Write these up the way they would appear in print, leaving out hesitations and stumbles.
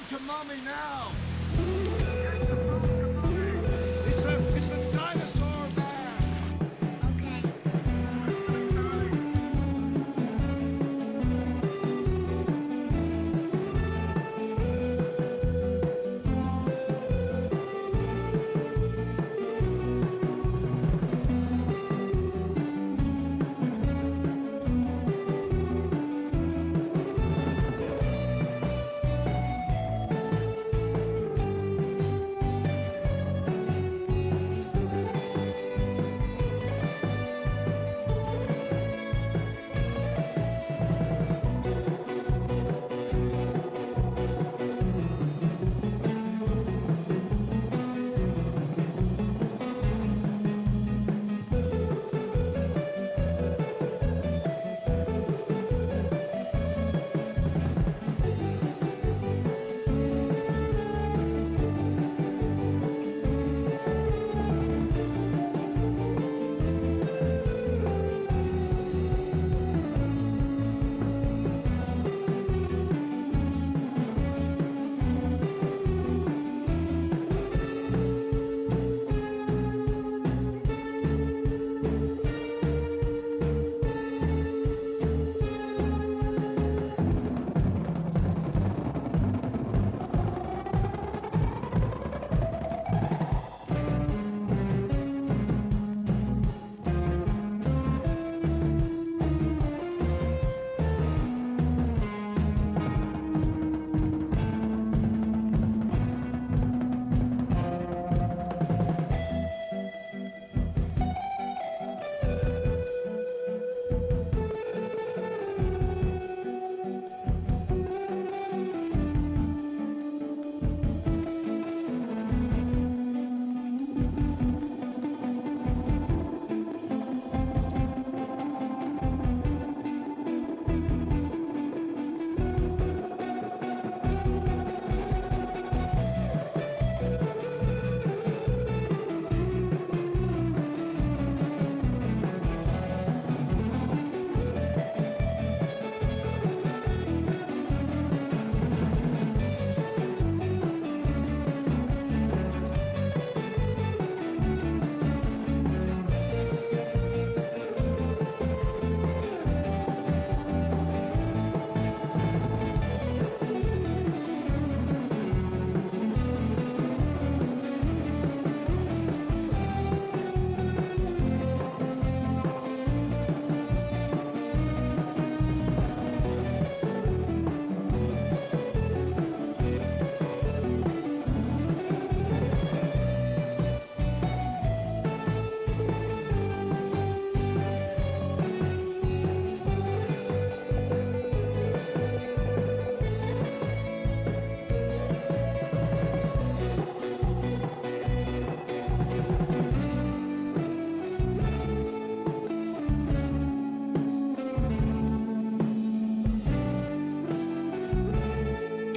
to Mummy now! It's the dinosaur man! Okay.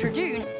Tribune.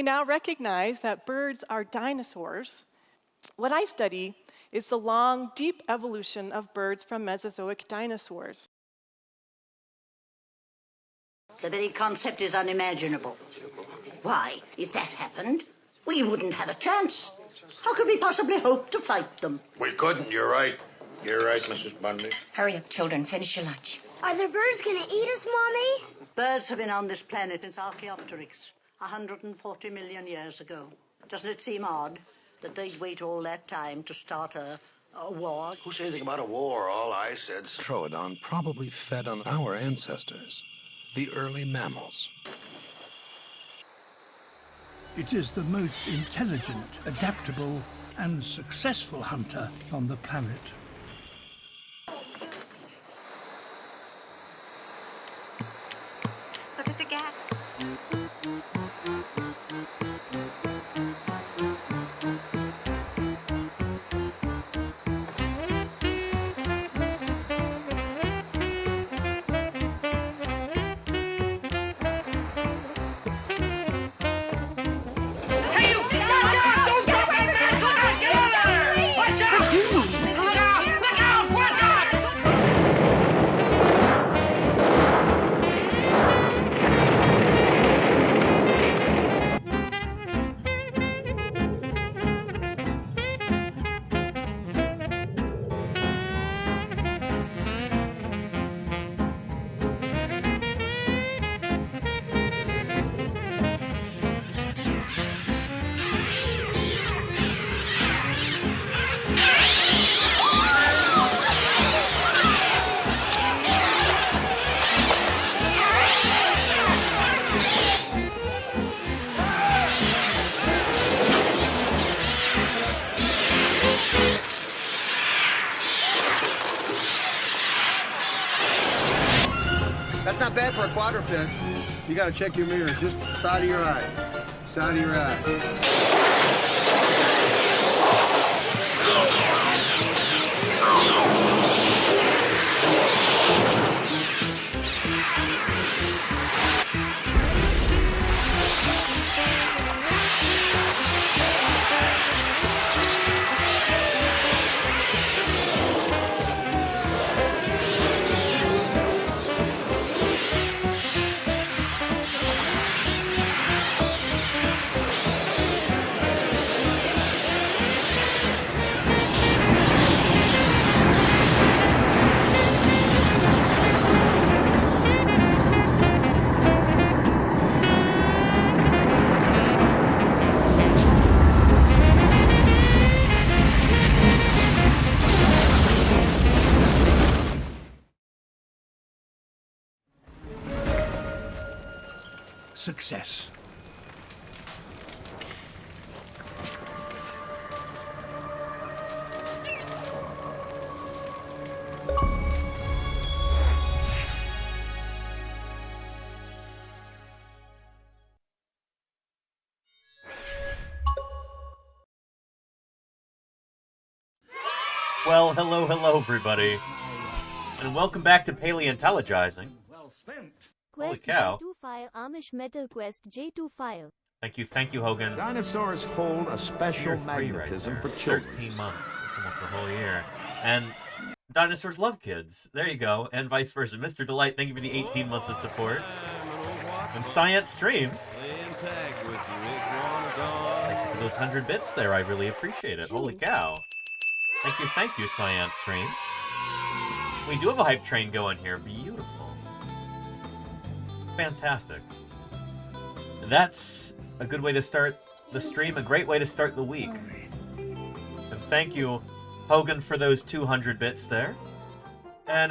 now recognize that birds are dinosaurs, what I study is the long, deep evolution of birds from Mesozoic dinosaurs. The very concept is unimaginable. Why, if that happened, we wouldn't have a chance. How could we possibly hope to fight them? We couldn't, you're right. You're right, Mrs. Bundy. Hurry up, children. Finish your lunch. Are the birds gonna eat us, Mommy? Birds have been on this planet since Archaeopteryx, 140 million years ago. Doesn't it seem odd that they'd wait all that time to start a war? Who said anything about a war? All I said's... Troodon probably fed on our ancestors, the early mammals. It is the most intelligent, adaptable, and successful hunter on the planet. Look at the gap. That's not bad for a quadruped. You gotta check your mirrors, just the side of your eye. Side of your eye. Success. Well, hello, everybody, and welcome back to Paleontologizing. Well spent. Holy Quest cow. J2 file Amish Metal Quest J2 file. Thank you, Hogan. Dinosaurs hold a Tier special 3 magnetism right for there. children. 13 months. It's almost a whole year. And dinosaurs love kids. There you go. And vice versa. Mr. Delight, thank you for the 18 months of support. And Science Streams. Thank you for those 100 bits there. I really appreciate it. Holy cow. Thank you, Science Streams. We do have a hype train going here. Beautiful. Fantastic. That's a good way to start the stream, a great way to start the week. And thank you, Hogan, for those 200 bits there. And,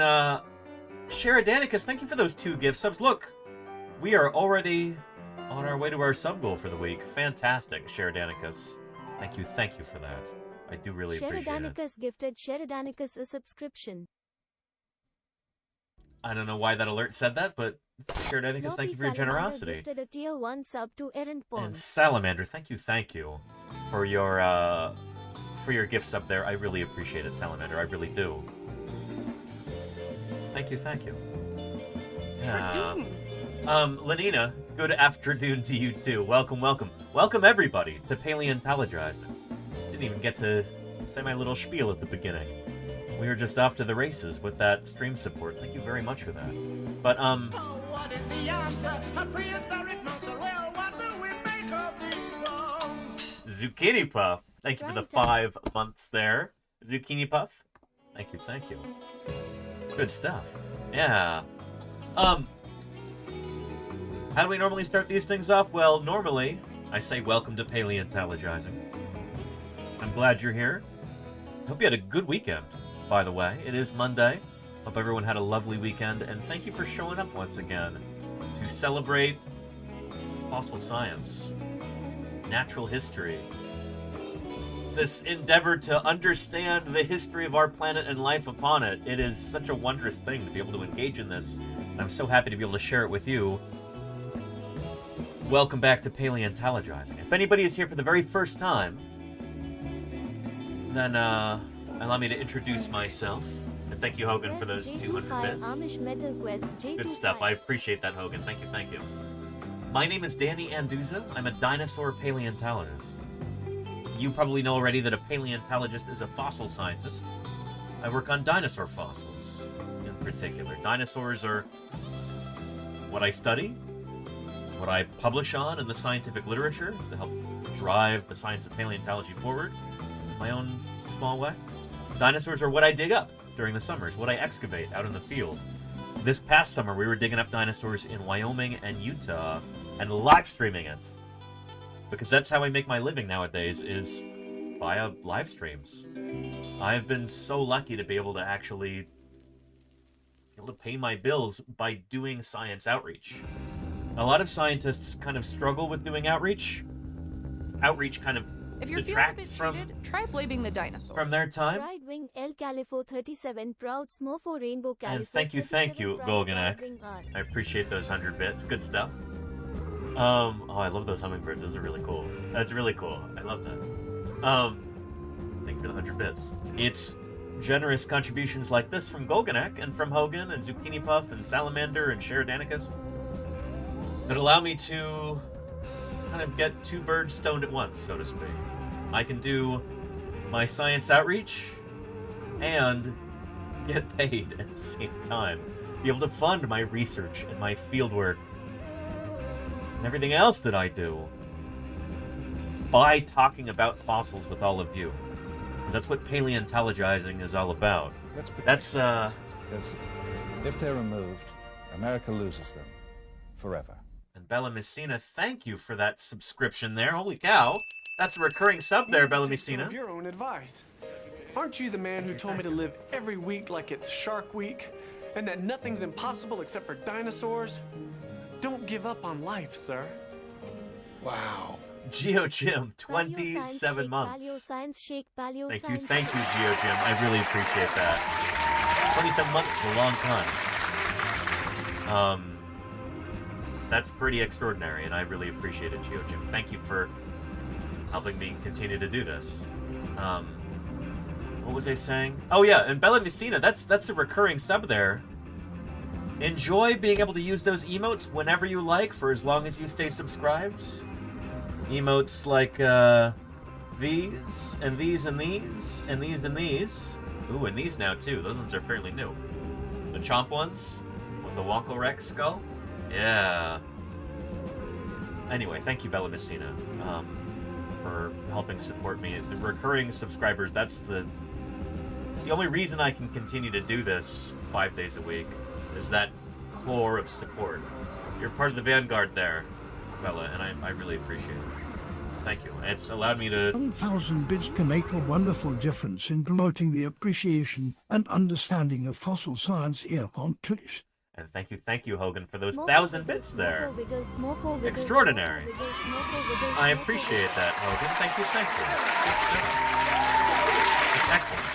Sheridanicus, thank you for those 2 gift subs. Look, we are already on our way to our sub goal for the week. Fantastic, Sheridanicus. Thank you for that. I do really appreciate it. Sheridanicus gifted Sheridanicus a subscription. I don't know why that alert said that, but Sheridanicus, thank you for your generosity. Gifted a tier 1 sub to Erin Pong. And Salamander, thank you for your gift sub there. I really appreciate it, Salamander. I really do. Thank you. Yeah. Lenina, Good afternoon to you too. Welcome, welcome. Welcome everybody to Paleontologizing. Didn't even get to say my little spiel at the beginning. We were just off to the races with that stream support. Thank you very much for that. But, what is the answer? A prehistoric monster. Well, what do we make of these bones? Zucchini Puff. Thank you for the 5 months there. Zucchini Puff. Thank you, thank you. Good stuff. Yeah. How do we normally start these things off? Well, normally, I say welcome to Paleontologizing. I'm glad you're here. Hope you had a good weekend, by the way. It is Monday. Hope everyone had a lovely weekend, and thank you for showing up once again to celebrate fossil science, natural history, this endeavor to understand the history of our planet and life upon it. It is such a wondrous thing to be able to engage in this, and I'm so happy to be able to share it with you. Welcome back to Paleontologizing. If anybody is here for the very first time, then allow me to introduce myself. And thank you, Hogan, for those 200 bits. Good stuff. I appreciate that, Hogan. Thank you, thank you. My name is Danny Anduza. I'm a dinosaur paleontologist. You probably know already that a paleontologist is a fossil scientist. I work on dinosaur fossils in particular. Dinosaurs are what I study, what I publish on in the scientific literature to help drive the science of paleontology forward in my own small way. Dinosaurs are what I dig up during the summers, what I excavate out in the field. This past summer, we were digging up dinosaurs in Wyoming and Utah and live streaming it. Because that's how I make my living nowadays, is via live streams. I've been so lucky to be able to actually pay my bills by doing science outreach. A lot of scientists kind of struggle with doing outreach. Outreach kind of if you're detracts feeling a bit cheated, try blaming the dinosaurs. From their time. Pride-wing El Califo 37 proud Smurfo Rainbow Califo. And thank you, Golganek. I appreciate those 100 bits. Good stuff. Oh, I love those hummingbirds. Those are really cool. That's really cool. I love that. Thank you for the 100 bits. It's generous contributions like this from Golganek and from Hogan and Zucchini Puff and Salamander and Sheridanicus that allow me to kind of get 2 birds stoned at once, so to speak. I can do my science outreach and get paid at the same time. Be able to fund my research and my fieldwork and everything else that I do by talking about fossils with all of you. Because that's what paleontologizing is all about. That's, because if they're removed, America loses them forever. And Bella Messina, thank you for that subscription there. Holy cow. That's a recurring sub there, Bella Messina. Your own advice. Aren't you the man who told me to live every week like it's Shark Week? And that nothing's impossible except for dinosaurs? Don't give up on life, sir. Wow. Geo Jim, 27 months. Thank you, Geo Jim. I really appreciate that. 27 months is a long time. That's pretty extraordinary, and I really appreciate it, Geo Jim. Thank you for helping me continue to do this. What was I saying? Oh yeah, and Bella Messina, that's a recurring sub there. Enjoy being able to use those emotes whenever you like, for as long as you stay subscribed. Emotes like these, and these, and these, and these, and these. Ooh, and these now too. Those ones are fairly new. The chomp ones with the Wonkel Rex skull. Yeah. Anyway, thank you, Bella Messina, for helping support me. The recurring subscribers, that's the only reason I can continue to do this 5 days a week, is that core of support. You're part of the vanguard there, Bella, and I really appreciate it. Thank you. It's allowed me to... 1,000 bits can make a wonderful difference in promoting the appreciation and understanding of fossil science here on Twitch. And thank you, Hogan, for those 1,000 bits there. Extraordinary. I appreciate that, Hogan. Thank you. Good stuff. It's excellent.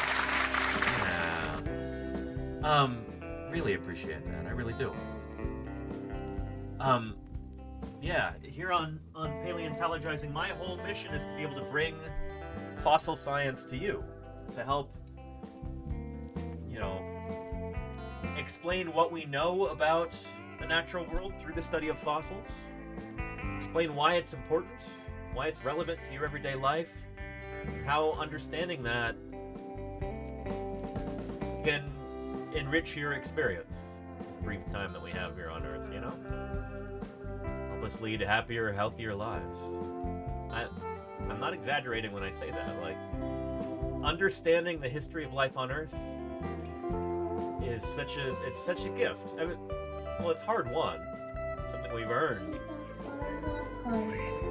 Yeah. Really appreciate that. I really do. Yeah, here on Paleontologizing, my whole mission is to be able to bring fossil science to you, to help, explain what we know about the natural world through the study of fossils, explain why it's important, why it's relevant to your everyday life, how understanding that can enrich your experience this brief time that we have here on Earth, you know? Help us lead happier, healthier lives. I'm not exaggerating when I say that. Like, understanding the history of life on Earth is such a gift. I mean, well, it's hard won. It's something we've earned.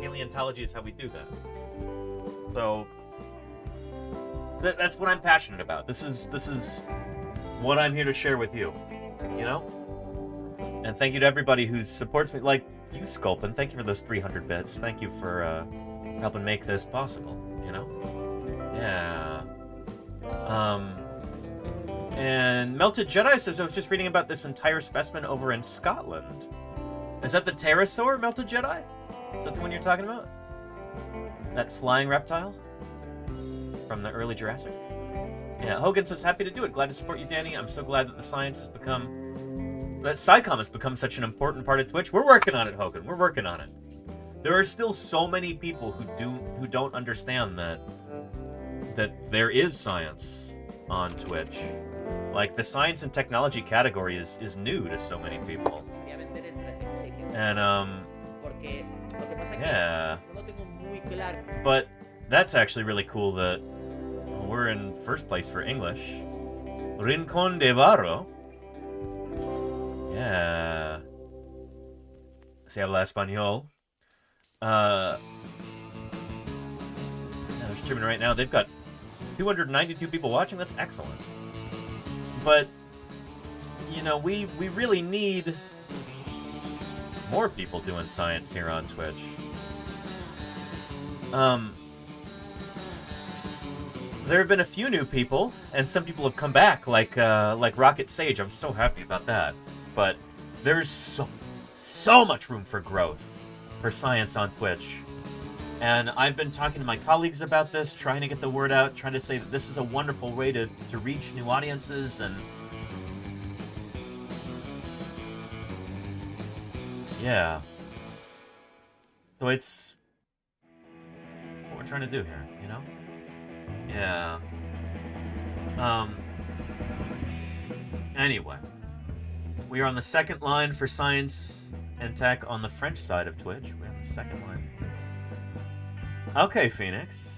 Paleontology is how we do that. So that's what I'm passionate about. This is what I'm here to share with you. You know? And thank you to everybody who supports me. Like you, Sculpin. Thank you for those 300 bits. Thank you for helping make this possible. You know? Yeah. And Melted Jedi says, I was just reading about this entire specimen over in Scotland. Is that the pterosaur, Melted Jedi? Is that the one you're talking about? That flying reptile? From the early Jurassic? Yeah, Hogan says, happy to do it. Glad to support you, Danny. I'm so glad that the science has become... that SciComm has become such an important part of Twitch. We're working on it, Hogan. We're working on it. There are still so many people who don't understand that there is science on Twitch. Like, the science and technology category is new to so many people. And, yeah. But that's actually really cool that we're in first place for English. Rincón de Barro. Yeah. Se habla español. Yeah, they're streaming right now. They've got 292 people watching. That's excellent. But, you know, we really need more people doing science here on Twitch. There have been a few new people, and some people have come back, like Rocket Sage. I'm so happy about that. But there's so much room for growth for science on Twitch. And I've been talking to my colleagues about this, trying to get the word out, trying to say that this is a wonderful way to reach new audiences, and yeah. So it's what we're trying to do here, you know? Yeah. Anyway. We are on the second line for science and tech on the French side of Twitch. We're on the second line. Okay, Phoenix.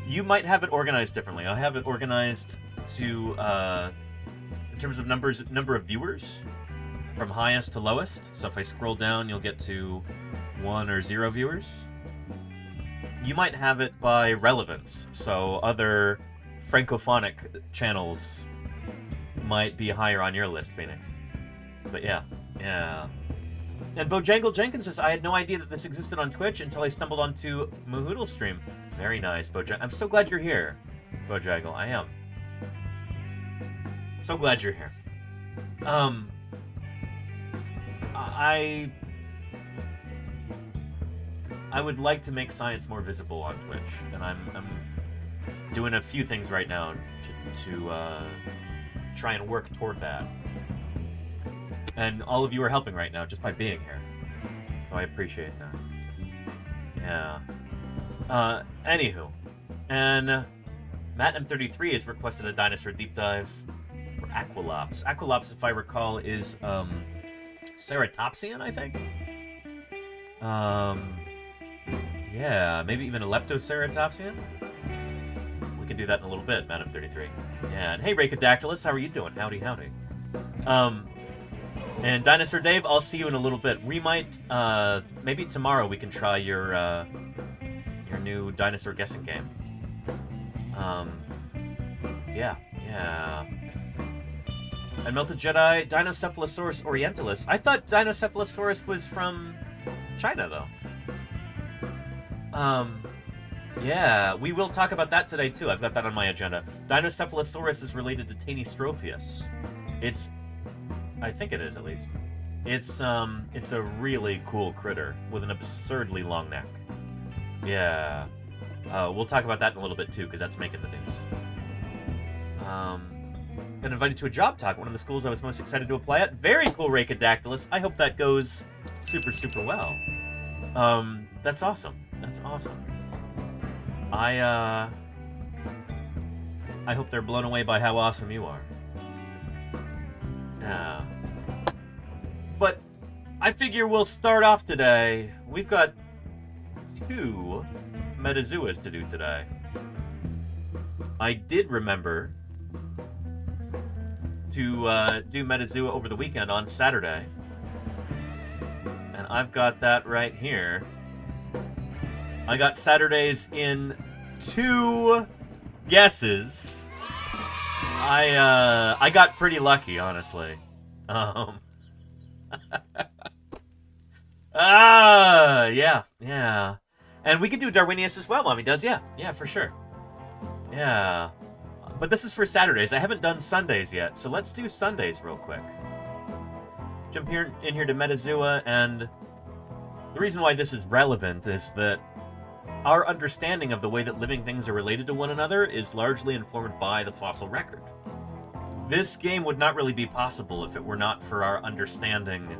You might have it organized differently. I have it organized to, in terms of number of viewers, from highest to lowest. So if I scroll down, you'll get to 1 or 0 viewers. You might have it by relevance. So other francophonic channels might be higher on your list, Phoenix. But yeah. And Bojangle Jenkins says, I had no idea that this existed on Twitch until I stumbled onto Mahoodle stream. Very nice, Bojangle. I'm so glad you're here, Bojangle. I am. So glad you're here. I would like to make science more visible on Twitch, and I'm doing a few things right now to try and work toward that. And all of you are helping right now just by being here. So I appreciate that. Yeah. Anywho. And Matt M33 has requested a dinosaur deep dive for Aquilops. Aquilops, if I recall, is Ceratopsian, I think? Yeah, maybe even a Leptoceratopsian? We can do that in a little bit, Matt M33. Yeah, and hey, Rakadactylus, how are you doing? Howdy. And Dinosaur Dave, I'll see you in a little bit. We might, maybe tomorrow we can try your new dinosaur guessing game. Yeah. And Melted Jedi, Dinocephalosaurus orientalis. I thought Dinocephalosaurus was from China, though. Yeah, we will talk about that today, too. I've got that on my agenda. Dinocephalosaurus is related to Tanystropheus. I think it is, at least. It's a really cool critter with an absurdly long neck. Yeah. We'll talk about that in a little bit, too, because that's making the news. Got invited to a job talk, one of the schools I was most excited to apply at. Very cool, Rakadactylus. I hope that goes super, super well. That's awesome. That's awesome. I hope they're blown away by how awesome you are. Yeah. But I figure we'll start off today. We've got 2 metazoas to do today. I did remember to do metazoa over the weekend on Saturday. And I've got that right here. I got Saturdays in 2 guesses. I got pretty lucky, honestly. Yeah. And we can do Darwinius as well, Mommy does, yeah, for sure. Yeah. But this is for Saturdays. I haven't done Sundays yet, so let's do Sundays real quick. Jump in here to Metazoa, and the reason why this is relevant is that our understanding of the way that living things are related to one another is largely informed by the fossil record. This game would not really be possible if it were not for our understanding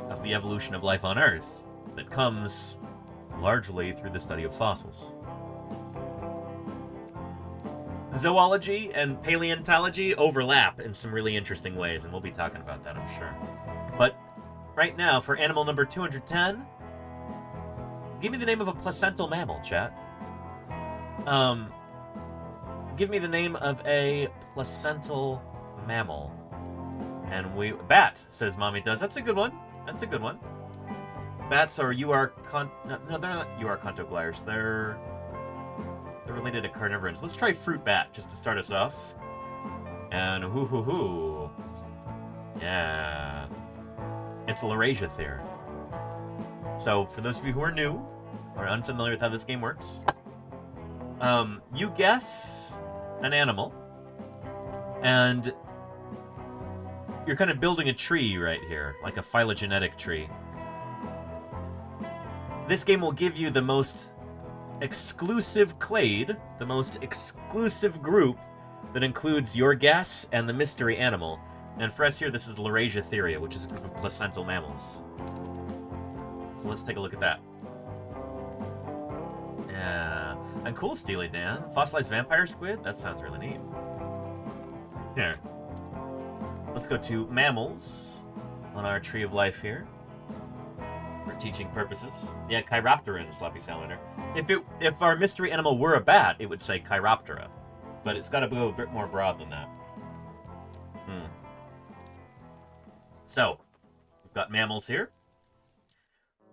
of the evolution of life on Earth that comes largely through the study of fossils. Zoology and paleontology overlap in some really interesting ways, and we'll be talking about that, I'm sure. But right now, for animal number 210, give me the name of a placental mammal, chat. Give me the name of a placental mammal. And bat, says Mommy does. That's a good one. That's a good one. Bats are no, they're not contogliers. They're related to carnivorans. Let's try fruit bat just to start us off. And hoo. Yeah. It's a Laurasiathere. So, for those of you who are new, or unfamiliar with how this game works, you guess an animal, and you're kind of building a tree right here, like a phylogenetic tree. This game will give you the most exclusive clade, the most exclusive group that includes your guess and the mystery animal. And for us here, this is Laurasiatheria, which is a group of placental mammals. So let's take a look at that. Yeah. And cool, Steely Dan. Fossilized vampire squid? That sounds really neat. Here. Let's go to mammals on our tree of life here. For teaching purposes. Yeah, Chiropteran, Sloppy Salamander. If our mystery animal were a bat, it would say Chiroptera. But it's got to go a bit more broad than that. So, we've got mammals here.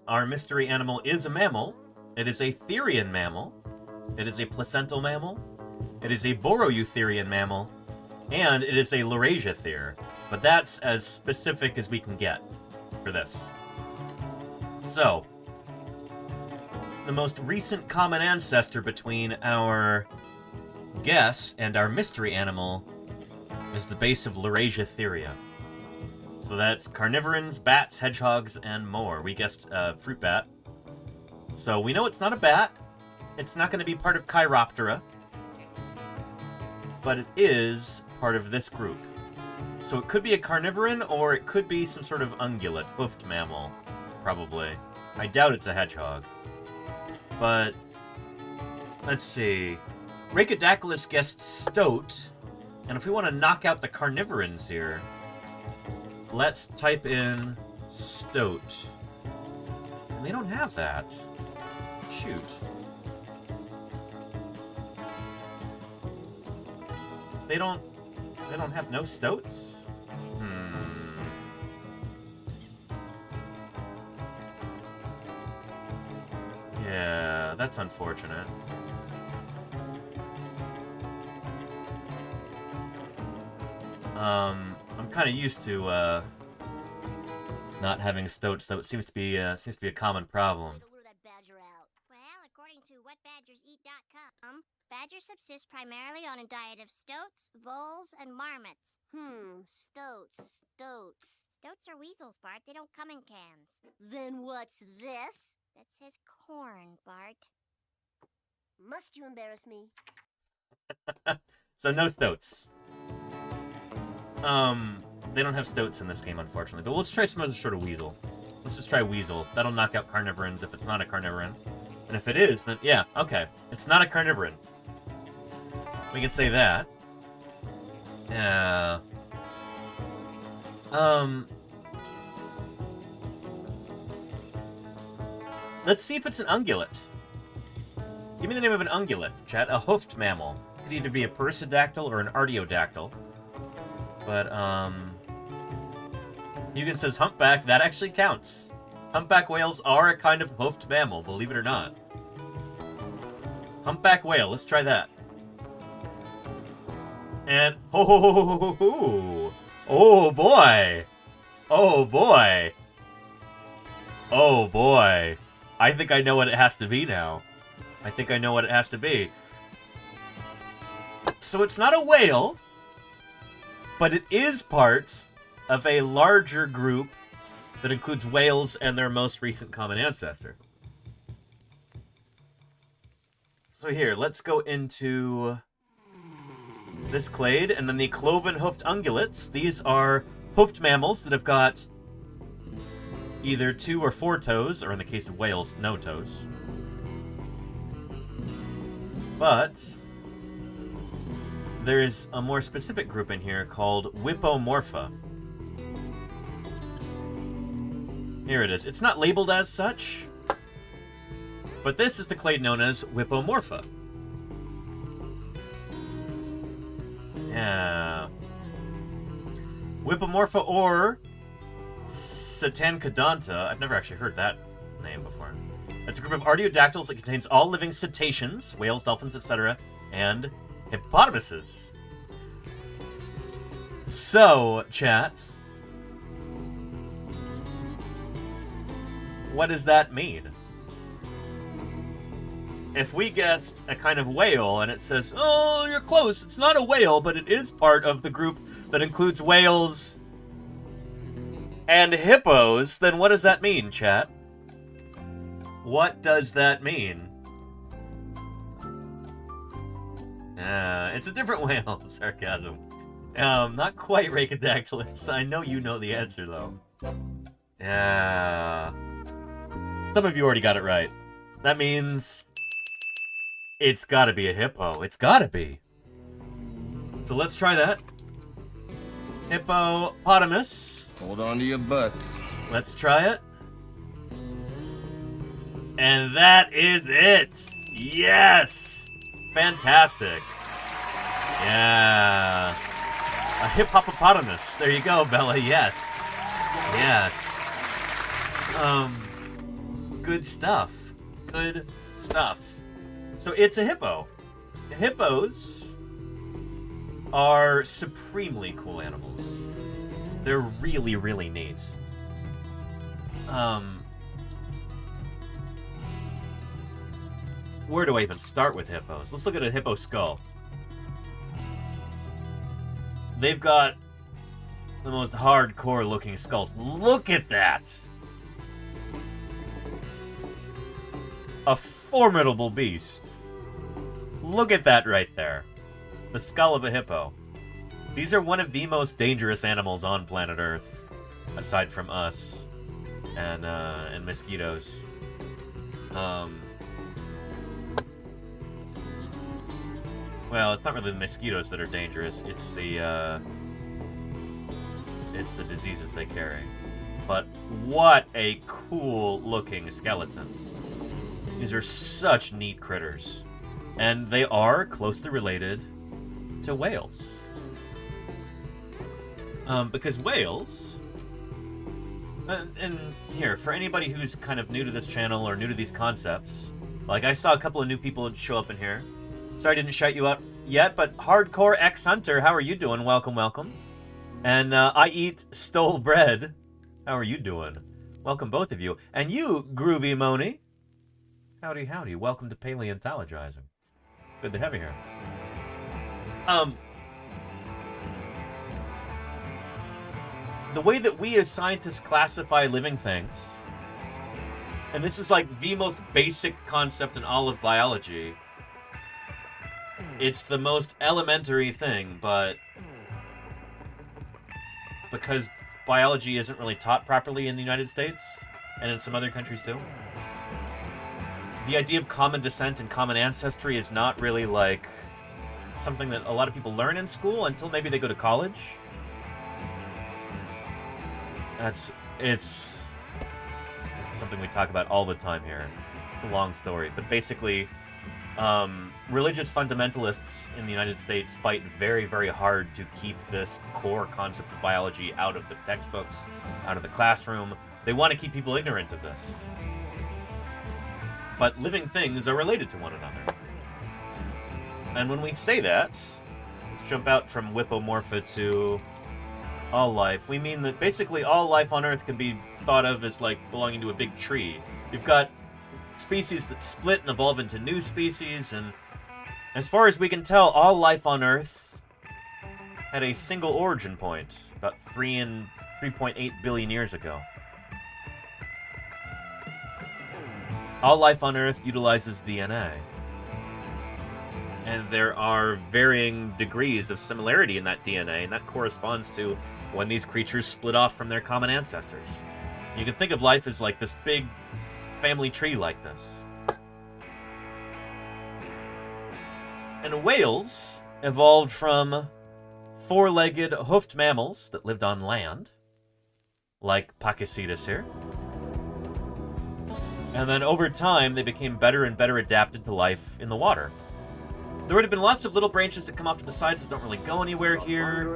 Our mystery animal is a mammal. It is a Therian mammal. It is a placental mammal. It is a Boroeutherian mammal. And it is a Laurasiathere. But that's as specific as we can get for this. So, the most recent common ancestor between our guess and our mystery animal is the base of Laurasiatheria. So that's carnivorans, bats, hedgehogs, and more. We guessed fruit bat. So we know it's not a bat. It's not going to be part of Chiroptera. But it is part of this group. So it could be a carnivoran, or it could be some sort of ungulate, hoofed mammal. Probably. I doubt it's a hedgehog. But let's see. Rhacodactylus guessed stoat. And if we want to knock out the carnivorans here, let's type in stoat. And they don't have that. Shoot. They don't have no stoats? Yeah, that's unfortunate. I'm kind of used to not having stoats, though it seems to be a common problem. Well, according to whatbadgerseat.com, badgers subsist primarily on a diet of stoats, voles, and marmots. Stoats. Stoats are weasels, Bart. They don't come in cans. Then what's this? That says corn, Bart. Must you embarrass me? So no stoats. They don't have stoats in this game, unfortunately. But let's try some other sort of weasel. Let's just try weasel. That'll knock out carnivorans if it's not a carnivoran. And if it is, then yeah, okay. It's not a carnivoran. We can say that. Yeah. Let's see if it's an ungulate. Give me the name of an ungulate, chat. A hoofed mammal. Could either be a perissodactyl or an artiodactyl. But, Hugan says humpback. That actually counts. Humpback whales are a kind of hoofed mammal, believe it or not. Humpback whale. Let's try that. And, ho ho ho ho ho ho. Oh boy. Oh boy. Oh boy. I think I know what it has to be now. I think I know what it has to be. So it's not a whale, but it is part of a larger group that includes whales and their most recent common ancestor. So here, let's go into this clade, and then the cloven-hoofed ungulates. These are hoofed mammals that have got either 2 or 4 toes, or in the case of whales, no toes. But there is a more specific group in here called Whippomorpha. Here it is. It's not labeled as such, but this is the clade known as Whippomorpha. Yeah. Whippomorpha or Cetancodonta. I've never actually heard that name before. It's a group of artiodactyls that contains all living cetaceans, whales, dolphins, etc., and hippopotamuses. So, chat, what does that mean? If we guessed a kind of whale and it says, oh, you're close, it's not a whale, but it is part of the group that includes whales and hippos, then what does that mean, chat? What does that mean? It's a different whale. Sarcasm. Not quite Rhacodactylus. I know you know the answer, though. Yeah. Some of you already got it right. That means it's gotta be a hippo. It's gotta be. So let's try that. Hippopotamus. Hold on to your butts. Let's try it. And that is it. Yes. Fantastic. Yeah. A hippopotamus. There you go, Bella. Yes. Yes. Good stuff. Good stuff. So it's a hippo. Hippos are supremely cool animals. They're really, really neat. Where do I even start with hippos? Let's look at a hippo skull. They've got the most hardcore looking skulls. Look at that! A formidable beast. Look at that right there. The skull of a hippo. These are one of the most dangerous animals on planet Earth, aside from us and mosquitoes. Well, it's not really the mosquitoes that are dangerous. It's the diseases they carry. But what a cool looking skeleton. These are such neat critters. And they are closely related to whales. Because whales... And here, for anybody who's kind of new to this channel or new to these concepts, like I saw a couple of new people show up in here. Sorry I didn't shout you out yet, but Hardcore X Hunter, how are you doing? Welcome, welcome. And I Eat Stole Bread, how are you doing? Welcome, both of you. And you, Groovy Moni, howdy, howdy. Welcome to Paleontologizing. Good to have you here. The way that we as scientists classify living things, and this is like the most basic concept in all of biology, it's the most elementary thing, but because biology isn't really taught properly in the United States, and in some other countries too. The idea of common descent and common ancestry is not really like something that a lot of people learn in school until maybe they go to college. This is something we talk about all the time here. It's a long story, but basically, religious fundamentalists in the United States fight very, very hard to keep this core concept of biology out of the textbooks, out of the classroom. They want to keep people ignorant of this. But living things are related to one another. And when we say that, let's jump out from Whippomorpha to all life. We mean that basically all life on Earth can be thought of as like belonging to a big tree. You've got species that split and evolve into new species, and as far as we can tell, all life on Earth had a single origin point about 3.8 billion years ago. All life on Earth utilizes DNA. And there are varying degrees of similarity in that DNA, and that corresponds to when these creatures split off from their common ancestors. You can think of life as like this big family tree like this. And whales evolved from four-legged hoofed mammals that lived on land, like Pachycetus here. And then over time, they became better and better adapted to life in the water. There would have been lots of little branches that come off to the sides that don't really go anywhere here.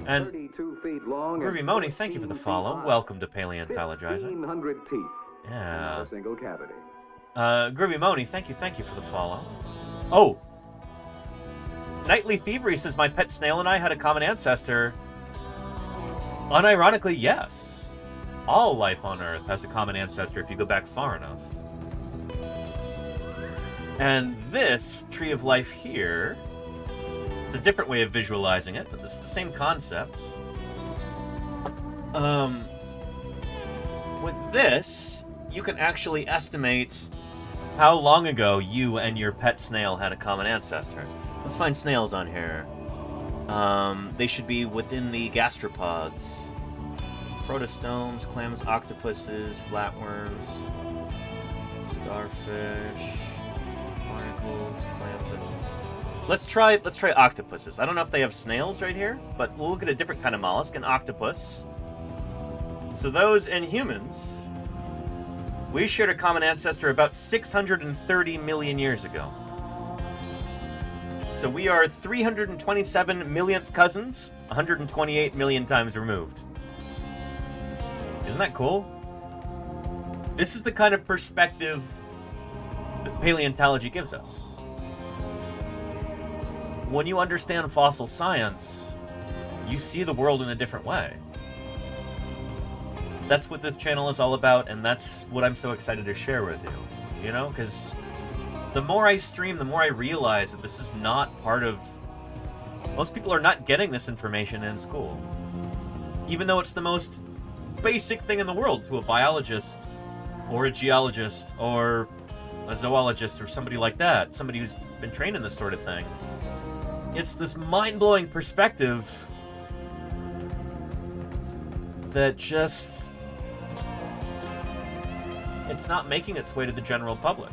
And Groovy Moni, thank you for the follow. Welcome to Paleontologizing. 1,500 teeth. Yeah. A single cavity. Groovy Moni, thank you for the follow. Oh! Nightly Thievery says, my pet snail and I had a common ancestor. Unironically, yes. All life on Earth has a common ancestor if you go back far enough. And this tree of life here, it's a different way of visualizing it, but it's the same concept. With this, you can actually estimate how long ago you and your pet snail had a common ancestor. Let's find snails on here. They should be within the gastropods. Protostomes, clams, octopuses, flatworms, starfish, barnacles, clams. Let's try octopuses. I don't know if they have snails right here, but we'll look at a different kind of mollusk, an octopus. So those and humans, we shared a common ancestor about 630 million years ago. So we are 327 millionth cousins, 128 million times removed. Isn't that cool? This is the kind of perspective that paleontology gives us. When you understand fossil science, you see the world in a different way. That's what this channel is all about, and that's what I'm so excited to share with you. You know, because the more I stream, the more I realize that this is not part of... Most people are not getting this information in school. Even though it's the most basic thing in the world to a biologist, or a geologist, or a zoologist, or somebody like that. Somebody who's been trained in this sort of thing. It's this mind-blowing perspective that just... It's not making its way to the general public.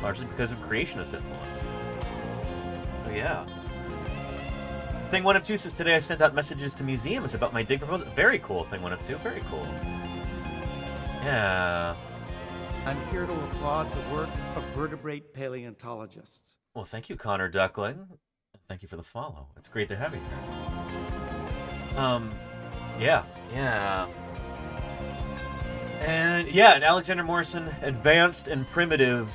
Largely because of creationist influence. So yeah. Thing 1 of 2 says, today I sent out messages to museums about my dig proposal. Very cool, Thing 1 of 2. Very cool. Yeah. I'm here to applaud the work of vertebrate paleontologists. Well, thank you, Connor Duckling. Thank you for the follow. It's great to have you here. Yeah. And yeah, and Alexander Morrison, advanced and primitive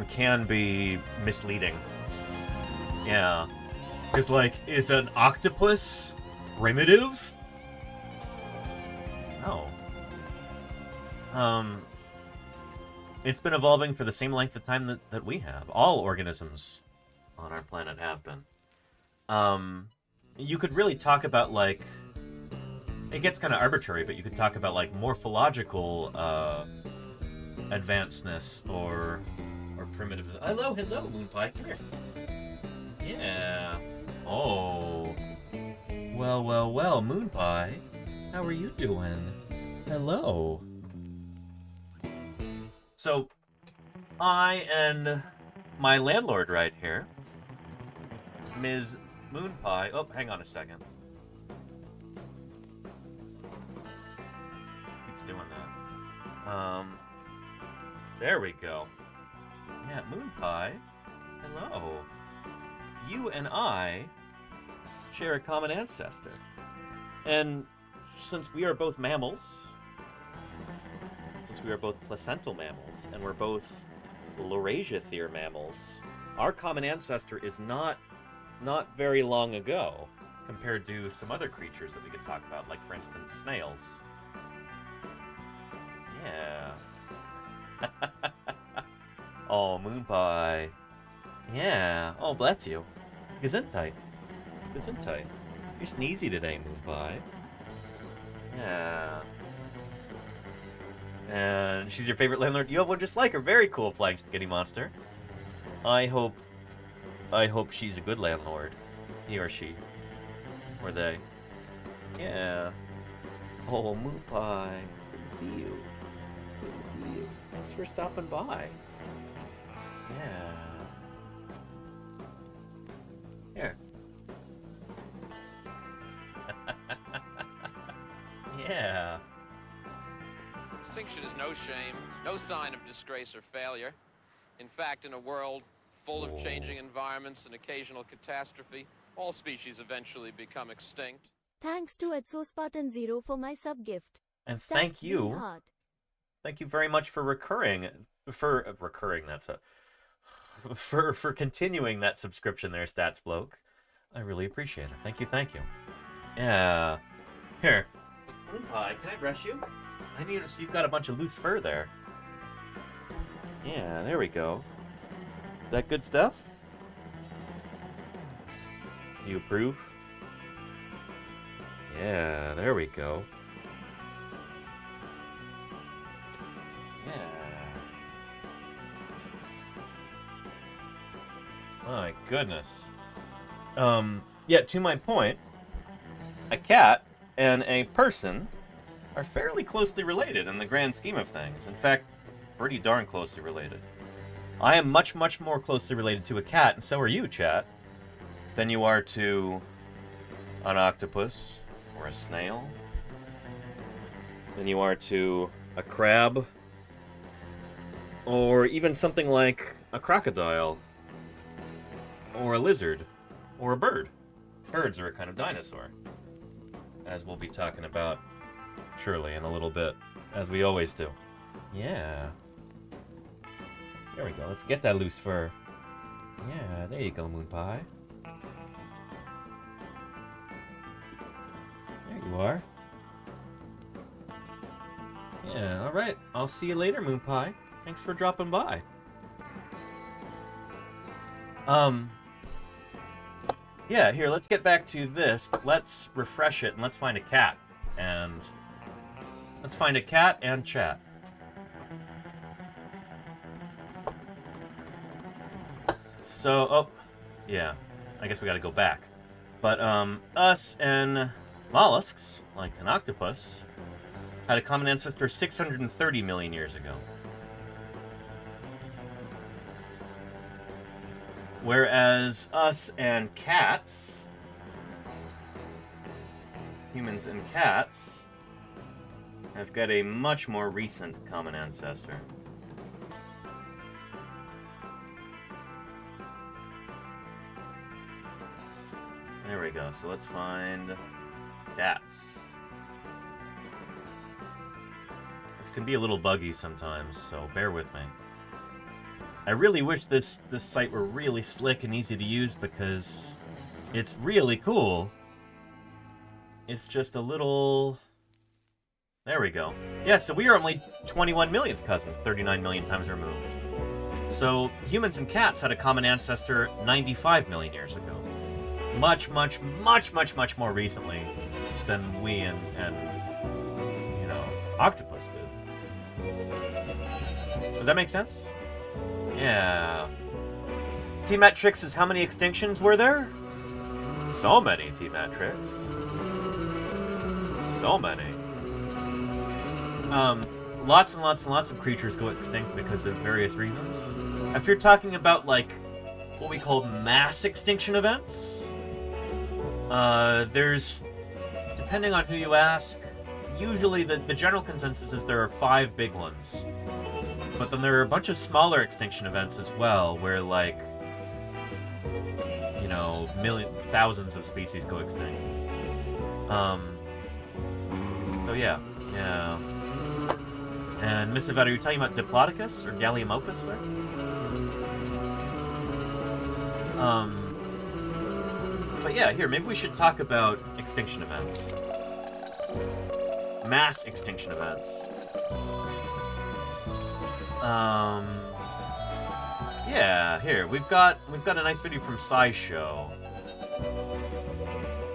can be misleading. Yeah. Because, like, is an octopus primitive? No. It's been evolving for the same length of time that we have. All organisms on our planet have been. You could really talk about, like... It gets kind of arbitrary, but you could talk about, like, morphological advancedness or primitive... Hello, Moonpie. Come here. Yeah. Oh. Well, Moonpie. How are you doing? Hello. So, I and my landlord right here, Ms. Moonpie. Oh, hang on a second. Keeps doing that. There we go. Yeah, Moonpie. Hello. You and I share a common ancestor. And since we are both mammals, since we are both placental mammals, and we're both Laurasiothere mammals, our common ancestor is not very long ago compared to some other creatures that we could talk about, like, for instance, snails. Yeah. Oh, Moonpie. Yeah. Oh, bless you. Gesundheit. Gesundheit. You're sneezy today, Moonpie. Yeah. And she's your favorite landlord. You have one just like her. Very cool, Flying Spaghetti Monster. I hope she's a good landlord. He or she. Or they. Yeah. Oh, Moonpie. It's good to see you. Good to see you. Thanks for stopping by. Yeah. Here. Yeah. Extinction is no shame, no sign of disgrace or failure. In fact, in a world full of changing environments and occasional catastrophe, all species eventually become extinct. Thanks to Exospartan Zero for my sub-gift. And Stats thank be you. hard. Thank you very much for for continuing that subscription there, Stats Bloke. I really appreciate it. Thank you, thank you. Yeah. Here. Moonpie, can I brush you? I need to see you've got a bunch of loose fur there. Yeah, there we go. Is that good stuff? You approve? Yeah, there we go. My goodness. Yeah, to my point, a cat and a person are fairly closely related in the grand scheme of things. In fact, pretty darn closely related. I am much, much more closely related to a cat, and so are you, chat, than you are to an octopus or a snail, than you are to a crab, or even something like a crocodile, or a lizard, or a bird. Birds are a kind of dinosaur, as we'll be talking about surely in a little bit, as we always do. Yeah. There we go. Let's get that loose fur. Yeah, there you go, Moonpie. There you are. Yeah, alright. I'll see you later, Moonpie. Thanks for dropping by. Yeah, here, let's get back to this. Let's refresh it and let's find a cat. And let's find a cat and chat. So, oh, yeah, I guess we gotta go back. But, us and mollusks, like an octopus, had a common ancestor 630 million years ago. Whereas us and cats, humans and cats, have got a much more recent common ancestor. There we go, so let's find cats. This can be a little buggy sometimes, so bear with me. I really wish this site were really slick and easy to use because it's really cool. It's just a little... There we go. Yeah, so we are only 21 millionth cousins, 39 million times removed. So humans and cats had a common ancestor 95 million years ago. Much, much, much, much, much more recently than we and you know, octopus did. Does that make sense? Yeah. T-Matrix is how many extinctions were there? So many, T-Matrix. So many. Lots and lots and lots of creatures go extinct because of various reasons. If you're talking about, like, what we call mass extinction events, there's, depending on who you ask, usually the general consensus is there are 5 big ones. But then there are a bunch of smaller extinction events as well, where, like, you know, thousands of species go extinct. So yeah. And Mr. Vet, are you talking about Diplodocus or Gallimiopus, sir? But yeah, here, maybe we should talk about extinction events. Mass extinction events. Yeah, here, we've got a nice video from SciShow.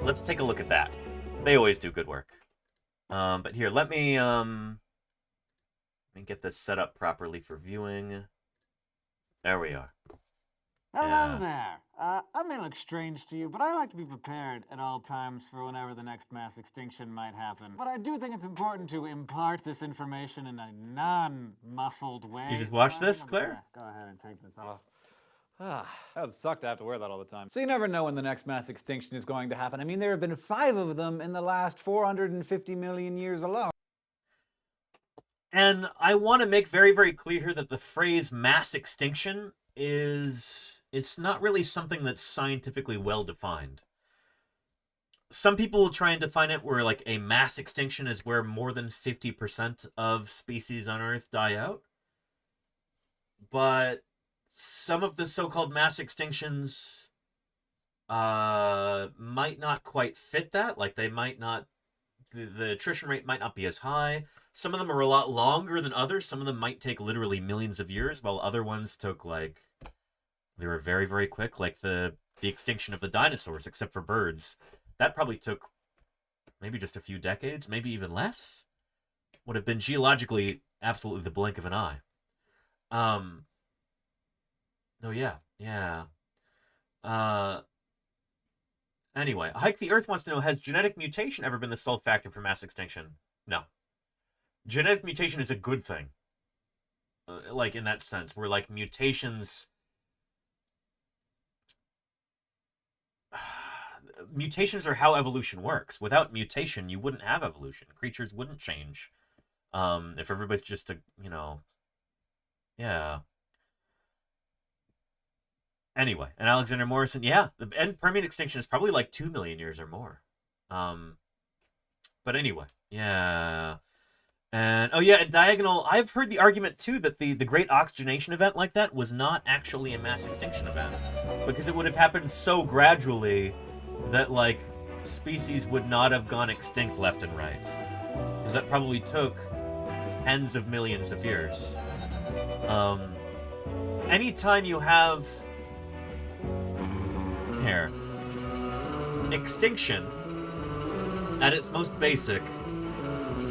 Let's take a look at that. They always do good work. But here, let me get this set up properly for viewing. There we are. Hello there. I may look strange to you, but I like to be prepared at all times for whenever the next mass extinction might happen. But I do think it's important to impart this information in a non-muffled way. You just watched this, Claire? Go ahead and take this off. That would suck to have to wear that all the time. So you never know when the next mass extinction is going to happen. I mean, there have been 5 of them in the last 450 million years alone. And I want to make very, very clear here that the phrase mass extinction it's not really something that's scientifically well defined. Some people will try and define it where, like, a mass extinction is where more than 50% of species on Earth die out. But some of the so-called mass extinctions might not quite fit that. Like, they might not, the attrition rate might not be as high. Some of them are a lot longer than others. Some of them might take literally millions of years, while other ones took, like, they were very, very quick. Like the extinction of the dinosaurs, except for birds. That probably took maybe just a few decades, maybe even less. Would have been geologically absolutely the blink of an eye. Oh, yeah. Anyway, Hike the Earth wants to know, has genetic mutation ever been the sole factor for mass extinction? No. Genetic mutation is a good thing. Like, in that sense, where, like, mutations... Mutations are how evolution works. Without mutation, you wouldn't have evolution. Creatures wouldn't change. If everybody's just yeah. Anyway, and Alexander Morrison, yeah, the end Permian extinction is probably like 2 million years or more. But anyway, yeah. And, oh yeah, and Diagonal, I've heard the argument too that the Great Oxygenation event like that was not actually a mass extinction event. Because it would have happened so gradually that, like, species would not have gone extinct left and right. Because that probably took tens of millions of years. Anytime you have... Here. Extinction, at its most basic,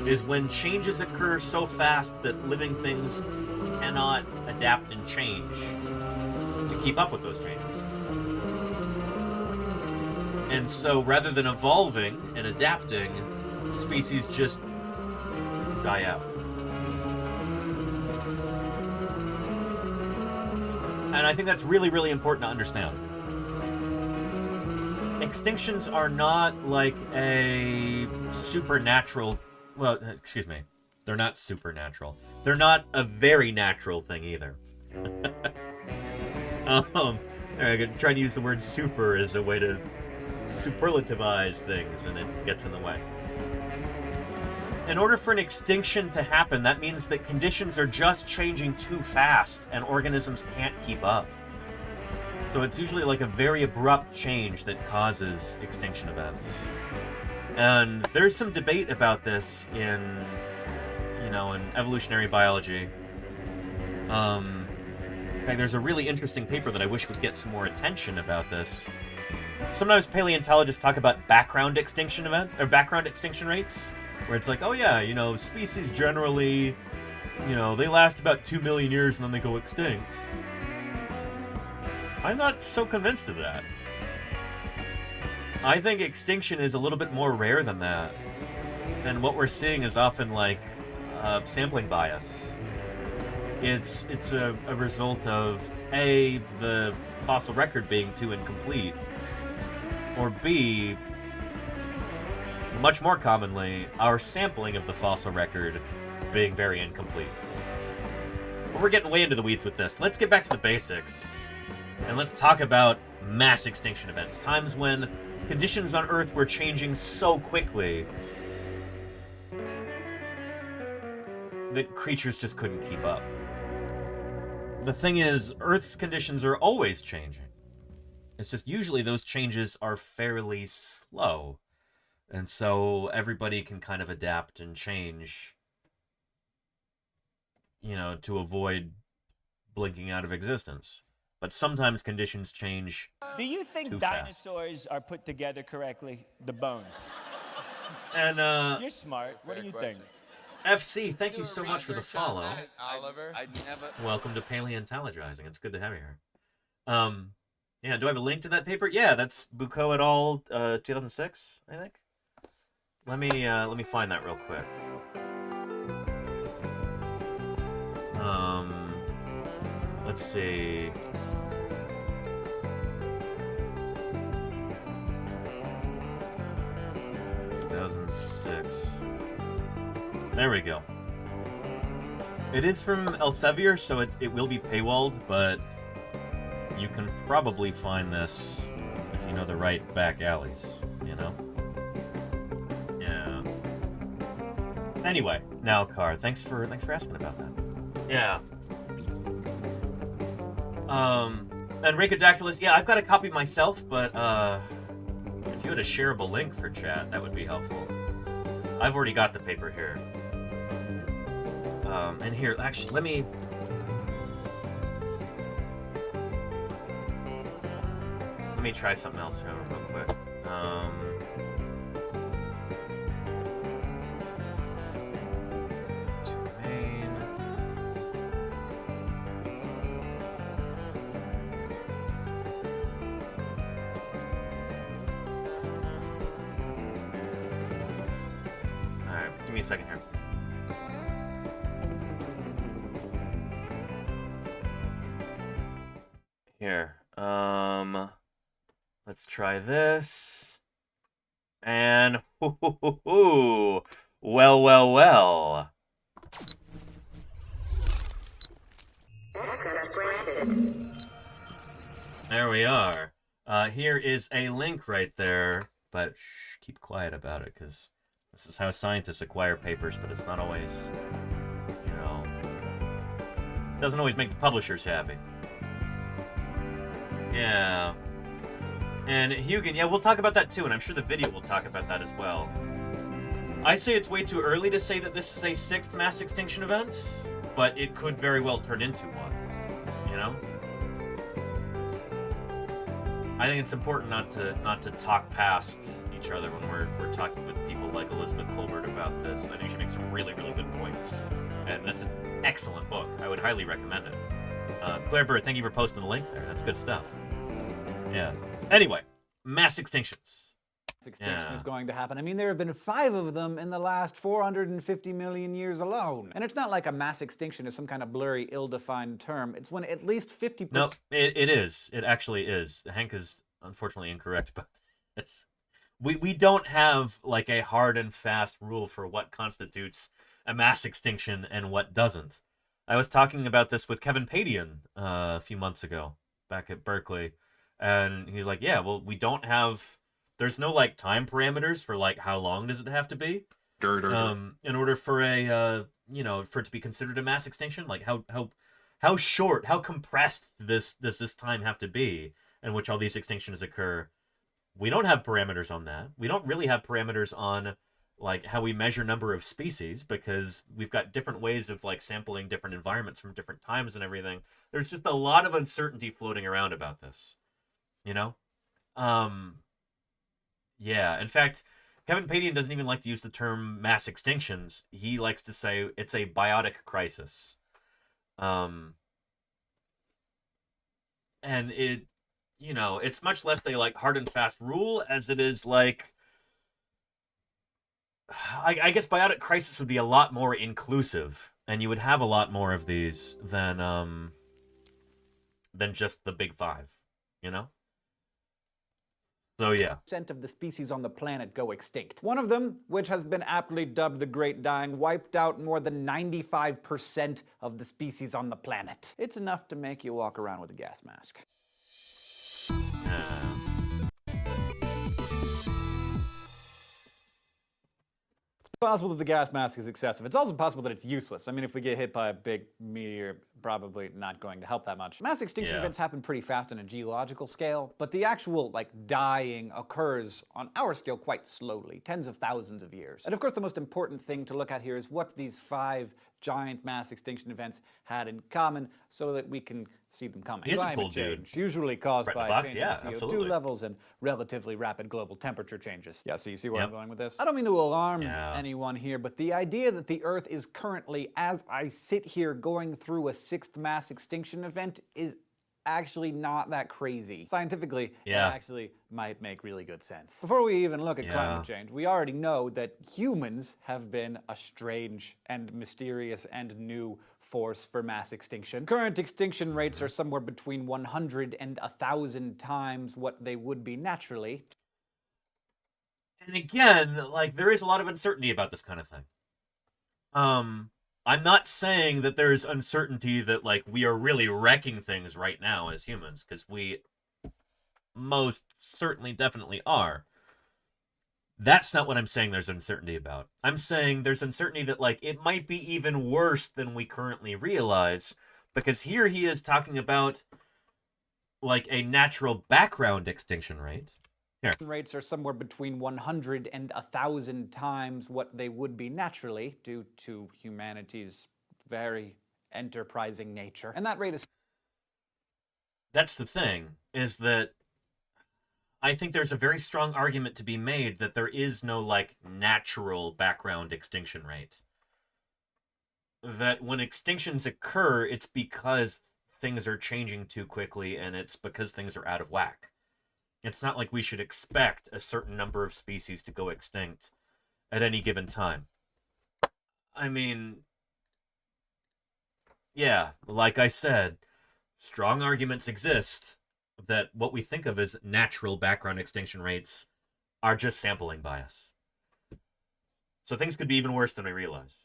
is when changes occur so fast that living things cannot adapt and change to keep up with those changes. And so, rather than evolving and adapting, species just die out. And I think that's really, really important to understand. Extinctions are not like a supernatural... Well, excuse me. They're not supernatural. They're not a very natural thing either. I'm trying to use the word super as a way to superlativize things, and it gets in the way. In order for an extinction to happen, that means that conditions are just changing too fast, and organisms can't keep up. So it's usually like a very abrupt change that causes extinction events. And there's some debate about this in evolutionary biology. In fact, there's a really interesting paper that I wish would get some more attention about this. Sometimes paleontologists talk about background extinction events, or background extinction rates, where it's like, oh yeah, species generally, they last about 2 million years and then they go extinct. I'm not so convinced of that. I think extinction is a little bit more rare than that. And what we're seeing is often like sampling bias. It's a result of A, the fossil record being too incomplete, or B, much more commonly, our sampling of the fossil record being very incomplete. But we're getting way into the weeds with this. Let's get back to the basics, and let's talk about mass extinction events. Times when conditions on Earth were changing so quickly that creatures just couldn't keep up. The thing is, Earth's conditions are always changing. It's just usually those changes are fairly slow. And so everybody can kind of adapt and change, you know, to avoid blinking out of existence. But sometimes conditions change. Do you think too dinosaurs are put together correctly? The bones. And You're smart. What do you think? FC, thank you so much for the follow. Oliver. I never. Welcome to Paleontologizing. It's good to have you here. Yeah, do I have a link to that paper? Yeah, that's Bucco et al. 2006, I think. Let me find that real quick. Let's see. (2006). There we go. It is from Elsevier, so it will be paywalled, but you can probably find this if you know the right back alleys, you know? Yeah. Anyway, now, Car, thanks for asking about that. Yeah. And Ricodactylus, yeah, I've got a copy myself, but if you had a shareable link for chat, that would be helpful. I've already got the paper here. And here, actually, let me try something else here real quick. Main. All right, give me a second here. Here, let's try this. And, well, well, well. Access granted. There we are. Here is a link right there, but shh, keep quiet about it, because this is how scientists acquire papers, but it's not always, you know, it doesn't always make the publishers happy. Yeah. And Hugin, yeah, we'll talk about that too, and I'm sure the video will talk about that as well. I say it's way too early to say that this is a 6th mass extinction event, but it could very well turn into one, you know? I think it's important not to talk past each other when we're talking with people like Elizabeth Colbert about this. I think she makes some really, really good points, and that's an excellent book. I would highly recommend it. Claire Bird, thank you for posting the link there. That's good stuff. Yeah. Anyway, mass extinctions. Extinction is going to happen. I mean, there have been 5 of them in the last 450 million years alone. And it's not like a mass extinction is some kind of blurry, ill-defined term. It's when at least 50%... No, it is. It actually is. Hank is unfortunately incorrect about this. We don't have like a hard and fast rule for what constitutes a mass extinction and what doesn't. I was talking about this with Kevin Padian a few months ago back at Berkeley, and he's like, yeah, well, we don't have... There's no, like, time parameters for, like, how long does it have to be? In order for a, you know, for it to be considered a mass extinction? Like, how short, how compressed does this time have to be in which all these extinctions occur? We don't have parameters on that. We don't really have parameters on, like, how we measure number of species, because we've got different ways of, like, sampling different environments from different times and everything. There's just a lot of uncertainty floating around about this, you know? Yeah, in fact, Kevin Padian doesn't even like to use the term mass extinctions. He likes to say it's a biotic crisis. And it, you know, it's much less a, like, hard and fast rule as it is, like, I guess biotic crisis would be a lot more inclusive, and you would have a lot more of these than just the big five, you know? So yeah. Percent of the species on the planet go extinct. One of them, which has been aptly dubbed the Great Dying, wiped out more than 95% of the species on the planet. It's enough to make you walk around with a gas mask. It's possible that the gas mask is excessive. It's also possible that it's useless. I mean, if we get hit by a big meteor, probably not going to help that much. Mass extinction events happen pretty fast on a geological scale, but the actual, dying occurs on our scale quite slowly, tens of thousands of years. And of course, the most important thing to look at here is what these 5 giant mass extinction events had in common so that we can see them coming. He's a Climate cool dude. change, usually caused by Box, changes yeah, in CO2 absolutely. levels and relatively rapid global temperature changes. Yeah, so you see where I'm going with this? I don't mean to alarm anyone here, but the idea that the Earth is currently, as I sit here, going through a 6th mass extinction event is actually not that crazy. Scientifically, it actually might make really good sense. Before we even look at climate change, we already know that humans have been a strange and mysterious and new force for mass extinction. Current extinction rates are somewhere between 100 and 1,000 times what they would be naturally. And again, there is a lot of uncertainty about this kind of thing. I'm not saying that there's uncertainty that, we are really wrecking things right now as humans, because we most certainly definitely are. That's not what I'm saying there's uncertainty about. I'm saying there's uncertainty that, it might be even worse than we currently realize, because here he is talking about, a natural background extinction rate. Here. Rates are somewhere between 100 and 1,000 times what they would be naturally due to humanity's very enterprising nature. And that rate is... That's the thing, is that I think there's a very strong argument to be made that there is no, natural background extinction rate. That when extinctions occur, it's because things are changing too quickly, and it's because things are out of whack. It's not like we should expect a certain number of species to go extinct at any given time. I mean, yeah, like I said, strong arguments exist that what we think of as natural background extinction rates are just sampling bias. So things could be even worse than we realize.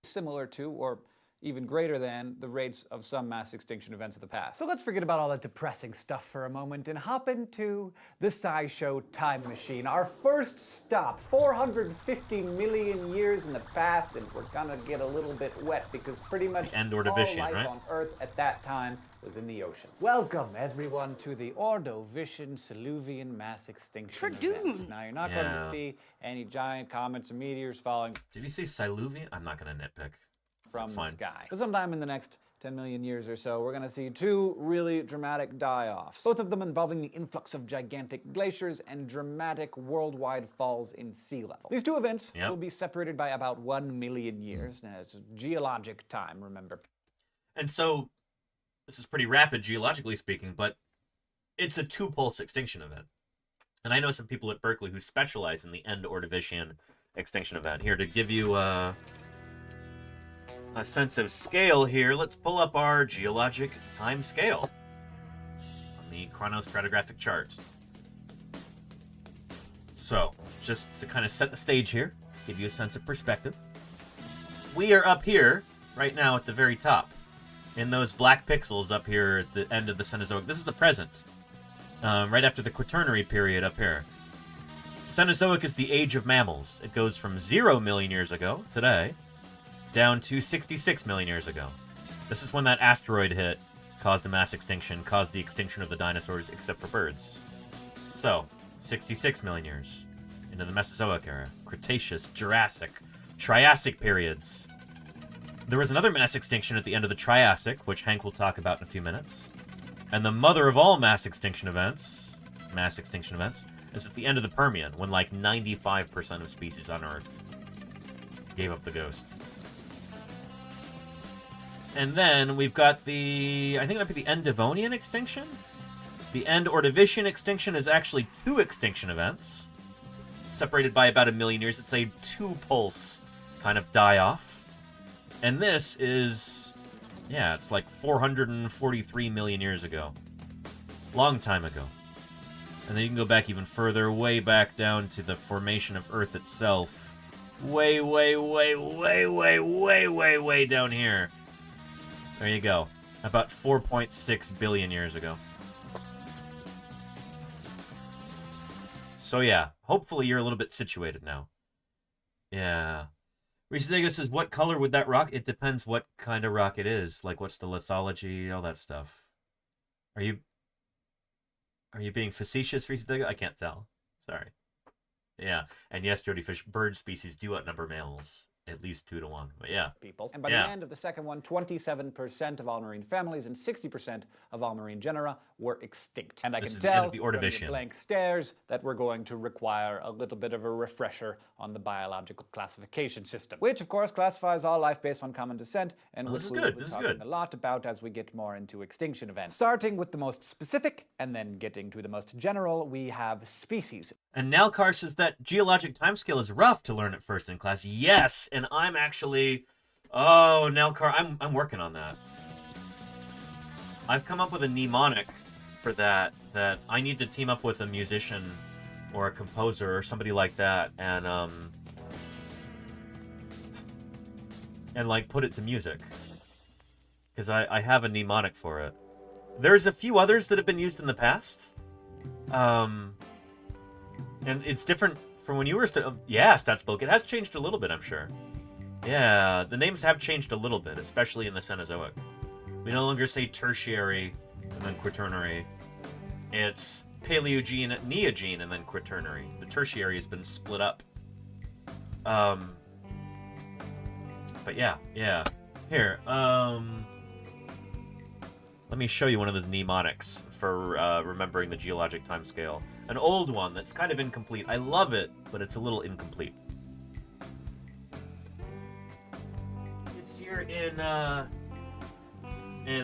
Similar to, or even greater than, the rates of some mass extinction events of the past. So let's forget about all that depressing stuff for a moment and hop into the SciShow time machine. Our first stop, 450 million years in the past, and we're gonna get a little bit wet because pretty much all life on Earth at that time was in the ocean. Welcome, everyone, to the Ordovician-Silurian mass extinction events. Now, you're not going to see any giant comets or meteors falling... Did you say Silurian? I'm not going to nitpick. From the sky. But sometime in the next 10 million years or so, we're going to see 2 really dramatic die-offs, both of them involving the influx of gigantic glaciers and dramatic worldwide falls in sea level. These 2 events will be separated by about 1 million years. Now, it's geologic time, remember. And so, this is pretty rapid geologically speaking, but it's a 2-pulse extinction event. And I know some people at Berkeley who specialize in the end Ordovician extinction event. Here, to give you a sense of scale here, let's pull up our geologic time scale on the chronostratigraphic chart. So, just to kind of set the stage here, give you a sense of perspective. We are up here, right now at the very top, in those black pixels up here at the end of the Cenozoic. This is the present, right after the Quaternary period up here. Cenozoic is the age of mammals. It goes from 0 million years ago, today, down to 66 million years ago. This is when that asteroid hit, caused a mass extinction, caused the extinction of the dinosaurs except for birds. So, 66 million years into the Mesozoic era, Cretaceous, Jurassic, Triassic periods. There was another mass extinction at the end of the Triassic, which Hank will talk about in a few minutes. And the mother of all mass extinction events, is at the end of the Permian, when 95% of species on Earth gave up the ghost. And then we've got I think it might be the end Devonian extinction? The end Ordovician extinction is actually 2 extinction events. separated by about 1 million years. It's a 2-pulse kind of die-off. And this is, yeah, it's like 443 million years ago. Long time ago. And then you can go back even further, way back down to the formation of Earth itself. Way down here. There you go. About 4.6 billion years ago. So yeah, hopefully you're a little bit situated now. Yeah. Reese says, what color would that rock? It depends what kind of rock it is. Like, what's the lithology, all that stuff. Are you being facetious, Reese? I can't tell. Sorry. Yeah. And yes, Jody Fish, bird species do outnumber males. At least 2 to 1. But yeah. People. And by the end of the second one, 27% of all marine families and 60% of all marine genera were extinct. And I can tell the from your Ordovician. blank stares that we're going to require a little bit of a refresher on the biological classification system, which of course classifies all life based on common descent, and which we will be talking a lot about as we get more into extinction events. Starting with the most specific and then getting to the most general, we have species. And Nalcar says that geologic timescale is rough to learn at first in class. Yes, and I'm actually... Oh, Nalcar, I'm working on that. I've come up with a mnemonic for that I need to team up with a musician or a composer or somebody like that and like put it to music. Because I have a mnemonic for it. There's a few others that have been used in the past. And it's different from when you were... yeah, Statsbook. It has changed a little bit, I'm sure. Yeah, the names have changed a little bit, especially in the Cenozoic. We no longer say tertiary and then quaternary. It's Paleogene, Neogene, and then quaternary. The tertiary has been split up. But yeah. Here, let me show you one of those mnemonics for remembering the geologic timescale. An old one that's kind of incomplete. I love it, but it's a little incomplete. It's here in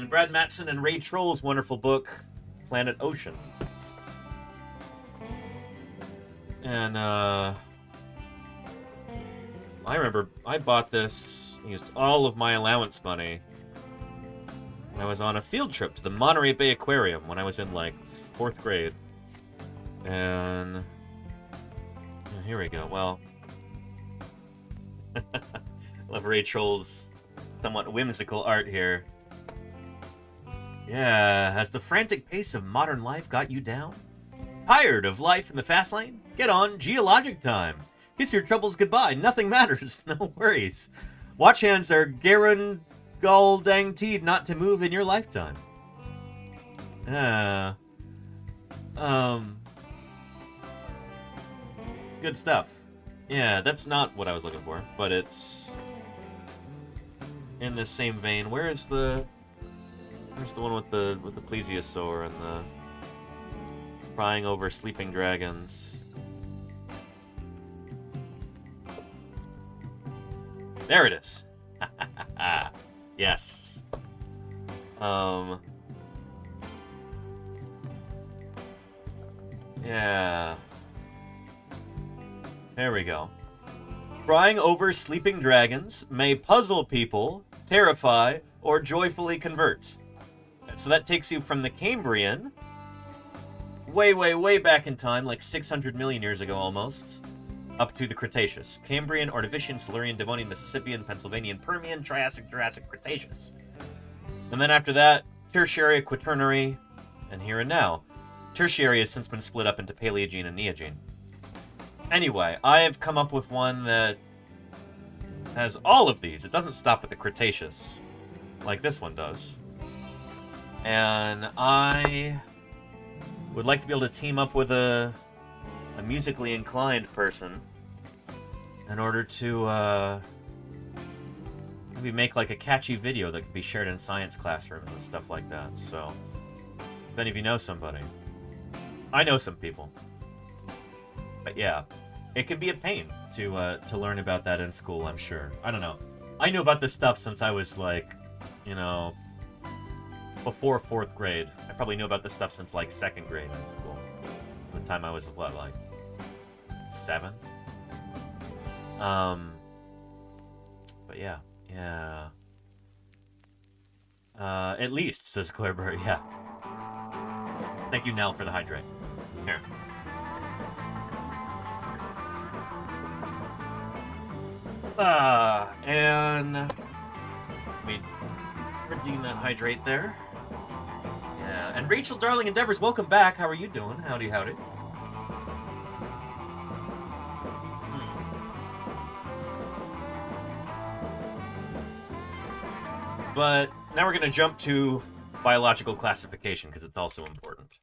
Brad Mattson and Ray Troll's wonderful book, Planet Ocean. And I remember I bought this, used all of my allowance money. I was on a field trip to the Monterey Bay Aquarium when I was in, like, 4th grade. And... here we go. Well... love Ray Troll's somewhat whimsical art here. Yeah, has the frantic pace of modern life got you down? Tired of life in the fast lane? Get on geologic time. Kiss your troubles goodbye. Nothing matters. No worries. Watch hands are guaranteed not to move in your lifetime. Good stuff. Yeah, that's not what I was looking for, but it's in the same vein. Where's the one with the plesiosaur and the crying over sleeping dragons? There it is. Yes. Yeah. There we go. Crying over sleeping dragons may puzzle people, terrify, or joyfully convert. So that takes you from the Cambrian, way back in time, like 600 million years ago almost, up to the Cretaceous. Cambrian, Ordovician, Silurian, Devonian, Mississippian, Pennsylvanian, Permian, Triassic, Jurassic, Cretaceous. And then after that, Tertiary, Quaternary, and here and now. Tertiary has since been split up into Paleogene and Neogene. Anyway, I have come up with one that has all of these. It doesn't stop at the Cretaceous, like this one does. And I would like to be able to team up with a musically inclined person in order to maybe make like a catchy video that could be shared in science classrooms and stuff like that. So, if any of you know somebody, I know some people. But yeah, it can be a pain to learn about that in school, I'm sure. I don't know. I knew about this stuff since I was like, you know, before 4th grade. I probably knew about this stuff since like 2nd grade in school. The time I was what, like 7. But yeah. At least, says Claire Burr, yeah. Thank you, Nell, for the hydrate. Here. And we redeem that hydrate there. Yeah, and Rachel Darling Endeavors, welcome back. How are you doing? Howdy, howdy. But now we're going to jump to biological classification because it's also important.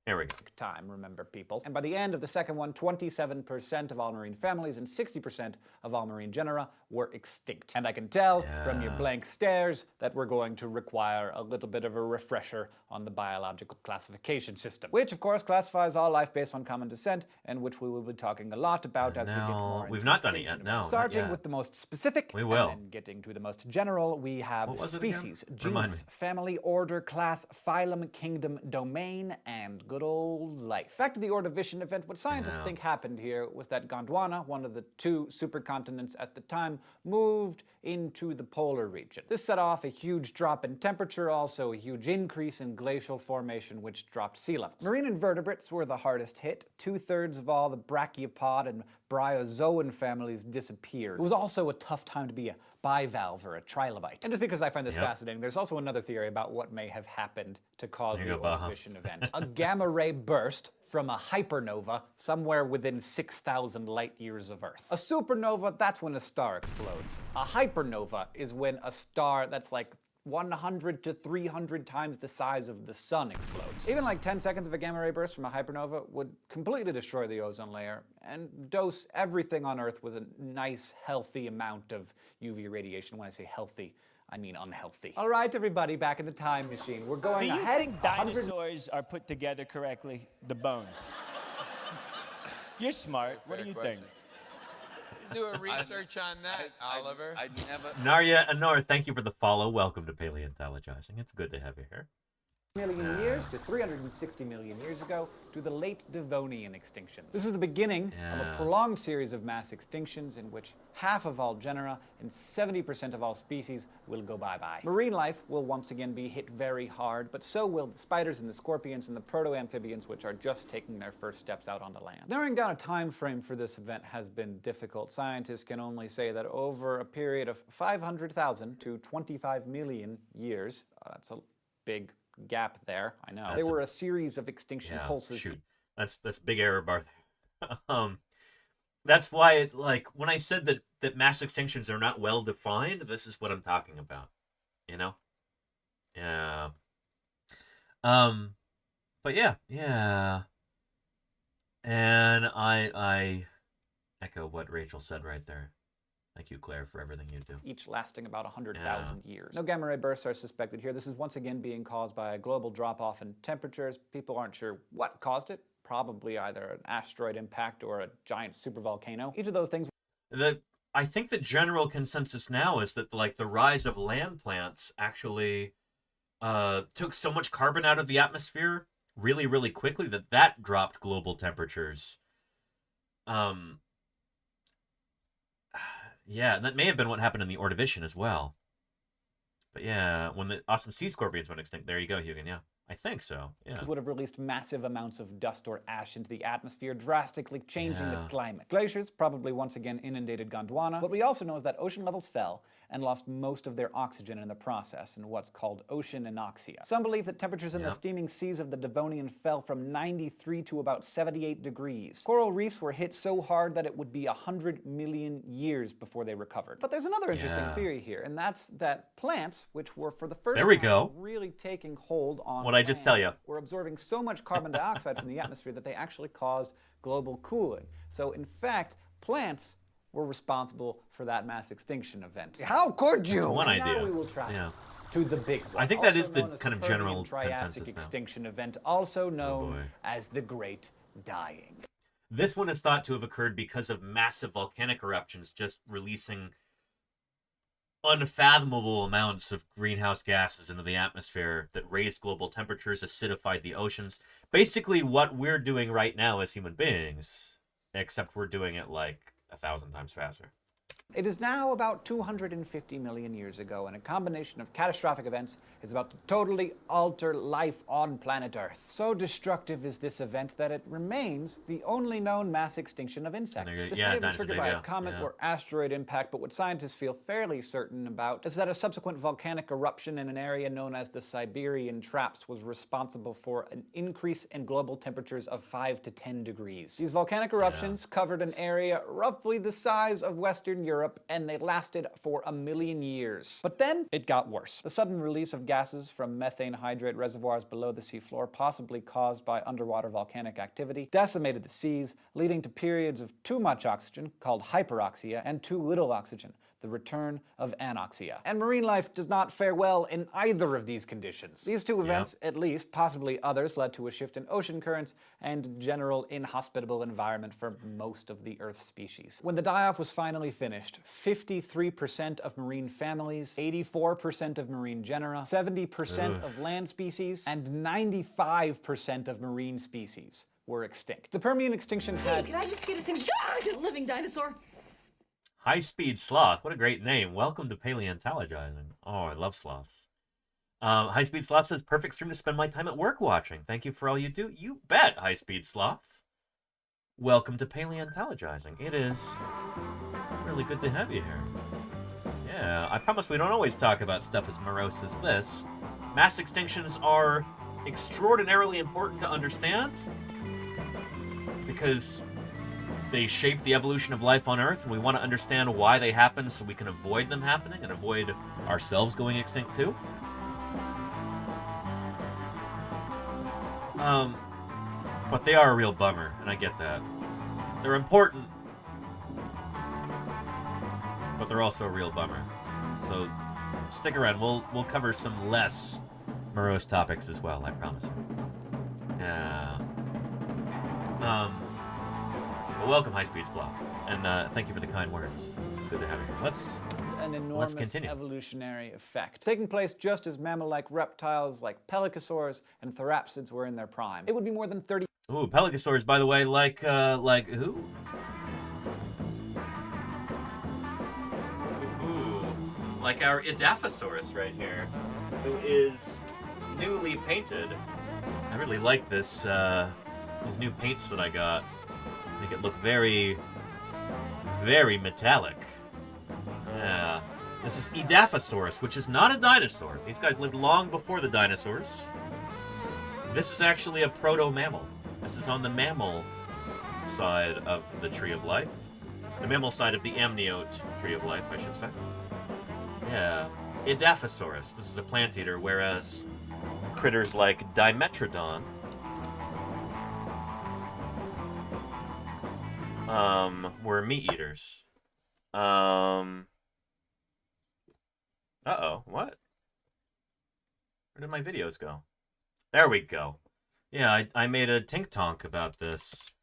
Here we go. Time, remember, people. And by the end of the second one, 27% of all marine families and 60% of all marine genera were extinct. And I can tell from your blank stares that we're going to require a little bit of a refresher on the biological classification system, which of course classifies all life based on common descent, and which we will be talking a lot about as we get more into we've not done it yet. No, starting with the most specific, we will. And then getting to the most general, we have species, genus, family, order, class, phylum, kingdom, domain, and good old life. Back to the Ordovician event, what scientists think happened here was that Gondwana, one of the 2 supercontinents at the time, moved into the polar region. This set off a huge drop in temperature, also a huge increase in glacial formation, which dropped sea levels. Marine invertebrates were the hardest hit. 2/3 of all the brachiopod and bryozoan families disappeared. It was also a tough time to be a bivalve or a trilobite. And just because I find this fascinating, there's also another theory about what may have happened to cause the Ordovician event. A gamma ray burst from a hypernova somewhere within 6,000 light years of Earth. A supernova, that's when a star explodes. A hypernova is when a star that's like 100 to 300 times the size of the sun explodes. Even like 10 seconds of a gamma ray burst from a hypernova would completely destroy the ozone layer and dose everything on Earth with a nice, healthy amount of UV radiation. When I say healthy, I mean unhealthy. All right, everybody, back in the time machine. We're going ahead. Do you think dinosaurs are put together correctly? The bones. You're smart. What do you think? Do a research on that, Oliver. I never. Narya Anor, thank you for the follow. Welcome to Paleontologizing. It's good to have you here. Million years to 360 million years ago to the late Devonian extinctions. This is the beginning of a prolonged series of mass extinctions in which half of all genera and 70% of all species will go bye-bye. Marine life will once again be hit very hard, but so will the spiders and the scorpions and the proto-amphibians, which are just taking their first steps out on the land. Narrowing down a time frame for this event has been difficult. Scientists can only say that over a period of 500,000 to 25 million years, that's a big gap there, I know. There were a series of extinction pulses. Shoot, that's big error bar. That's why it, like, when I said that mass extinctions are not well defined, this is what I'm talking about. You know? Yeah. But yeah. And I echo what Rachel said right there. Thank you, Claire, for everything you do. Each lasting about 100,000 years. No gamma ray bursts are suspected here. This is once again being caused by a global drop-off in temperatures. People aren't sure what caused it. Probably either an asteroid impact or a giant supervolcano. Each of those things. I think the general consensus now is that the rise of land plants actually took so much carbon out of the atmosphere really, really quickly that dropped global temperatures. Yeah, and that may have been what happened in the Ordovician as well. But yeah, when the awesome sea scorpions went extinct, there you go, Hugin, yeah. I think so, yeah. Would have released massive amounts of dust or ash into the atmosphere, drastically changing the climate. Glaciers probably once again inundated Gondwana. What we also know is that ocean levels fell and lost most of their oxygen in the process in what's called ocean anoxia. Some believe that temperatures in the steaming seas of the Devonian fell from 93 to about 78 degrees. Coral reefs were hit so hard that it would be 100 million years before they recovered. But there's another interesting theory here, and that's that plants, which were for the first time really taking hold on what I just tell you, were absorbing so much carbon dioxide from the atmosphere that they actually caused global cooling. So in fact, plants were responsible for that mass extinction event. How could you? That's one idea. Now we will travel to the big one. I think that is the Also known as kind of Permian general Triassic consensus now. extinction event, also known as the Great Dying. This one is thought to have occurred because of massive volcanic eruptions just releasing unfathomable amounts of greenhouse gases into the atmosphere that raised global temperatures, acidified the oceans. Basically what we're doing right now as human beings. except we're doing it like 1,000 times faster. It is now about 250 million years ago, and a combination of catastrophic events is about to totally alter life on planet Earth. So destructive is this event that it remains the only known mass extinction of insects. This may have been triggered by a comet or asteroid impact, but what scientists feel fairly certain about is that a subsequent volcanic eruption in an area known as the Siberian Traps was responsible for an increase in global temperatures of 5 to 10 degrees. These volcanic eruptions covered an area roughly the size of Western Europe, and they lasted for 1 million years. But then it got worse. The sudden release of gases from methane hydrate reservoirs below the seafloor, possibly caused by underwater volcanic activity, decimated the seas, leading to periods of too much oxygen, called hyperoxia, and too little oxygen, the return of anoxia. And marine life does not fare well in either of these conditions. These two events, at least, possibly others, led to a shift in ocean currents and general inhospitable environment for most of the Earth's species. When the die-off was finally finished, 53% of marine families, 84% of marine genera, 70% of land species, and 95% of marine species were extinct. The Permian extinction had... Hey, can I just get a living dinosaur? High-Speed Sloth, what a great name. Welcome to Paleontologizing. Oh, I love sloths. High-Speed Sloth says, perfect stream to spend my time at work watching. Thank you for all you do. You bet, High-Speed Sloth. Welcome to Paleontologizing. It is really good to have you here. Yeah, I promise we don't always talk about stuff as morose as this. Mass extinctions are extraordinarily important to understand because they shape the evolution of life on Earth, and we want to understand why they happen so we can avoid them happening and avoid ourselves going extinct too. But they are a real bummer, and I get that. They're important, but they're also a real bummer. So stick around. We'll cover some less morose topics as well, I promise you. Yeah. But welcome, High-Speed Sloth, and thank you for the kind words. It's good to have you here. Let's continue. Evolutionary effect, taking place just as mammal-like reptiles like pelycosaurs and therapsids were in their prime. It would be more than 30... Ooh, pelycosaurs, by the way, like who? Ooh, like our Edaphosaurus right here, who is newly painted. I really like this, these new paints that I got. Make it look very, very metallic. Yeah. This is Edaphosaurus, which is not a dinosaur. These guys lived long before the dinosaurs. This is actually a proto-mammal. This is on the mammal side of the Tree of Life. The mammal side of the amniote Tree of Life, I should say. Yeah. Edaphosaurus. This is a plant eater, whereas critters like Dimetrodon were meat eaters. Uh-oh, what? Where did my videos go? There we go. Yeah, I made a Tink Tonk about this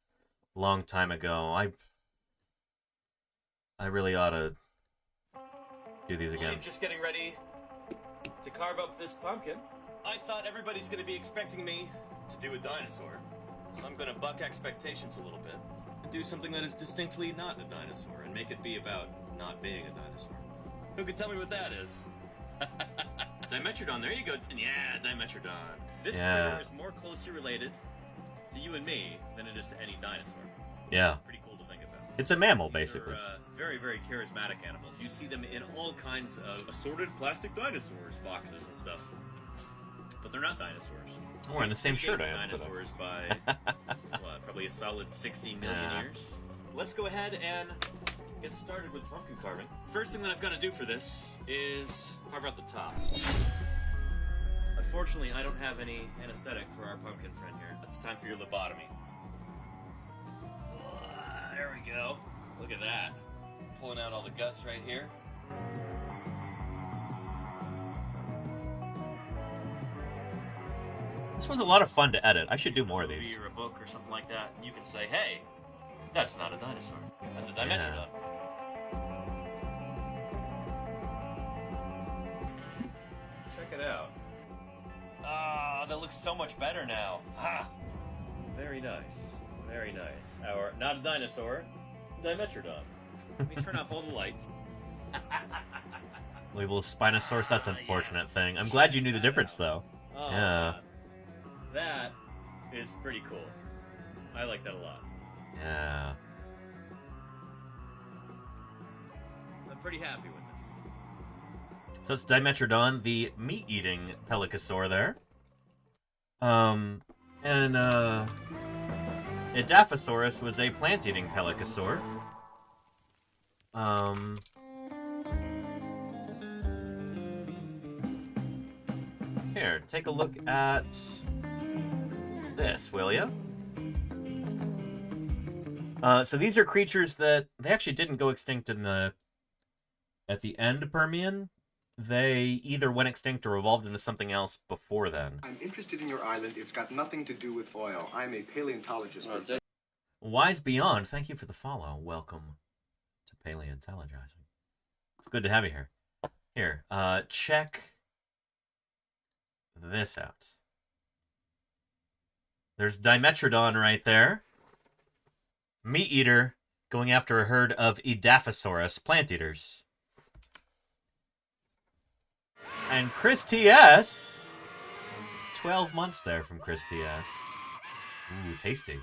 a long time ago. I really ought to do these again. I'm just getting ready to carve up this pumpkin. I thought everybody's going to be expecting me to do a dinosaur. So I'm going to buck expectations a little bit and do something that is distinctly not a dinosaur and make it be about not being a dinosaur. Who can tell me what that is? Dimetrodon, there you go. Yeah, Dimetrodon. This critter is more closely related to you and me than it is to any dinosaur. Yeah. It's pretty cool to think about. It's a mammal, basically. These are, very, very charismatic animals. You see them in all kinds of assorted plastic dinosaurs boxes and stuff. But they're not dinosaurs. We're in the same shirt I am today. Dinosaurs by, probably a solid 60 million years. Let's go ahead and get started with pumpkin carving. First thing that I've got to do for this is carve out the top. Unfortunately, I don't have any anesthetic for our pumpkin friend here. It's time for your lobotomy. There we go. Look at that. Pulling out all the guts right here. This was a lot of fun to edit. I should do more of these. Or a book or something like that, and you can say, hey, that's not a dinosaur. That's a Dimetrodon. Check it out. Ah, that looks so much better now. Ha! Very nice. Very nice. Our, not a dinosaur, Dimetrodon. Let me turn off all the lights. Label Spinosaurus, that's an unfortunate thing. I'm glad you knew the difference, though. Oh, yeah. That is pretty cool. I like that a lot. Yeah. I'm pretty happy with this. So it's Dimetrodon, the meat-eating pelycosaur there. Edaphosaurus was a plant-eating pelycosaur. Here, take a look at this, will ya? So these are creatures that they actually didn't go extinct in at the end Permian. They either went extinct or evolved into something else before then. I'm interested in your island. It's got nothing to do with oil. I'm a paleontologist. Wise Beyond, thank you for the follow. Welcome to Paleontologizing. It's good to have you here. Here, check this out. There's Dimetrodon right there. Meat eater going after a herd of Edaphosaurus plant eaters. And Chris T.S. 12 months there from Chris T.S. Ooh, tasty.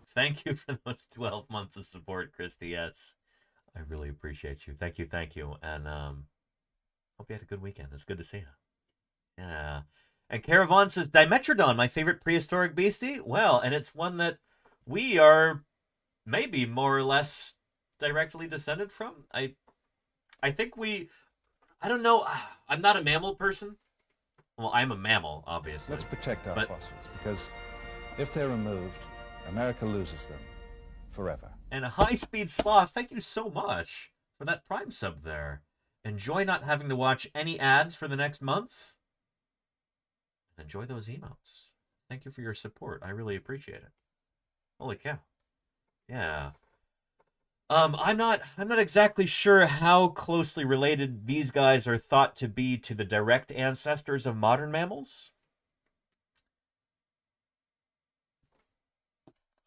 Thank you for those 12 months of support, Chris T.S. I really appreciate you. Thank you, thank you. And hope you had a good weekend. It's good to see you. Yeah. And Caravan says, Dimetrodon, my favorite prehistoric beastie? Well, and it's one that we are maybe more or less directly descended from. I think I don't know. I'm not a mammal person. Well, I'm a mammal, obviously. Let's protect our fossils, because if they're removed, America loses them forever. And a high-speed sloth, thank you so much for that Prime sub there. Enjoy not having to watch any ads for the next month. Enjoy those emotes. Thank you for your support. I really appreciate it. Holy cow. Yeah. I'm not exactly sure how closely related these guys are thought to be to the direct ancestors of modern mammals.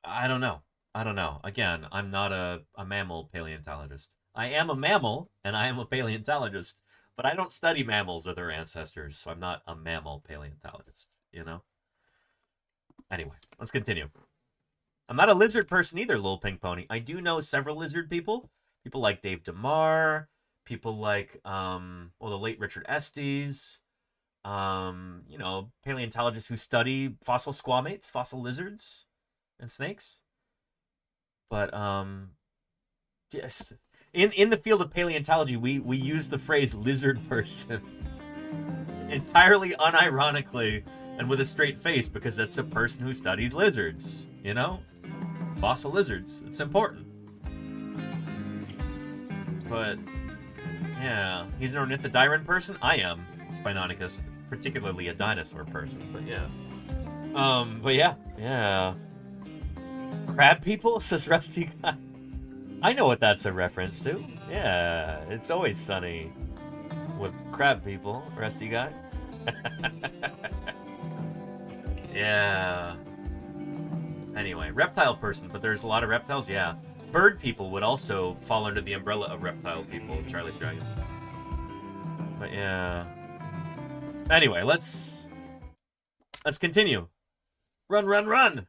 I don't know. Again, I'm not a mammal paleontologist. I am a mammal, and I am a paleontologist, but I don't study mammals or their ancestors, so I'm not a mammal paleontologist, you know? Anyway, let's continue. I'm not a lizard person either, Lil Pink Pony. I do know several lizard people. People like Dave DeMar, people like, the late Richard Estes, you know, paleontologists who study fossil squamates, fossil lizards, and snakes. But, yes, in the field of paleontology, we use the phrase lizard person entirely unironically and with a straight face, because that's a person who studies lizards, you know? Fossil lizards. It's important. But, yeah, he's an ornithodyryn person? I am, Spinonicus, particularly a dinosaur person, but yeah. Yeah. Crab people, says Rusty Guy. I know what that's a reference to. Yeah, it's always sunny with crab people, Rusty Guy. Yeah. Anyway, reptile person, but there's a lot of reptiles, yeah. Bird people would also fall under the umbrella of reptile people, Charlie's Dragon. But yeah. Anyway, let's continue. Run, run, run!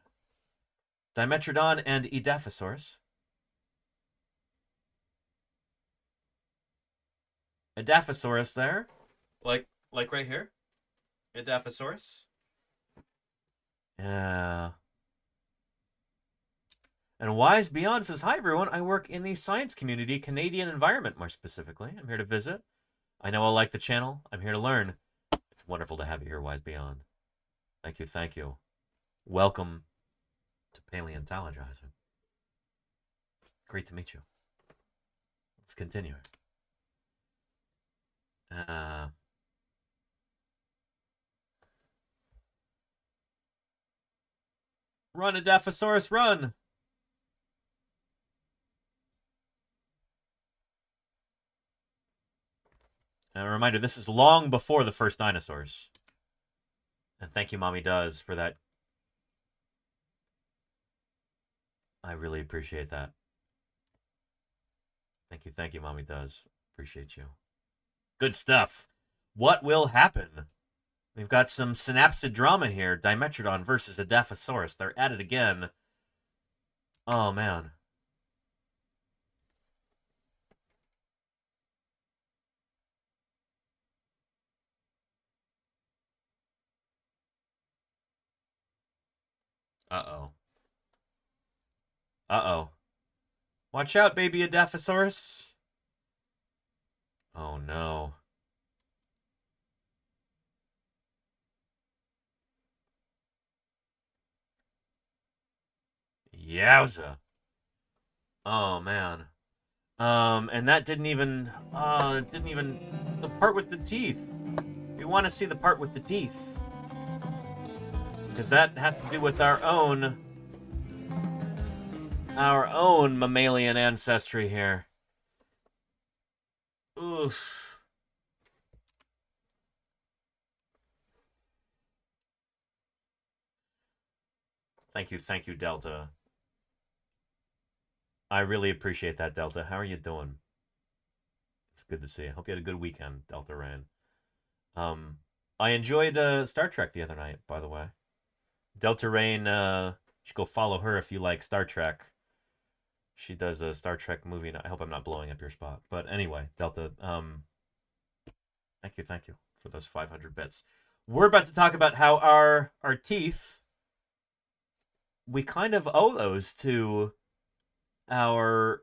Dimetrodon and Edaphosaurus. Edaphosaurus there. Like right here. Edaphosaurus. Yeah. And Wise Beyond says, hi everyone, I work in the science community, Canadian environment more specifically. I'm here to visit. I know I'll like the channel. I'm here to learn. It's wonderful to have you here, Wise Beyond. Thank you, thank you. Welcome to Paleontologizing. Great to meet you. Let's continue. Run, Edaphosaurus, run! And a reminder, this is long before the first dinosaurs. And thank you, Mommy Does, for that I really appreciate that. Thank you, Mommy Does. Appreciate you. Good stuff. What will happen? We've got some synapsid drama here. Dimetrodon versus Edaphosaurus. They're at it again. Oh, man. Uh-oh. Uh-oh. Watch out, baby Edaphosaurus. Oh, no. Yowza. Oh, man. And that didn't even, the part with the teeth. We want to see the part with the teeth. Because that has to do with our own mammalian ancestry here. Oof. Thank you, Delta. I really appreciate that, Delta. How are you doing? It's good to see you. Hope you had a good weekend, Delta Rain. I enjoyed Star Trek the other night, by the way. Delta Rain, you should go follow her if you like Star Trek. She does a Star Trek movie, and I hope I'm not blowing up your spot. But anyway, Delta, thank you for those 500 bits. We're about to talk about how our teeth, we kind of owe those to our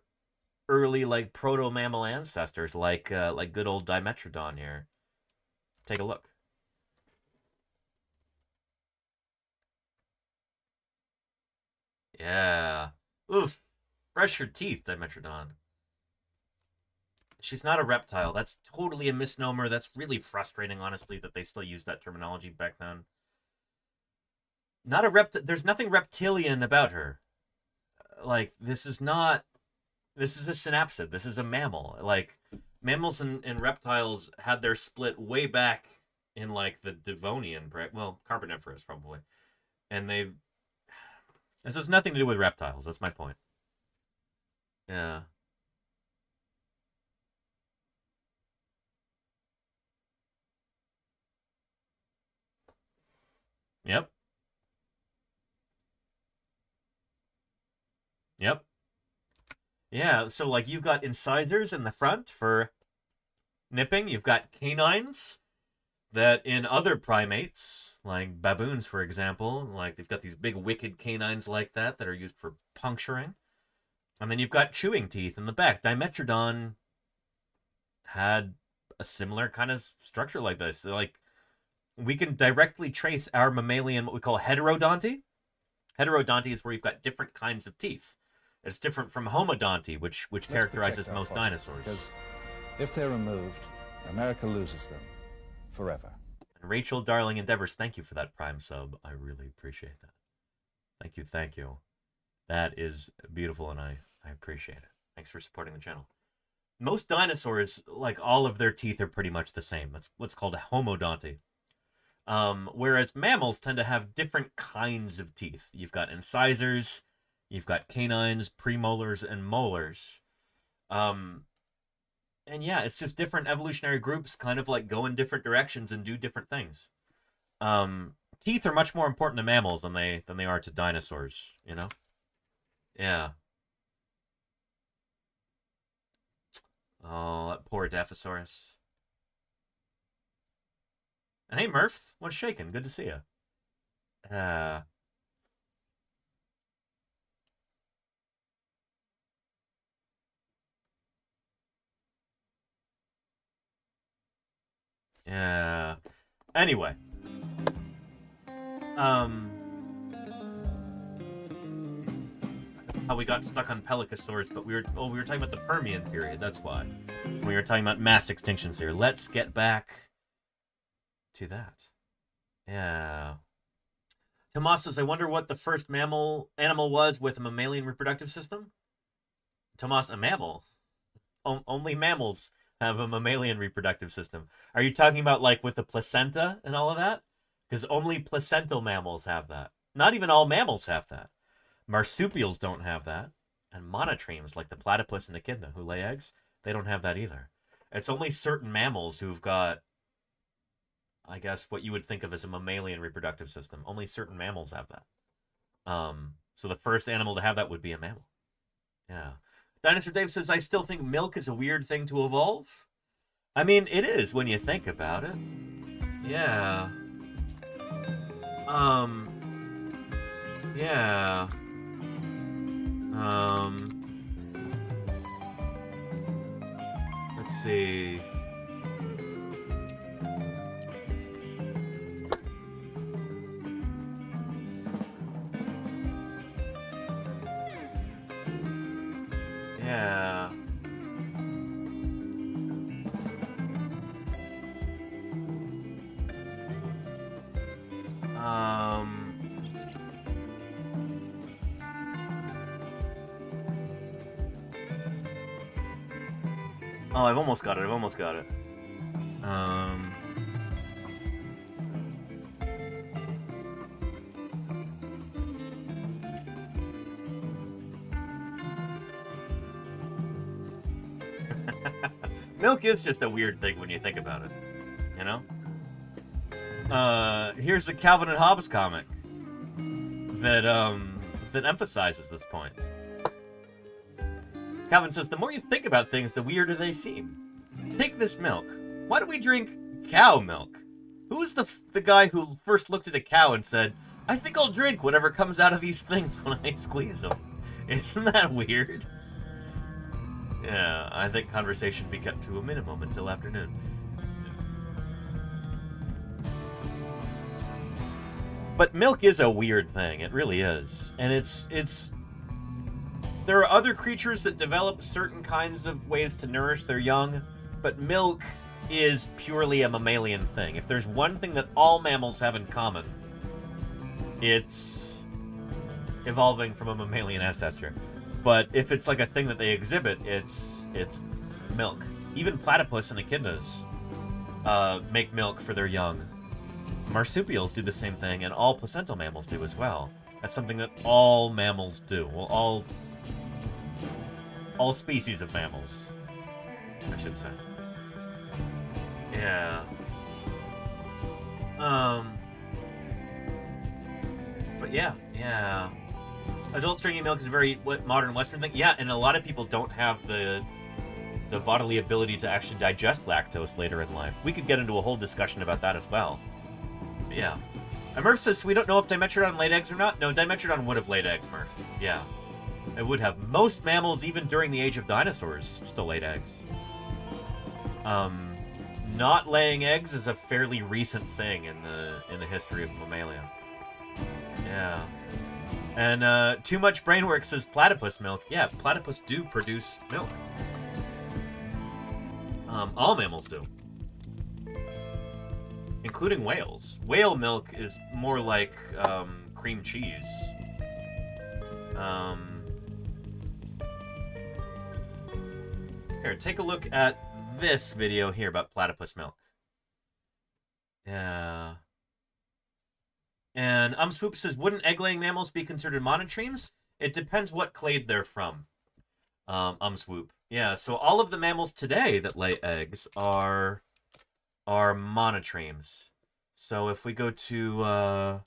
early, like, proto-mammal ancestors, like good old Dimetrodon here. Take a look. Yeah. Oof. Brush your teeth, Dimetrodon. She's not a reptile. That's totally a misnomer. That's really frustrating, honestly, that they still use that terminology back then. Not a There's nothing reptilian about her. Like, this is a synapsid. This is a mammal. Like, mammals and reptiles had their split way back in, like, the Devonian, well, Carboniferous, probably. And this has nothing to do with reptiles. That's my point. Yeah. Yep. Yep. Yeah, so, like, you've got incisors in the front for nipping. You've got canines that in other primates, like baboons, for example, like, they've got these big wicked canines like that are used for puncturing. And then you've got chewing teeth in the back. Dimetrodon had a similar kind of structure like this. So, like, we can directly trace our mammalian, what we call heterodonty. Heterodonty is where you've got different kinds of teeth. It's different from homodonty, which characterizes most dinosaurs. Because if they're removed, America loses them forever. And Rachel Darling Endeavors, thank you for that Prime sub. I really appreciate that. Thank you. That is beautiful, and I appreciate it. Thanks for supporting the channel. Most dinosaurs, like, all of their teeth are pretty much the same. That's what's called a homodonty. Whereas mammals tend to have different kinds of teeth. You've got incisors, you've got canines, premolars, and molars. And yeah, it's just different evolutionary groups kind of, like, go in different directions and do different things. Teeth are much more important to mammals than they are to dinosaurs, you know? Yeah. Oh, that poor Edaphosaurus. And hey, Murph, what's shaking? Good to see you. Yeah. Anyway. How we got stuck on Pelycosaurs, but we were talking about the Permian period, that's why. We were talking about mass extinctions here. Let's get back to that. Yeah. Tomas says, I wonder what the first animal was with a mammalian reproductive system? Tomas, a mammal? Only mammals have a mammalian reproductive system. Are you talking about, like, with the placenta and all of that? Because only placental mammals have that. Not even all mammals have that. Marsupials don't have that. And monotremes, like the platypus and echidna, who lay eggs, they don't have that either. It's only certain mammals who've got, I guess, what you would think of as a mammalian reproductive system. Only certain mammals have that. So the first animal to have that would be a mammal. Yeah. Dinosaur Dave says, I still think milk is a weird thing to evolve. I mean, it is when you think about it. Yeah. Yeah. Let's see. Yeah. Oh, I've almost got it. Milk is just a weird thing when you think about it, you know? Here's a Calvin and Hobbes comic that emphasizes this point. Calvin says, the more you think about things, the weirder they seem. Take this milk. Why do we drink cow milk? Who was the guy who first looked at a cow and said, I think I'll drink whatever comes out of these things when I squeeze them? Isn't that weird? Yeah, I think conversation be kept to a minimum until afternoon. But milk is a weird thing. It really is. And it's there are other creatures that develop certain kinds of ways to nourish their young, but milk is purely a mammalian thing. If there's one thing that all mammals have in common, it's evolving from a mammalian ancestor. But if it's like a thing that they exhibit, it's milk. Even platypus and echidnas make milk for their young. Marsupials do the same thing, and all placental mammals do as well. That's something that all mammals do. Well, all species of mammals, I should say. Yeah. But yeah. Adults drinking milk is a very modern Western thing. Yeah, and a lot of people don't have the bodily ability to actually digest lactose later in life. We could get into a whole discussion about that as well. But yeah. And Murph says, we don't know if Dimetrodon laid eggs or not. No, Dimetrodon would have laid eggs, Murph. Yeah. It would have. Most mammals, even during the age of dinosaurs, still laid eggs. Not laying eggs is a fairly recent thing in the history of mammalia. Yeah. And Too Much Brainwork says platypus milk. Yeah, platypus do produce milk. All mammals do. Including whales. Whale milk is more like cream cheese. Here, take a look at this video here about platypus milk. Yeah. And Swoop says, wouldn't egg-laying mammals be considered monotremes? It depends what clade they're from. Swoop. Yeah, so all of the mammals today that lay eggs are monotremes. So if we go to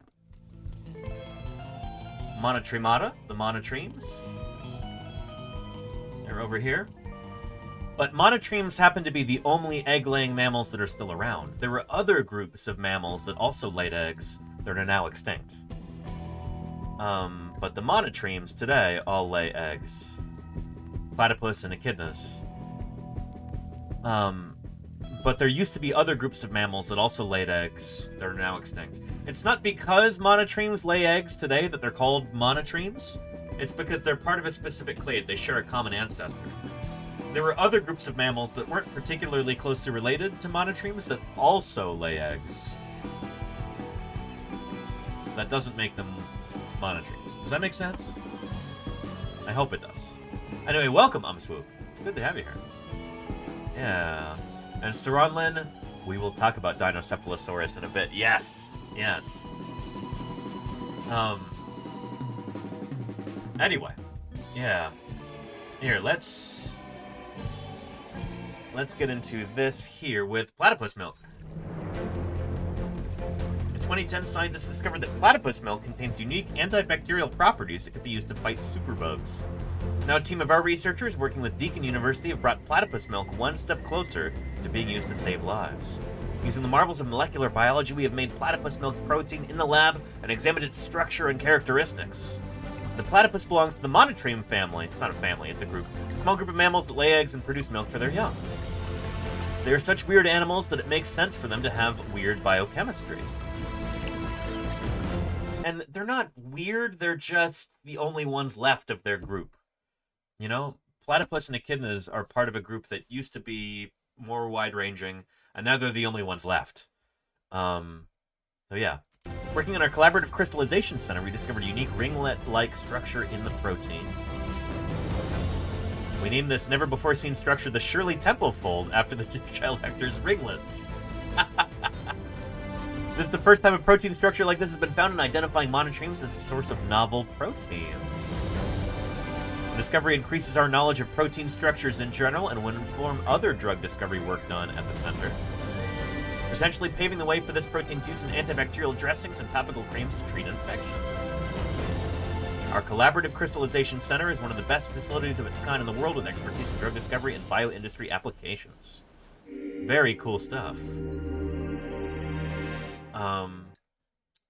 Monotremata, the monotremes, they're over here. But monotremes happen to be the only egg-laying mammals that are still around. There were other groups of mammals that also laid eggs that are now extinct. But the monotremes today all lay eggs. Platypus and echidnas. But there used to be other groups of mammals that also laid eggs that are now extinct. It's not because monotremes lay eggs today that they're called monotremes. It's because they're part of a specific clade. They share a common ancestor. There were other groups of mammals that weren't particularly closely related to monotremes that also lay eggs. That doesn't make them monotremes. Does that make sense? I hope it does. Anyway, welcome, Swoop. It's good to have you here. Yeah. And Saronlin, we will talk about Dinocephalosaurus in a bit. Yes. Yes. Anyway, yeah. Here, let's get into this here with platypus milk. In 2010, scientists discovered that platypus milk contains unique antibacterial properties that could be used to fight superbugs. Now, a team of our researchers working with Deakin University have brought platypus milk one step closer to being used to save lives. Using the marvels of molecular biology, we have made platypus milk protein in the lab and examined its structure and characteristics. The platypus belongs to the monotreme family. It's not a family, it's a group. A small group of mammals that lay eggs and produce milk for their young. They are such weird animals that it makes sense for them to have weird biochemistry. And they're not weird, they're just the only ones left of their group. You know, platypus and echidnas are part of a group that used to be more wide-ranging, and now they're the only ones left. So yeah. Working on our collaborative crystallization center, we discovered a unique ringlet-like structure in the protein. We named this never-before-seen structure the Shirley Temple Fold after the child actor's ringlets. This is the first time a protein structure like this has been found in identifying monotremes as a source of novel proteins. The discovery increases our knowledge of protein structures in general and will inform other drug discovery work done at the center, potentially paving the way for this protein's use in antibacterial dressings and topical creams to treat infections. Our collaborative crystallization center is one of the best facilities of its kind in the world with expertise in drug discovery and bioindustry applications. Very cool stuff.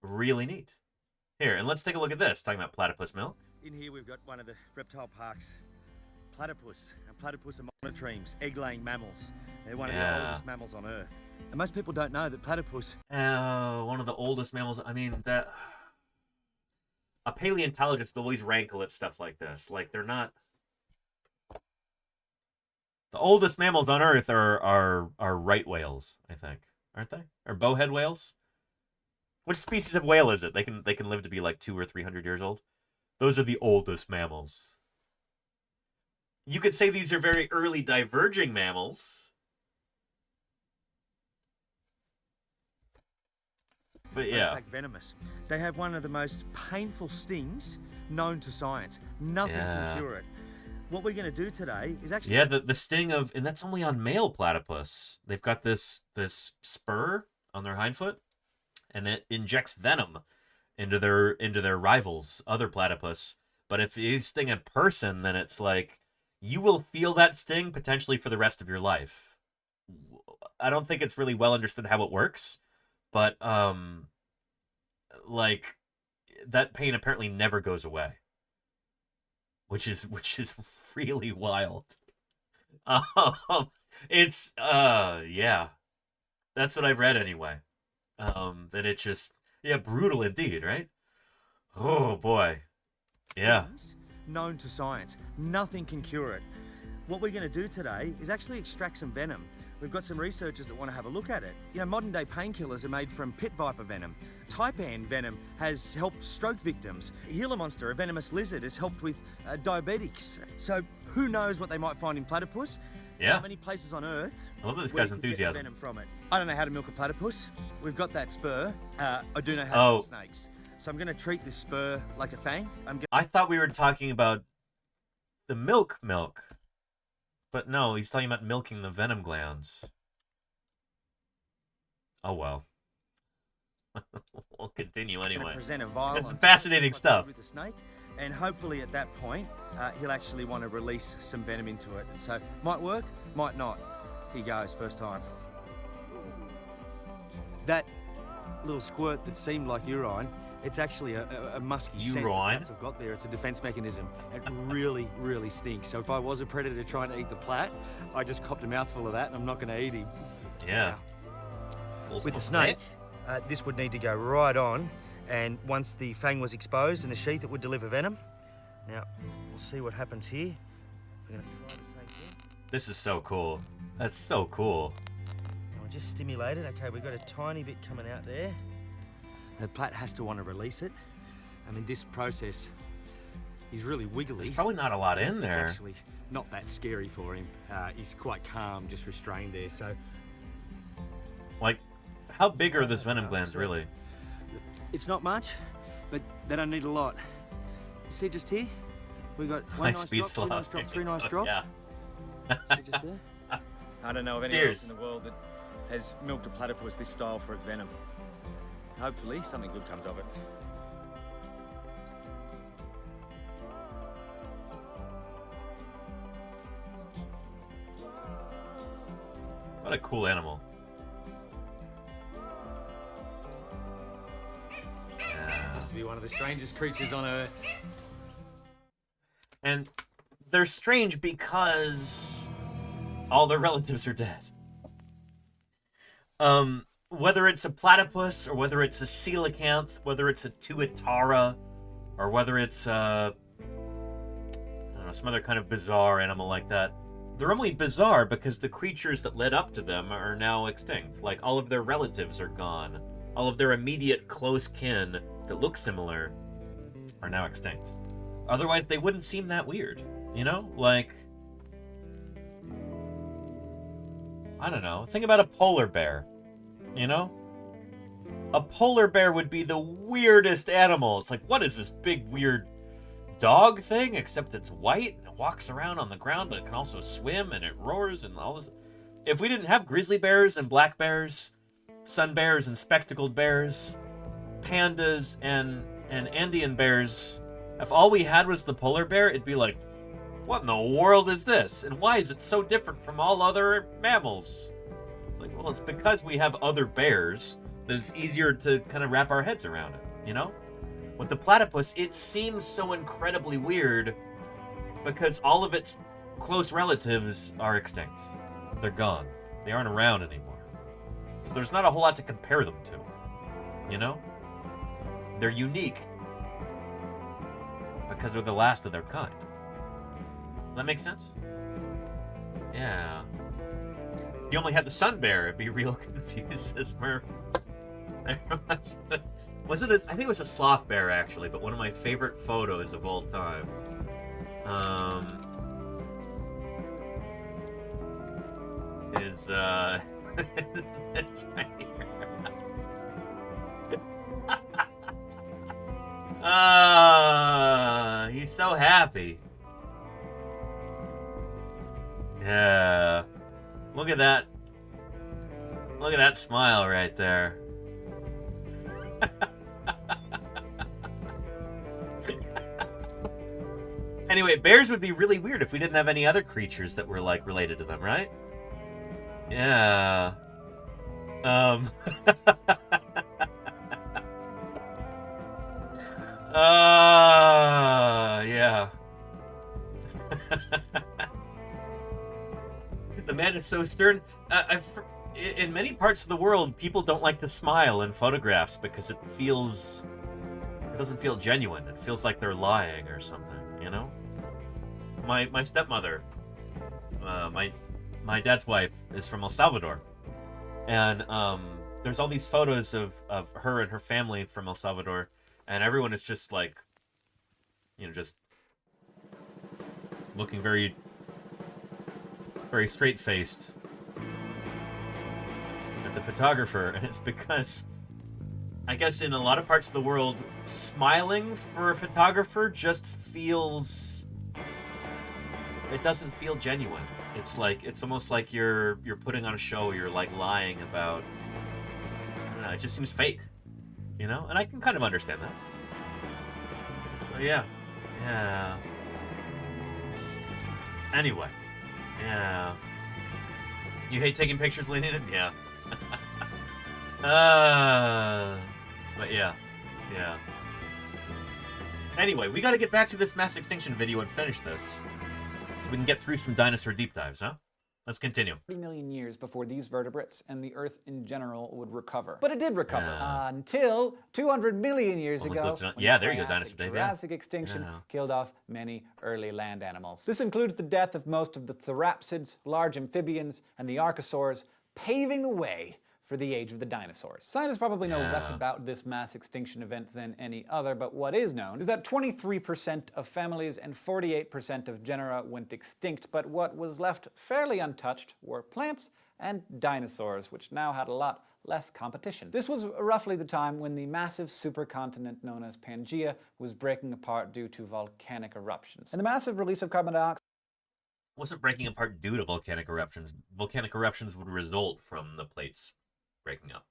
Really neat. Here, and let's take a look at this, talking about platypus milk. In here we've got one of the reptile parks. Platypus. And platypus are monotremes, egg-laying mammals. They're one of the oldest mammals on Earth. And most people don't know that platypus... One of the oldest mammals. I mean, that... A paleontologist will always rankle at stuff like this. Like, they're not... The oldest mammals on Earth are right whales, I think. Aren't they? Or bowhead whales? Which species of whale is it? They can live to be like 200 or 300 years old. Those are the oldest mammals. You could say these are very early diverging mammals. But yeah. In fact, venomous. They have one of the most painful stings known to science. Nothing can cure it. What we're going to do today is actually... Yeah, the sting of... And that's only on male platypus. They've got this spur on their hindfoot, and it injects venom into their rivals, other platypus. But if you sting a person, then it's like... You will feel that sting potentially for the rest of your life. I don't think it's really well understood how it works, but like that pain apparently never goes away, which is really wild. It's yeah, that's what I've read anyway. That it just brutal indeed, right? Oh boy, yeah. Known to science. Nothing can cure it. What we're going to do today is actually extract some venom. We've got some researchers that want to have a look at it. You know, modern day painkillers are made from pit viper venom. Taipan venom has helped stroke victims. Gila monster, a venomous lizard, has helped with diabetics. So who knows what they might find in platypus? Yeah. How many places on Earth? I love this guy's enthusiasm. Venom from it. I don't know how to milk a platypus. We've got that spur. I do know how to milk snakes. So I'm going to treat this spur like a fang. I thought we were talking about the milk, but no, he's talking about milking the venom glands. Oh well. We'll continue anyway. Present a vial It's fascinating stuff. With the snake, and hopefully at that point, he'll actually want to release some venom into it. So might work, might not. Here goes, first time. That little squirt that seemed like urine, it's actually a musky scent that I've got there. It's a defense mechanism. It really, really stinks. So if I was a predator trying to eat the plat, I just copped a mouthful of that and I'm not going to eat him. Yeah. With the snake, this would need to go right on, and once the fang was exposed in the sheath, it would deliver venom. Now, we'll see what happens here. We're gonna try the same thing. This is so cool. That's so cool. We'll just stimulate it. Okay, we've got a tiny bit coming out there. The plat has to want to release it. I mean, this process is really wiggly. There's probably not a lot in there. It's actually not that scary for him. He's quite calm, just restrained there. So, like, how big are those venom glands really? It's not much, but they don't need a lot. You see just here? We got one Like nice speed drop, two nice sloth. drop, three nice drop. Yeah. Just there. I don't know of anyone else in the world that has milked a platypus this style for its venom. Hopefully, something good comes of it. What a cool animal. Has to be one of the strangest creatures on Earth. And they're strange because all their relatives are dead. Whether it's a platypus, or whether it's a coelacanth, whether it's a tuatara, or whether it's I don't know, some other kind of bizarre animal like that, they're only bizarre because the creatures that led up to them are now extinct. Like, all of their relatives are gone. All of their immediate close kin that look similar are now extinct. Otherwise, they wouldn't seem that weird. You know? Like, I don't know. Think about a polar bear. You know? A polar bear would be the weirdest animal. It's like, what is this big, weird dog thing? Except it's white and it walks around on the ground, but it can also swim and it roars and all this. If we didn't have grizzly bears and black bears, sun bears and spectacled bears, pandas and Andean bears, if all we had was the polar bear, it'd be like, what in the world is this? And why is it so different from all other mammals? It's like, well, it's because we have other bears that it's easier to kind of wrap our heads around it, you know? With the platypus, it seems so incredibly weird because all of its close relatives are extinct. They're gone. They aren't around anymore. So there's not a whole lot to compare them to, you know? They're unique because they're the last of their kind. Does that make sense? Yeah. If you only had the sun bear, it'd be real confused as Murph. Was it? I think it was a sloth bear actually, but one of my favorite photos of all time. Is it's right here. He's so happy. Yeah. Look at that. Look at that smile right there. Anyway, bears would be really weird if we didn't have any other creatures that were, like, related to them, right? Yeah. Yeah. The man is so stern. In many parts of the world, people don't like to smile in photographs because it doesn't feel genuine. It feels like they're lying or something, you know? My stepmother, my dad's wife, is from El Salvador. And there's all these photos of her and her family from El Salvador, and everyone is just like, you know, just looking very, very straight-faced at the photographer. And it's because, I guess in a lot of parts of the world, smiling for a photographer just feels... It doesn't feel genuine. It's like, it's almost like you're putting on a show, you're like lying about... I don't know, it just seems fake. You know? And I can kind of understand that. But yeah. Yeah. Anyway. Yeah. You hate taking pictures leaning in? Yeah. But yeah. Yeah. Anyway, we gotta get back to this mass extinction video and finish this. So we can get through some dinosaur deep dives, huh? Let's continue. 30 million years before these vertebrates and the Earth in general would recover. But it did recover until 200 million years ago. Yeah, there you go, Dinosaur Dave. Jurassic extinction killed off many early land animals. This includes the death of most of the therapsids, large amphibians, and the archosaurs, paving the way for the age of the dinosaurs. Scientists probably know less about this mass extinction event than any other, but what is known is that 23% of families and 48% of genera went extinct, but what was left fairly untouched were plants and dinosaurs, which now had a lot less competition. This was roughly the time when the massive supercontinent known as Pangaea was breaking apart due to volcanic eruptions. And the massive release of carbon dioxide wasn't breaking apart due to volcanic eruptions. Volcanic eruptions would result from the plates breaking up.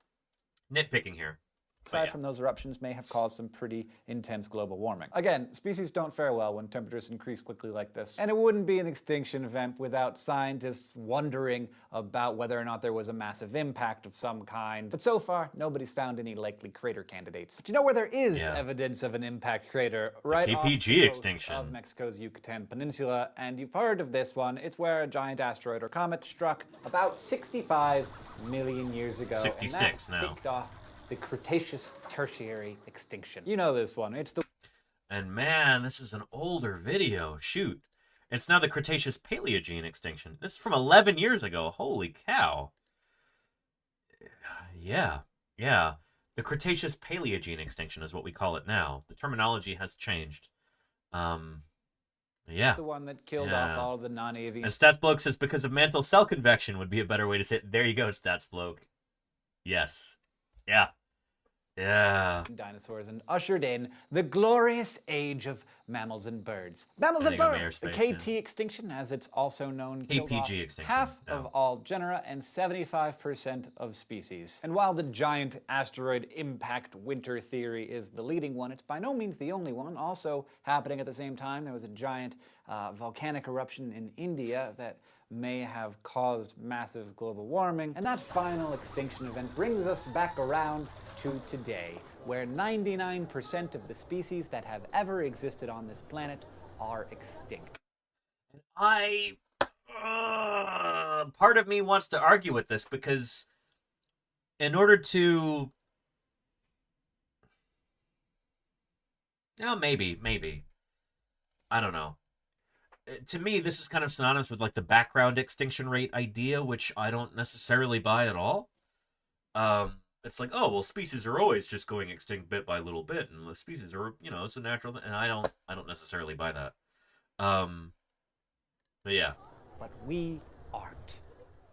Nitpicking here. aside from those eruptions may have caused some pretty intense global warming. Again, species don't fare well when temperatures increase quickly like this, and it wouldn't be an extinction event without scientists wondering about whether or not there was a massive impact of some kind. But so far, nobody's found any likely crater candidates. But you know where there is evidence of an impact crater? Right off the KPG coast extinction of Mexico's Yucatan Peninsula, and you've heard of this one. It's where a giant asteroid or comet struck about 65 million years ago. 66 and that now. kicked off the Cretaceous Tertiary extinction. You know this one. It's the... And man, this is an older video. Shoot. It's now the Cretaceous Paleogene extinction. This is from 11 years ago. Holy cow. Yeah. The Cretaceous Paleogene extinction is what we call it now. The terminology has changed. Yeah. The one that killed off all of the non-avian... And StatsBloke says because of mantle cell convection would be a better way to say it. There you go, StatsBloke. Yes. Yeah. Dinosaurs and ushered in the glorious age of mammals and birds. Mammals and birds! The KT extinction, as it's also known, killed off KPG extinction. half of all genera and 75% of species. And while the giant asteroid impact winter theory is the leading one, it's by no means the only one. Also happening at the same time, there was a giant volcanic eruption in India that may have caused massive global warming. And that final extinction event brings us back around to today, where 99% of the species that have ever existed on this planet are extinct. Part of me wants to argue with this because in order to... maybe. I don't know. To me, this is kind of synonymous with like the background extinction rate idea, which I don't necessarily buy at all. It's like, oh, well, species are always just going extinct bit by little bit, and the species are, you know, it's a natural thing, and I don't necessarily buy that. But yeah. But we aren't.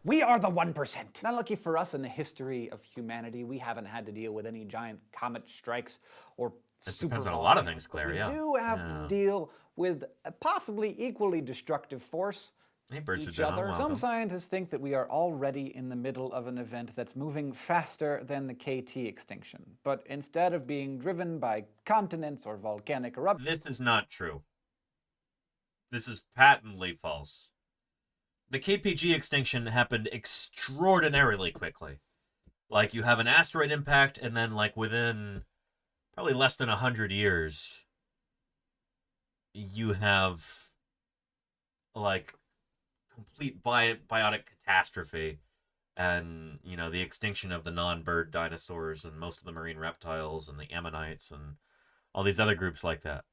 We are the 1%. Not lucky for us in the history of humanity, we haven't had to deal with any giant comet strikes or it depends on a lot of things, Claire, We do have to deal with a possibly equally destructive force. Hey, birds each are dead, other. I'm Some welcome. scientists think that we are already in the middle of an event that's moving faster than the KT extinction. But instead of being driven by continents or volcanic eruptions... This is not true. This is patently false. The KPG extinction happened extraordinarily quickly. Like, you have an asteroid impact, and then, like, within probably less than 100 years, you have, like, complete biotic catastrophe and, you know, the extinction of the non-bird dinosaurs and most of the marine reptiles and the ammonites and all these other groups like that.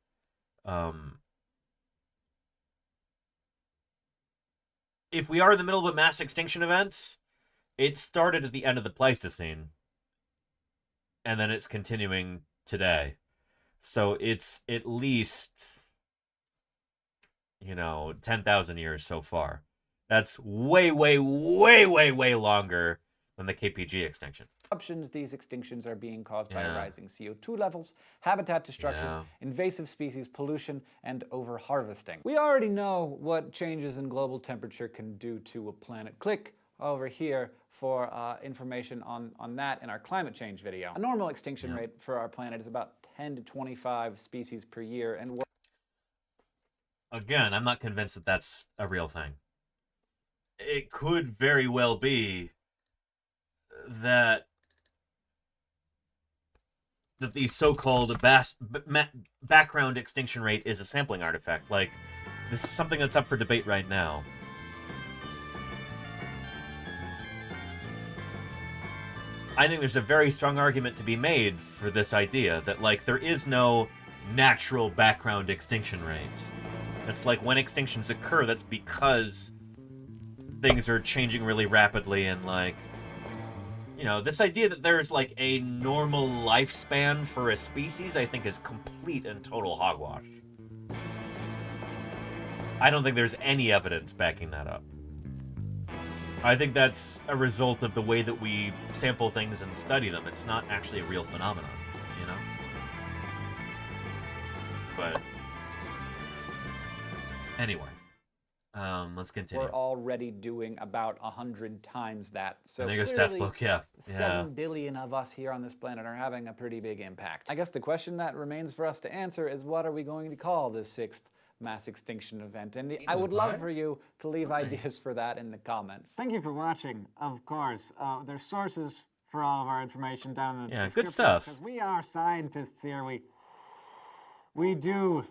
If we are in the middle of a mass extinction event, it started at the end of the Pleistocene and then it's continuing today. So it's at least, you know, 10,000 years so far. That's way longer than the KPG extinction. These extinctions are being caused by rising CO2 levels, habitat destruction, invasive species pollution, and over-harvesting. We already know what changes in global temperature can do to a planet. Click over here for information on that in our climate change video. A normal extinction rate for our planet is about 10 to 25 species per year, and again, I'm not convinced that that's a real thing. It could very well be that the so-called background extinction rate is a sampling artifact. Like, this is something that's up for debate right now. I think there's a very strong argument to be made for this idea that, like, there is no natural background extinction rate. It's like when extinctions occur, that's because things are changing really rapidly and, like, you know, this idea that there's, like, a normal lifespan for a species, I think is complete and total hogwash. I don't think there's any evidence backing that up. I think that's a result of the way that we sample things and study them. It's not actually a real phenomenon, you know? But anyway, let's continue. We're already doing about 100 times that. So and there goes Stats clearly, Book, yeah. 7 billion of us here on this planet are having a pretty big impact. I guess the question that remains for us to answer is, what are we going to call this 6th mass extinction event? And I would love for you to leave ideas for that in the comments. Thank you for watching, of course. There's sources for all of our information down in the description. Good stuff. Because we are scientists here. We do.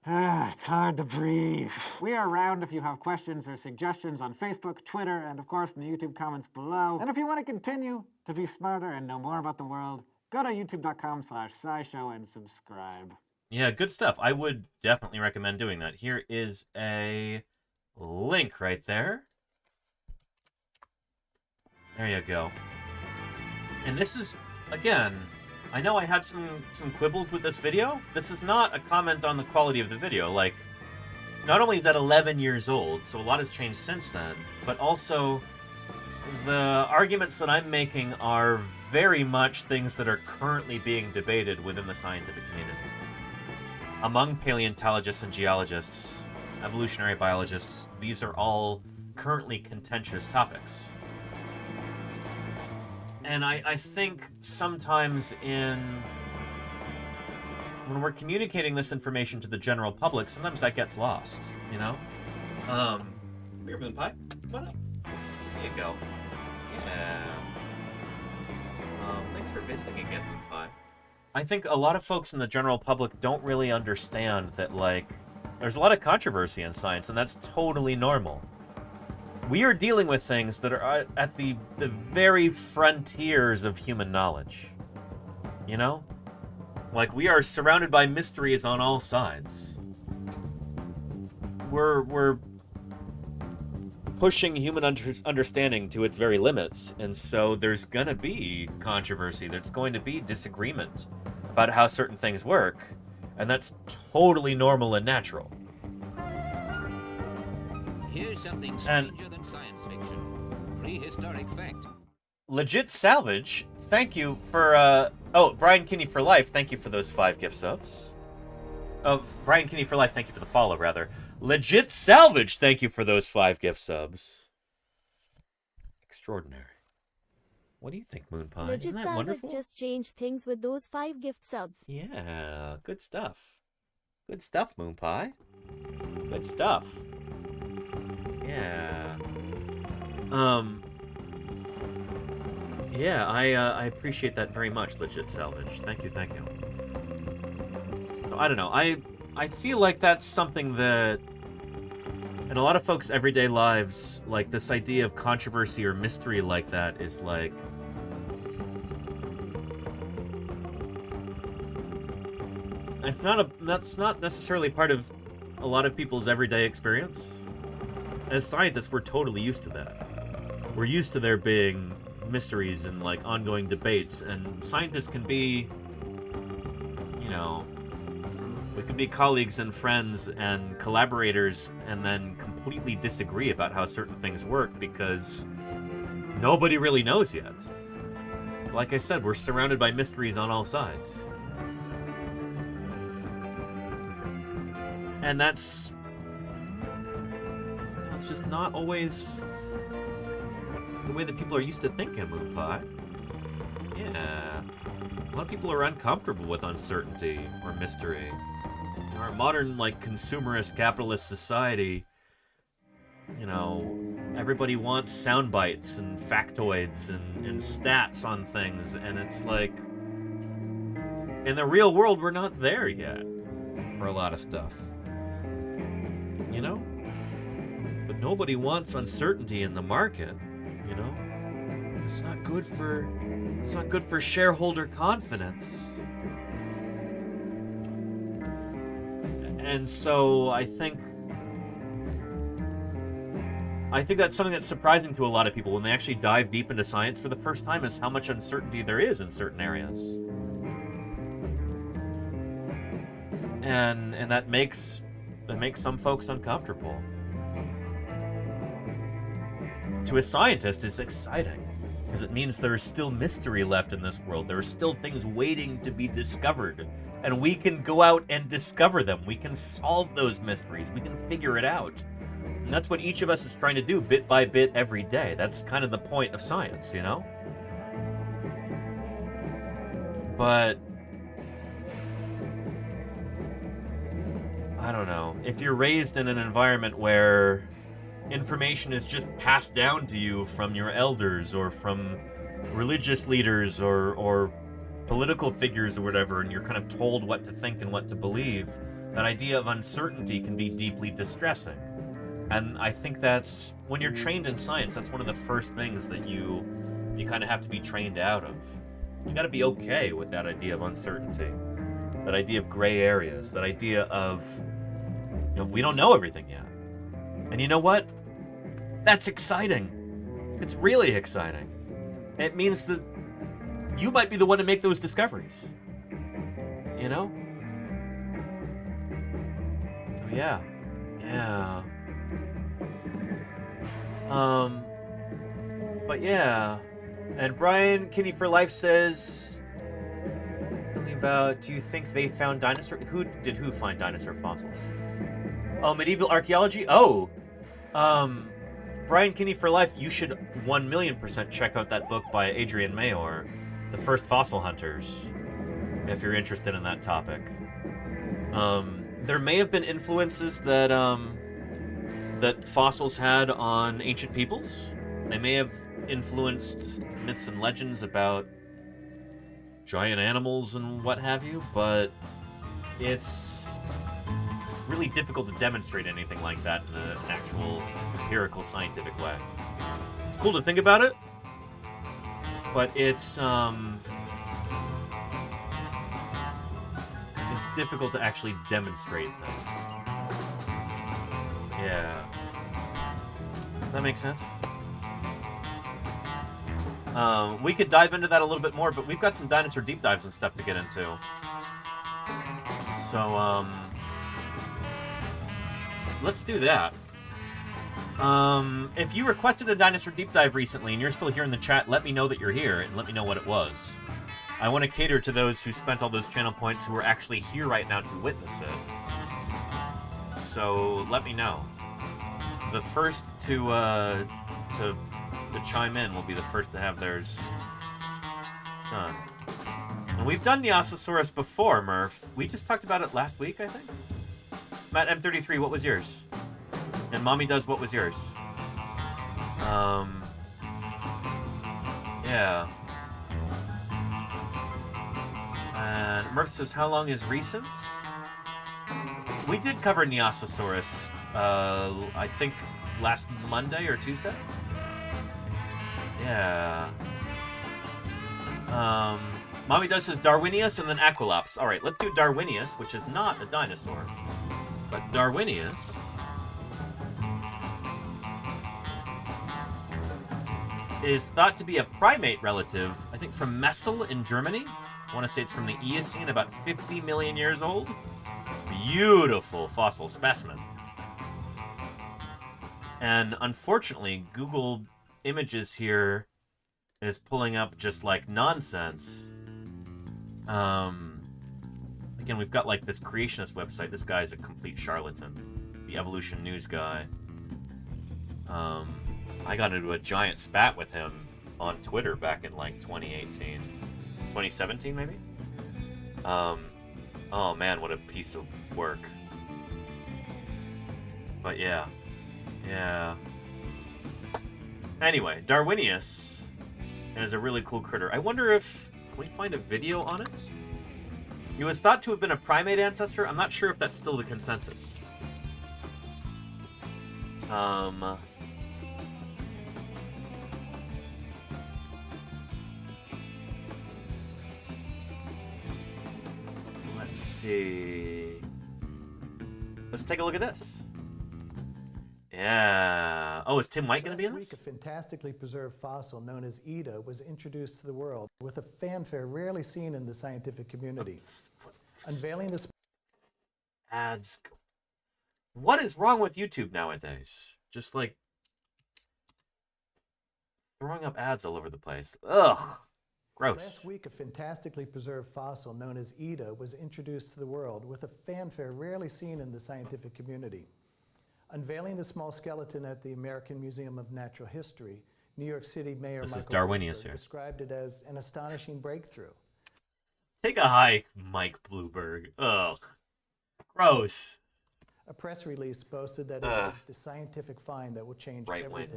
It's hard to breathe. We are around if you have questions or suggestions on Facebook, Twitter, and of course in the YouTube comments below. And if you want to continue to be smarter and know more about the world, go to youtube.com/scishow and subscribe. Yeah, good stuff. I would definitely recommend doing that. Here is a link right there. There you go. And this is, again, I know I had some quibbles with this video. This is not a comment on the quality of the video. Like, not only is that 11 years old, so a lot has changed since then, but also the arguments that I'm making are very much things that are currently being debated within the scientific community. Among paleontologists and geologists, evolutionary biologists, these are all currently contentious topics. And I think sometimes when we're communicating this information to the general public, sometimes that gets lost, you know? Here, Moon Pie, come on up. There you go. Yeah. Thanks for visiting again, Moon Pie. I think a lot of folks in the general public don't really understand that, like, there's a lot of controversy in science, and that's totally normal. We are dealing with things that are at the very frontiers of human knowledge. You know? Like, we are surrounded by mysteries on all sides. We're pushing human understanding to its very limits, and so there's gonna be controversy, there's going to be disagreement about how certain things work, and that's totally normal and natural. Here's something stranger than science fiction. Prehistoric fact. Legit Salvage, thank you for, oh, Brian Kinney for Life, thank you for those 5 gift subs. Oh, Brian Kinney for Life, thank you for the follow, rather. Legit Salvage, thank you for those 5 gift subs. Extraordinary. What do you think, Moon Pie? Legit Isn't that Salvage wonderful? just changed things with those 5 gift subs. Yeah, good stuff. Good stuff, Moon Pie. Good stuff. Yeah. Yeah, I appreciate that very much, Legit Salvage. Thank you, thank you. I don't know, I feel like that's something that in a lot of folks' everyday lives, like, this idea of controversy or mystery like that is like, that's not necessarily part of a lot of people's everyday experience. As scientists, we're totally used to that. We're used to there being mysteries and, like, ongoing debates, and scientists can be, you know, we can be colleagues and friends and collaborators and then completely disagree about how certain things work because nobody really knows yet. Like I said, we're surrounded by mysteries on all sides. And it's just not always the way that people are used to thinking, Moon Pie. Yeah. A lot of people are uncomfortable with uncertainty or mystery. In our modern, like, consumerist capitalist society, you know, everybody wants sound bites and factoids and stats on things, and it's like, in the real world, we're not there yet for a lot of stuff. You know? But nobody wants uncertainty in the market, you know? It's not good for shareholder confidence. And so I think that's something that's surprising to a lot of people when they actually dive deep into science for the first time, is how much uncertainty there is in certain areas. And that makes some folks uncomfortable. to a scientist is exciting, because it means there is still mystery left in this world. There are still things waiting to be discovered, and we can go out and discover them. We can solve those mysteries. We can figure it out. And that's what each of us is trying to do bit by bit every day. That's kind of the point of science, you know? But I don't know. If you're raised in an environment where information is just passed down to you from your elders or from religious leaders or political figures or whatever, and you're kind of told what to think and what to believe, that idea of uncertainty can be deeply distressing. And I think that's, when you're trained in science, that's one of the first things that you kind of have to be trained out of. You got to be okay with that idea of uncertainty, that idea of gray areas, that idea of, you know, we don't know everything yet. And you know what? That's exciting. It's really exciting. It means that you might be the one to make those discoveries. You know? So yeah. Yeah. But yeah. And Brian Kinney for Life says something about, do you think they found dinosaur? Who find dinosaur fossils? Oh, medieval archaeology? Oh. Brian Kinney for Life, you should 1,000,000% check out that book by Adrian Mayor, The First Fossil Hunters, if you're interested in that topic. There may have been influences that that fossils had on ancient peoples. They may have influenced myths and legends about giant animals and what have you, but it's really difficult to demonstrate anything like that in an actual empirical scientific way. It's cool to think about it, but it's difficult to actually demonstrate things. Yeah. That makes sense. We could dive into that a little bit more, but we've got some dinosaur deep dives and stuff to get into. So, let's do that. If you requested a dinosaur deep dive recently and you're still here in the chat, let me know that you're here and let me know what it was. I want to cater to those who spent all those channel points who are actually here right now to witness it. So let me know. The first to chime in will be the first to have theirs done. And we've done Neosaurus before, Murph. We just talked about it last week, I think. Matt M33, what was yours? And Mommy Does, what was yours? Yeah. And Murph says, how long is recent? We did cover Neosaurus, I think last Monday or Tuesday? Yeah. Mommy Does says Darwinius and then Aquilops. Alright, let's do Darwinius, which is not a dinosaur. But Darwinius is thought to be a primate relative, I think from Messel in Germany. I want to say it's from the Eocene, about 50 million years old. Beautiful fossil specimen. And unfortunately, Google Images here is pulling up just like nonsense. Again, we've got like this creationist website. This guy's a complete charlatan. The Evolution News guy. I got into a giant spat with him on Twitter back in like 2018. 2017 maybe? Oh man, what a piece of work. But yeah. Yeah. Anyway, Darwinius is a really cool critter. I wonder if... Can we find a video on it? It was thought to have been a primate ancestor. I'm not sure if that's still the consensus. Let's see. Let's take a look at this. Yeah. Oh, is Tim White going to be in this? Last week, a fantastically preserved fossil known as Ida was introduced to the world with a fanfare rarely seen in the scientific community. Unveiling this ads. What is wrong with YouTube nowadays? Just like throwing up ads all over the place. Ugh. Gross. Last week, a fantastically preserved fossil known as Ida was introduced to the world with a fanfare rarely seen in the scientific community. Unveiling the small skeleton at the American Museum of Natural History, New York City Mayor Michael Darwinius Bloomberg here. described it as an astonishing breakthrough. Take a hike, Mike Bloomberg. Ugh. Gross. A press release boasted that it was the scientific find that will change everything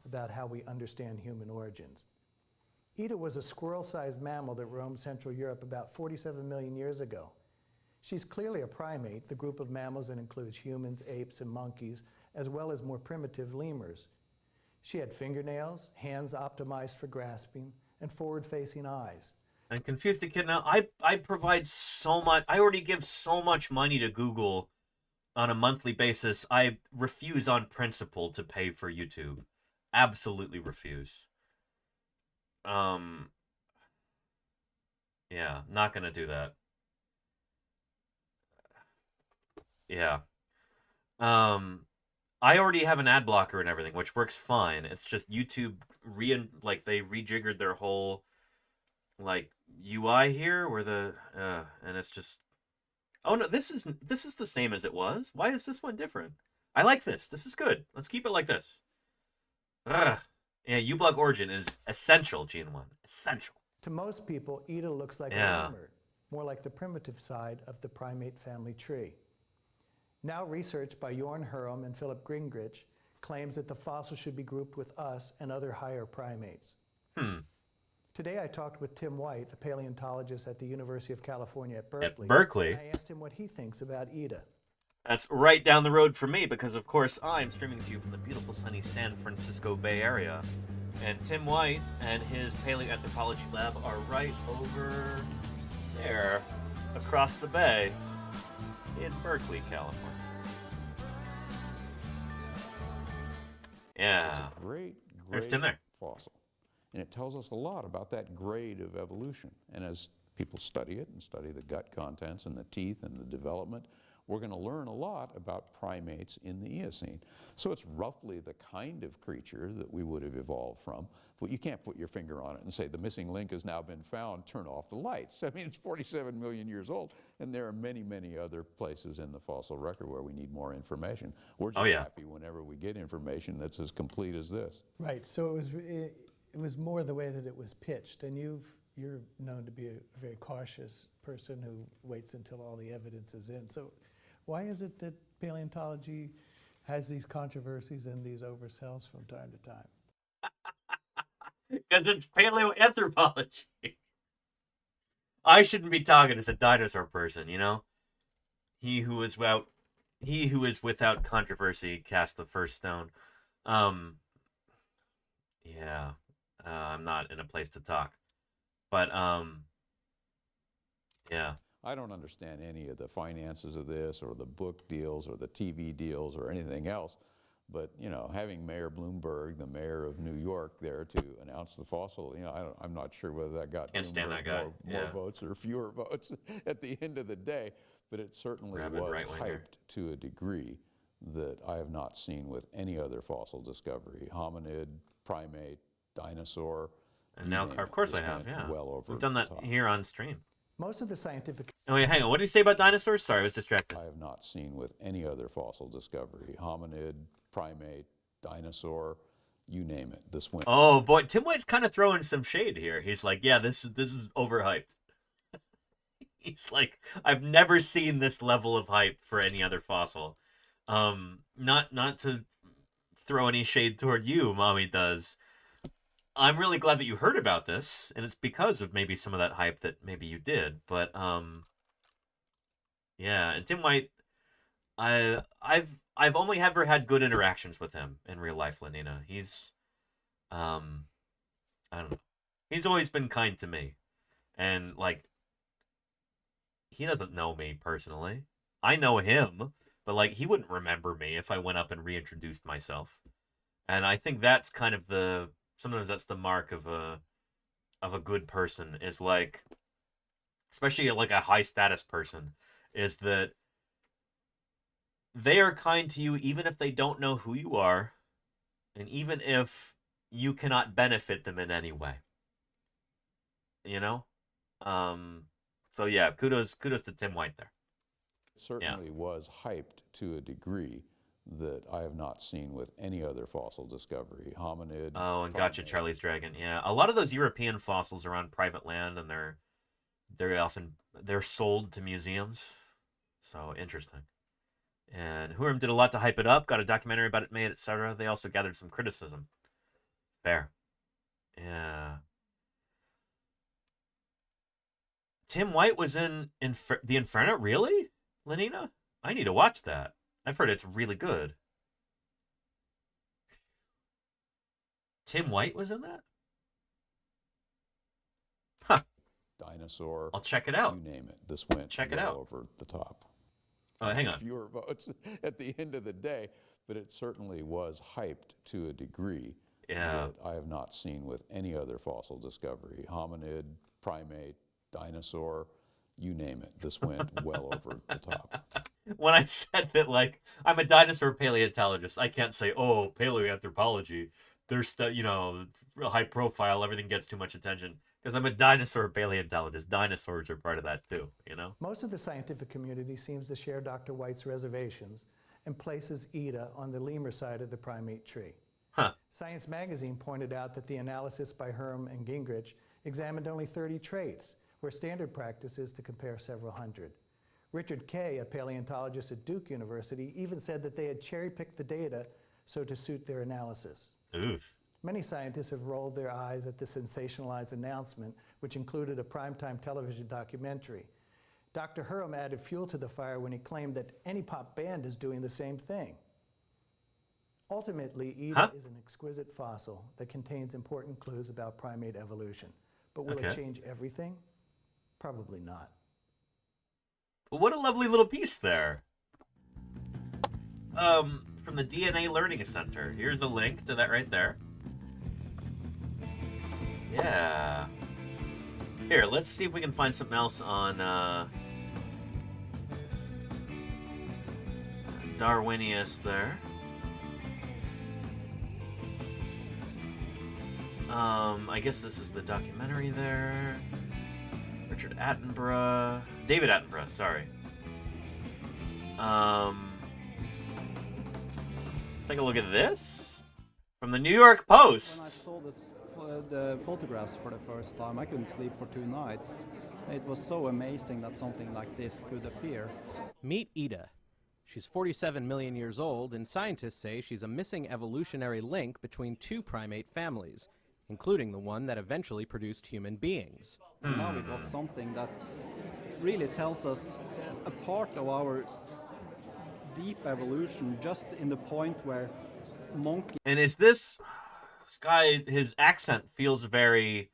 about how we understand human origins. Ida was a squirrel-sized mammal that roamed Central Europe about 47 million years ago. She's clearly a primate, the group of mammals that includes humans, apes, and monkeys, as well as more primitive lemurs. She had fingernails, hands optimized for grasping, and forward-facing eyes. And confused a kid now. I provide so much. I already give so much money to Google on a monthly basis. I refuse on principle to pay for YouTube. Absolutely refuse. Yeah, not gonna do that. Yeah. I already have an ad blocker and everything, which works fine. It's just YouTube they rejiggered their whole UI here where and it's just, oh no, this is the same as it was. Why is this one different? I like this. This is good. Let's keep it like this. Ugh. Yeah, uBlock origin is essential, Gene1. Essential. To most people, Ida looks like a lemur, more like the primitive side of the primate family tree. Now research by Jorn Hurm and Philip Gingrich claims that the fossil should be grouped with us and other higher primates. Today I talked with Tim White, a paleontologist at the University of California at Berkeley. I asked him what he thinks about Ida. That's right down the road for me because, of course, I'm streaming to you from the beautiful sunny San Francisco Bay Area. And Tim White and his paleoanthropology lab are right over there, across the bay, in Berkeley, California. Yeah. It's a great There's Tim there. Fossil. And it tells us a lot about that grade of evolution. And as people study it and study the gut contents and the teeth and the development, we're going to learn a lot about primates in the Eocene. So it's roughly the kind of creature that we would have evolved from, but you can't put your finger on it and say the missing link has now been found, turn off the lights. I mean, it's 47 million years old, and there are many, many other places in the fossil record where we need more information. We're just happy whenever we get information that's as complete as this. Right, so it was more the way that it was pitched, and you're known to be a very cautious person who waits until all the evidence is in. So why is it that paleontology has these controversies and these oversells from time to time? Because it's paleoanthropology. I shouldn't be talking as a dinosaur person, you know? He who is without controversy cast the first stone. Yeah. I'm not in a place to talk. But, yeah. I don't understand any of the finances of this or the book deals or the TV deals or anything else. But, you know, having Mayor Bloomberg, the mayor of New York, there to announce the fossil, you know, I'm not sure whether that got more votes or fewer votes at the end of the day. But it certainly was hyped to a degree that I have not seen with any other fossil discovery. Hominid, primate, dinosaur. And now, of course I have, yeah. Well over We've done that here on stream. Most of the scientific... Oh, yeah, hang on. What did he say about dinosaurs? Sorry, I was distracted. I have not seen with any other fossil discovery. Hominid, primate, dinosaur, you name it. This went... Oh, boy. Tim White's kind of throwing some shade here. He's like, yeah, this is overhyped. He's like, I've never seen this level of hype for any other fossil. Not to throw any shade toward you, Mommy does. I'm really glad that you heard about this, and it's because of maybe some of that hype that maybe you did. But yeah, and Tim White, I've only ever had good interactions with him in real life, Lenina. He's I don't know. He's always been kind to me. And like he doesn't know me personally. I know him, but like he wouldn't remember me if I went up and reintroduced myself. And I think that's kind of sometimes that's the mark of a good person, is like, especially like a high status person, is that they are kind to you even if they don't know who you are, and even if you cannot benefit them in any way. You know? So yeah, kudos to Tim White there. It certainly was hyped to a degree that I have not seen with any other fossil discovery. Hominid. Oh, and gotcha, Charlie's Dragon. Yeah, a lot of those European fossils are on private land, and they're sold to museums. So interesting. And Huram did a lot to hype it up. Got a documentary about it made, etc. They also gathered some criticism. Fair. Yeah. Tim White was in the Inferno? Really, Lenina? I need to watch that. I've heard it's really good. Tim White was in that? Huh. Dinosaur. I'll check it out. You name it. This went over the top. Hang on. Fewer votes at the end of the day, but it certainly was hyped to a degree that I have not seen with any other fossil discovery. Hominid, primate, dinosaur, you name it. This went well over the top. When I said that, like, I'm a dinosaur paleontologist, I can't say, oh, paleoanthropology, there's, real high profile, everything gets too much attention. Because I'm a dinosaur paleontologist. Dinosaurs are part of that too, you know? Most of the scientific community seems to share Dr. White's reservations and places Ida on the lemur side of the primate tree. Huh. Science magazine pointed out that the analysis by Herm and Gingrich examined only 30 traits, where standard practice is to compare several hundred. Richard Kay, a paleontologist at Duke University, even said that they had cherry-picked the data so to suit their analysis. Oof. Many scientists have rolled their eyes at the sensationalized announcement, which included a primetime television documentary. Dr. Herm added fuel to the fire when he claimed that any pop band is doing the same thing. Ultimately, Ida is an exquisite fossil that contains important clues about primate evolution. But will it change everything? Probably not. What a lovely little piece there. From the DNA Learning Center. Here's a link to that right there. Yeah. Here, let's see if we can find something else on Darwinius there. I guess this is the documentary there. Richard Attenborough. David Attenborough, sorry. Let's take a look at this. From the New York Post. When I saw the photographs for the first time, I couldn't sleep for 2 nights. It was so amazing that something like this could appear. Meet Ida. She's 47 million years old, and scientists say she's a missing evolutionary link between 2 primate families, including the one that eventually produced human beings. Now we got something that really tells us a part of our deep evolution, just in the point where monkey... And is this guy, his accent feels very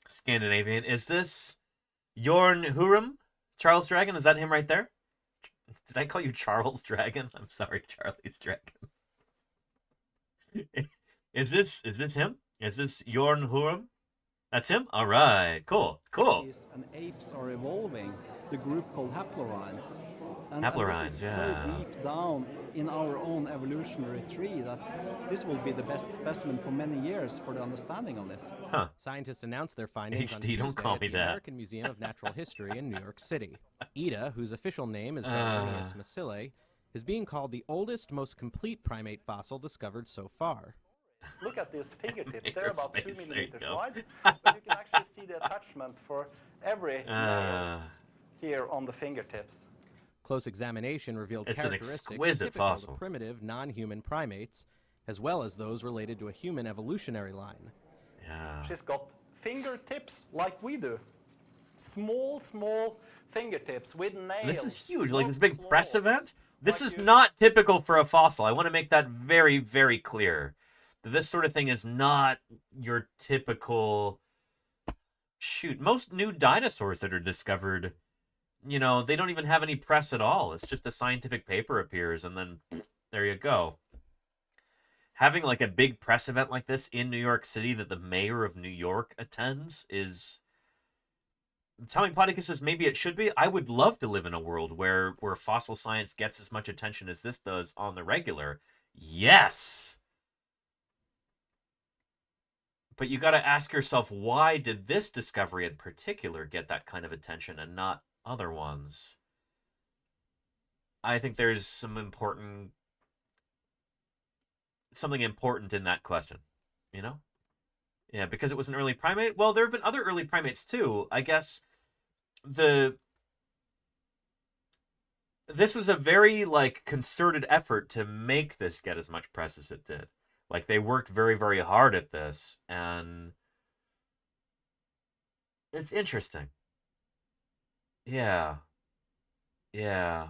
Scandinavian. Is this Jorn Hurum, Charles Dragon? Is that him right there? Did I call you Charles Dragon? I'm sorry, Charlie's Dragon. Is this him? Is this Jorn Hurum? That's him? All right, cool. And apes are evolving, the group called haplorhines. And Haplorhines, this is yeah. so deep down in our own evolutionary tree that this will be the best specimen for many years for the understanding of this. Huh. Scientists announced their findings on HD, Tuesday don't call at me the that. American Museum of Natural History in New York City. Ida, whose official name is Darwinius macillae, is being called the oldest, most complete primate fossil discovered so far. Look at these fingertips. They're about 2 Space, millimeters there you go. wide, but you can actually see the attachment for every nail here on the fingertips. Close examination revealed It's an characteristics exquisite typical fossil. to primitive, non-human primates, as well as those related to a human evolutionary line. Yeah. She's got fingertips like we do. Small fingertips with nails. This is huge, like this big press event. This is not typical for a fossil. I want to make that very, very clear. That this sort of thing is not your typical... Shoot, most new dinosaurs that are discovered, you know, they don't even have any press at all. It's just a scientific paper appears, and then there you go. Having like a big press event like this in New York City that the mayor of New York attends is... Tommy Podicus says maybe it should be. I would love to live in a world where fossil science gets as much attention as this does on the regular. Yes! But you got to ask yourself, why did this discovery in particular get that kind of attention and not other ones? I think there's something important in that question, you know? Yeah, because it was an early primate. Well, there have been other early primates too. I guess this was a very like concerted effort to make this get as much press as it did. Like they worked very, very hard at this, and it's interesting. Yeah. Yeah.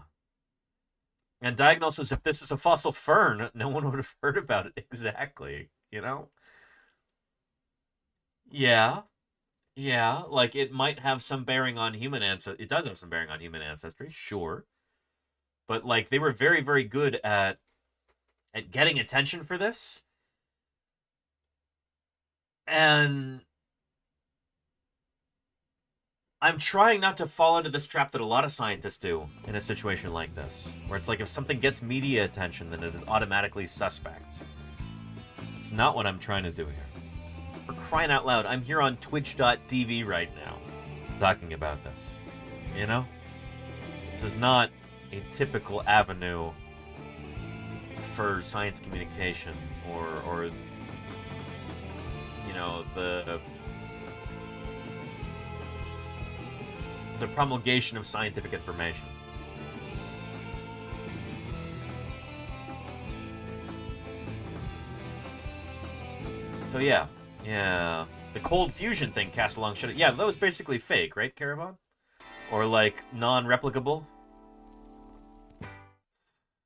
And diagnosis, if this is a fossil fern, no one would have heard about it exactly, you know? Yeah. Yeah, like it might have some bearing on human ancestry. It does have some bearing on human ancestry, sure. But like they were very, very good at getting attention for this. And I'm trying not to fall into this trap that a lot of scientists do in a situation like this, where it's like if something gets media attention, then it is automatically suspect. It's not what I'm trying to do here. For crying out loud, I'm here on twitch.tv right now talking about this. You know? This is not a typical avenue for science communication or you know, the promulgation of scientific information. So yeah. Yeah. The cold fusion thing cast along should. Yeah, that was basically fake, right, Caravan? Or like non-replicable?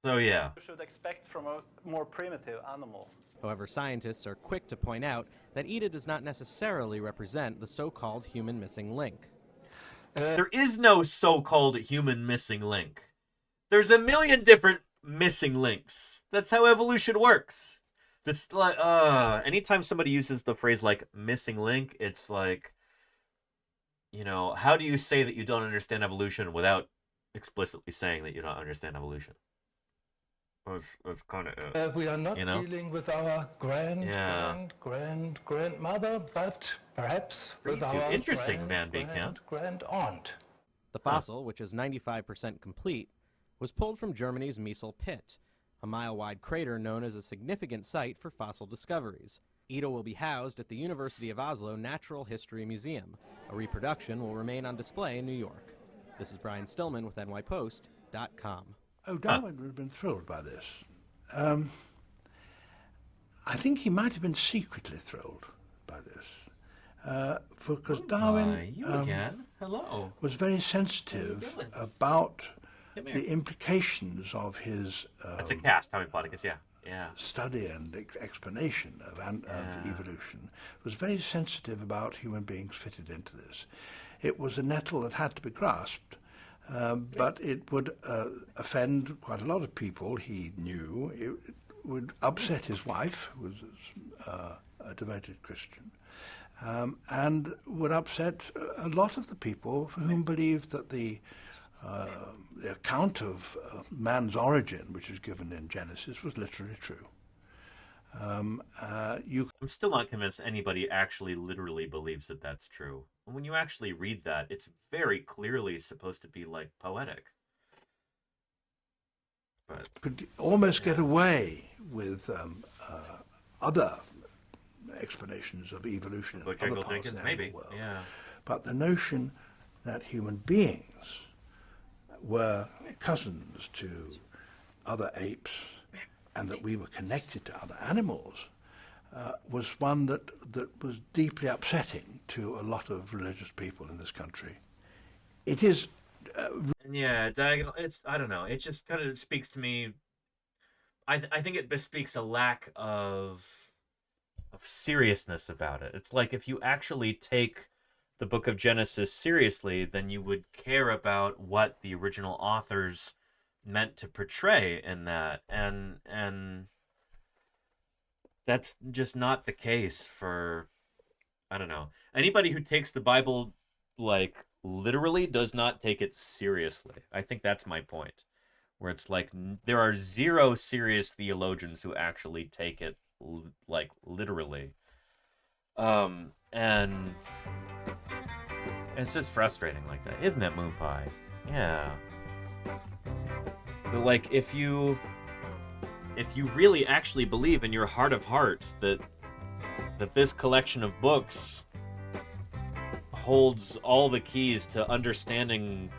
So yeah. You should expect from a more primitive animal. However, scientists are quick to point out that Ida does not necessarily represent the so-called human missing link. There is no so-called human missing link. There's a million different missing links. That's how evolution works. This like anytime somebody uses the phrase like missing link, it's like, you know, how do you say that you don't understand evolution without explicitly saying that you don't understand evolution? That's kind of We are not you know? dealing with our grandmother, but perhaps with our interesting, Van Beek, grand aunt. The fossil, which is 95% complete, was pulled from Germany's Miesel Pit, a mile-wide crater known as a significant site for fossil discoveries. Ida will be housed at the University of Oslo Natural History Museum. A reproduction will remain on display in New York. This is Brian Stillman with NYPost.com. Oh, Darwin would have been thrilled by this. I think he might have been secretly thrilled by this. Because Darwin you again. Hello. was very sensitive about the implications of his That's a cast, Tommy Ploticus, yeah. Study and explanation of evolution, was very sensitive about human beings fitted into this. It was a nettle that had to be grasped, but it would offend quite a lot of people, he knew. It would upset his wife, who was a devoted Christian, and would upset a lot of the people for whom believed that the account of man's origin, which is given in Genesis, was literally true. I'm still not convinced anybody actually literally believes that that's true. And when you actually read that, it's very clearly supposed to be like poetic. But could almost get away with other explanations of evolution in other parts of the animal world. Yeah. But the notion that human beings were cousins to other apes and that we were connected to other animals was one that was deeply upsetting to a lot of religious people in this country. It is... yeah, diagonal. I don't know. It just kind of speaks to me. I think it bespeaks a lack of seriousness about it. It's like if you actually take the book of Genesis seriously, then you would care about what the original authors meant to portray in that, and that's just not the case for, I don't know, anybody who takes the Bible like literally does not take it seriously. I think that's my point, where it's like there are zero serious theologians who actually take it like literally. And it's just frustrating like that, isn't it, Moon Pie? Yeah. But like, if you really actually believe in your heart of hearts that this collection of books holds all the keys to understanding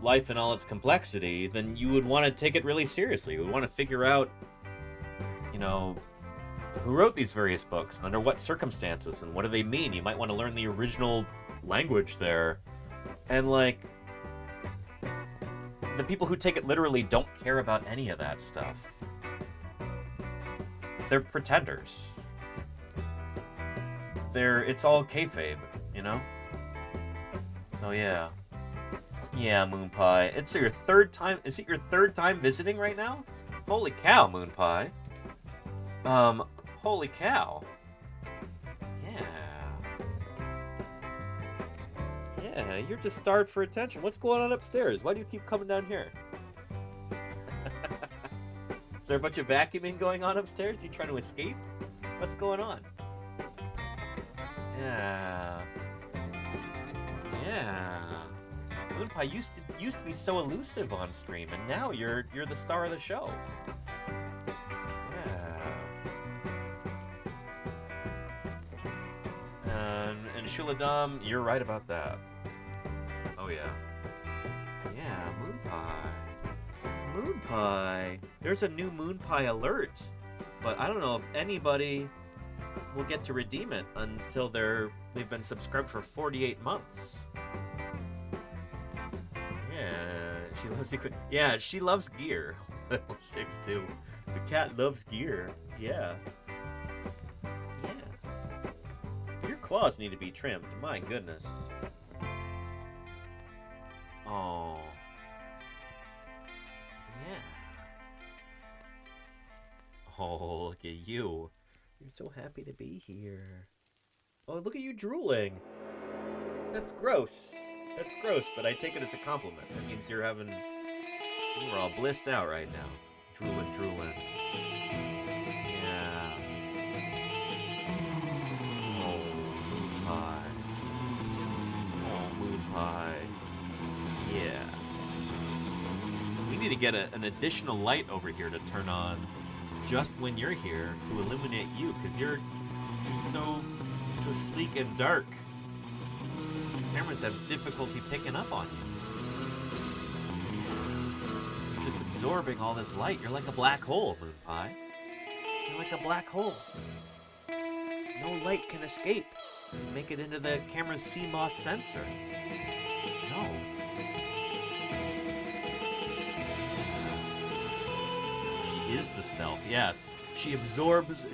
life in all its complexity, then you would want to take it really seriously. You would want to figure out, you know, who wrote these various books and under what circumstances and what do they mean. You might want to learn the original language there. And like, the people who take it literally don't care about any of that stuff. They're pretenders. It's all kayfabe, you know? So yeah. Yeah, Moon Pie. It's your third time. Is it your third time visiting right now? Holy cow, Moon Pie. Holy cow. Yeah, you're just starved for attention. What's going on upstairs? Why do you keep coming down here? Is there a bunch of vacuuming going on upstairs? You trying to escape? What's going on? Yeah. Moon Pie used to be so elusive on stream, and now you're the star of the show. Yeah. And Shuladam, you're right about that. Oh yeah. Yeah, Moon Pie. Moon Pie. There's a new Moon Pie alert, but I don't know if anybody will get to redeem it until they've been subscribed for 48 months. Yeah, she loves gear. Level 6 too. The cat loves gear. Yeah. Your claws need to be trimmed. My goodness. Oh. Yeah. Oh, look at you. You're so happy to be here. Oh, look at you drooling. That's gross. That's gross, but I take it as a compliment. That means you're all blissed out right now. Drooling. Yeah. Oh, Moon Pie. Oh, Moon Pie. Yeah. We need to get an additional light over here to turn on just when you're here to illuminate you, because you're so sleek and dark. Cameras have difficulty picking up on you. You're just absorbing all this light. You're like a black hole, Moon Pie. You're like a black hole. No light can escape and make it into the camera's CMOS sensor. No. She is the stealth. Yes, she absorbs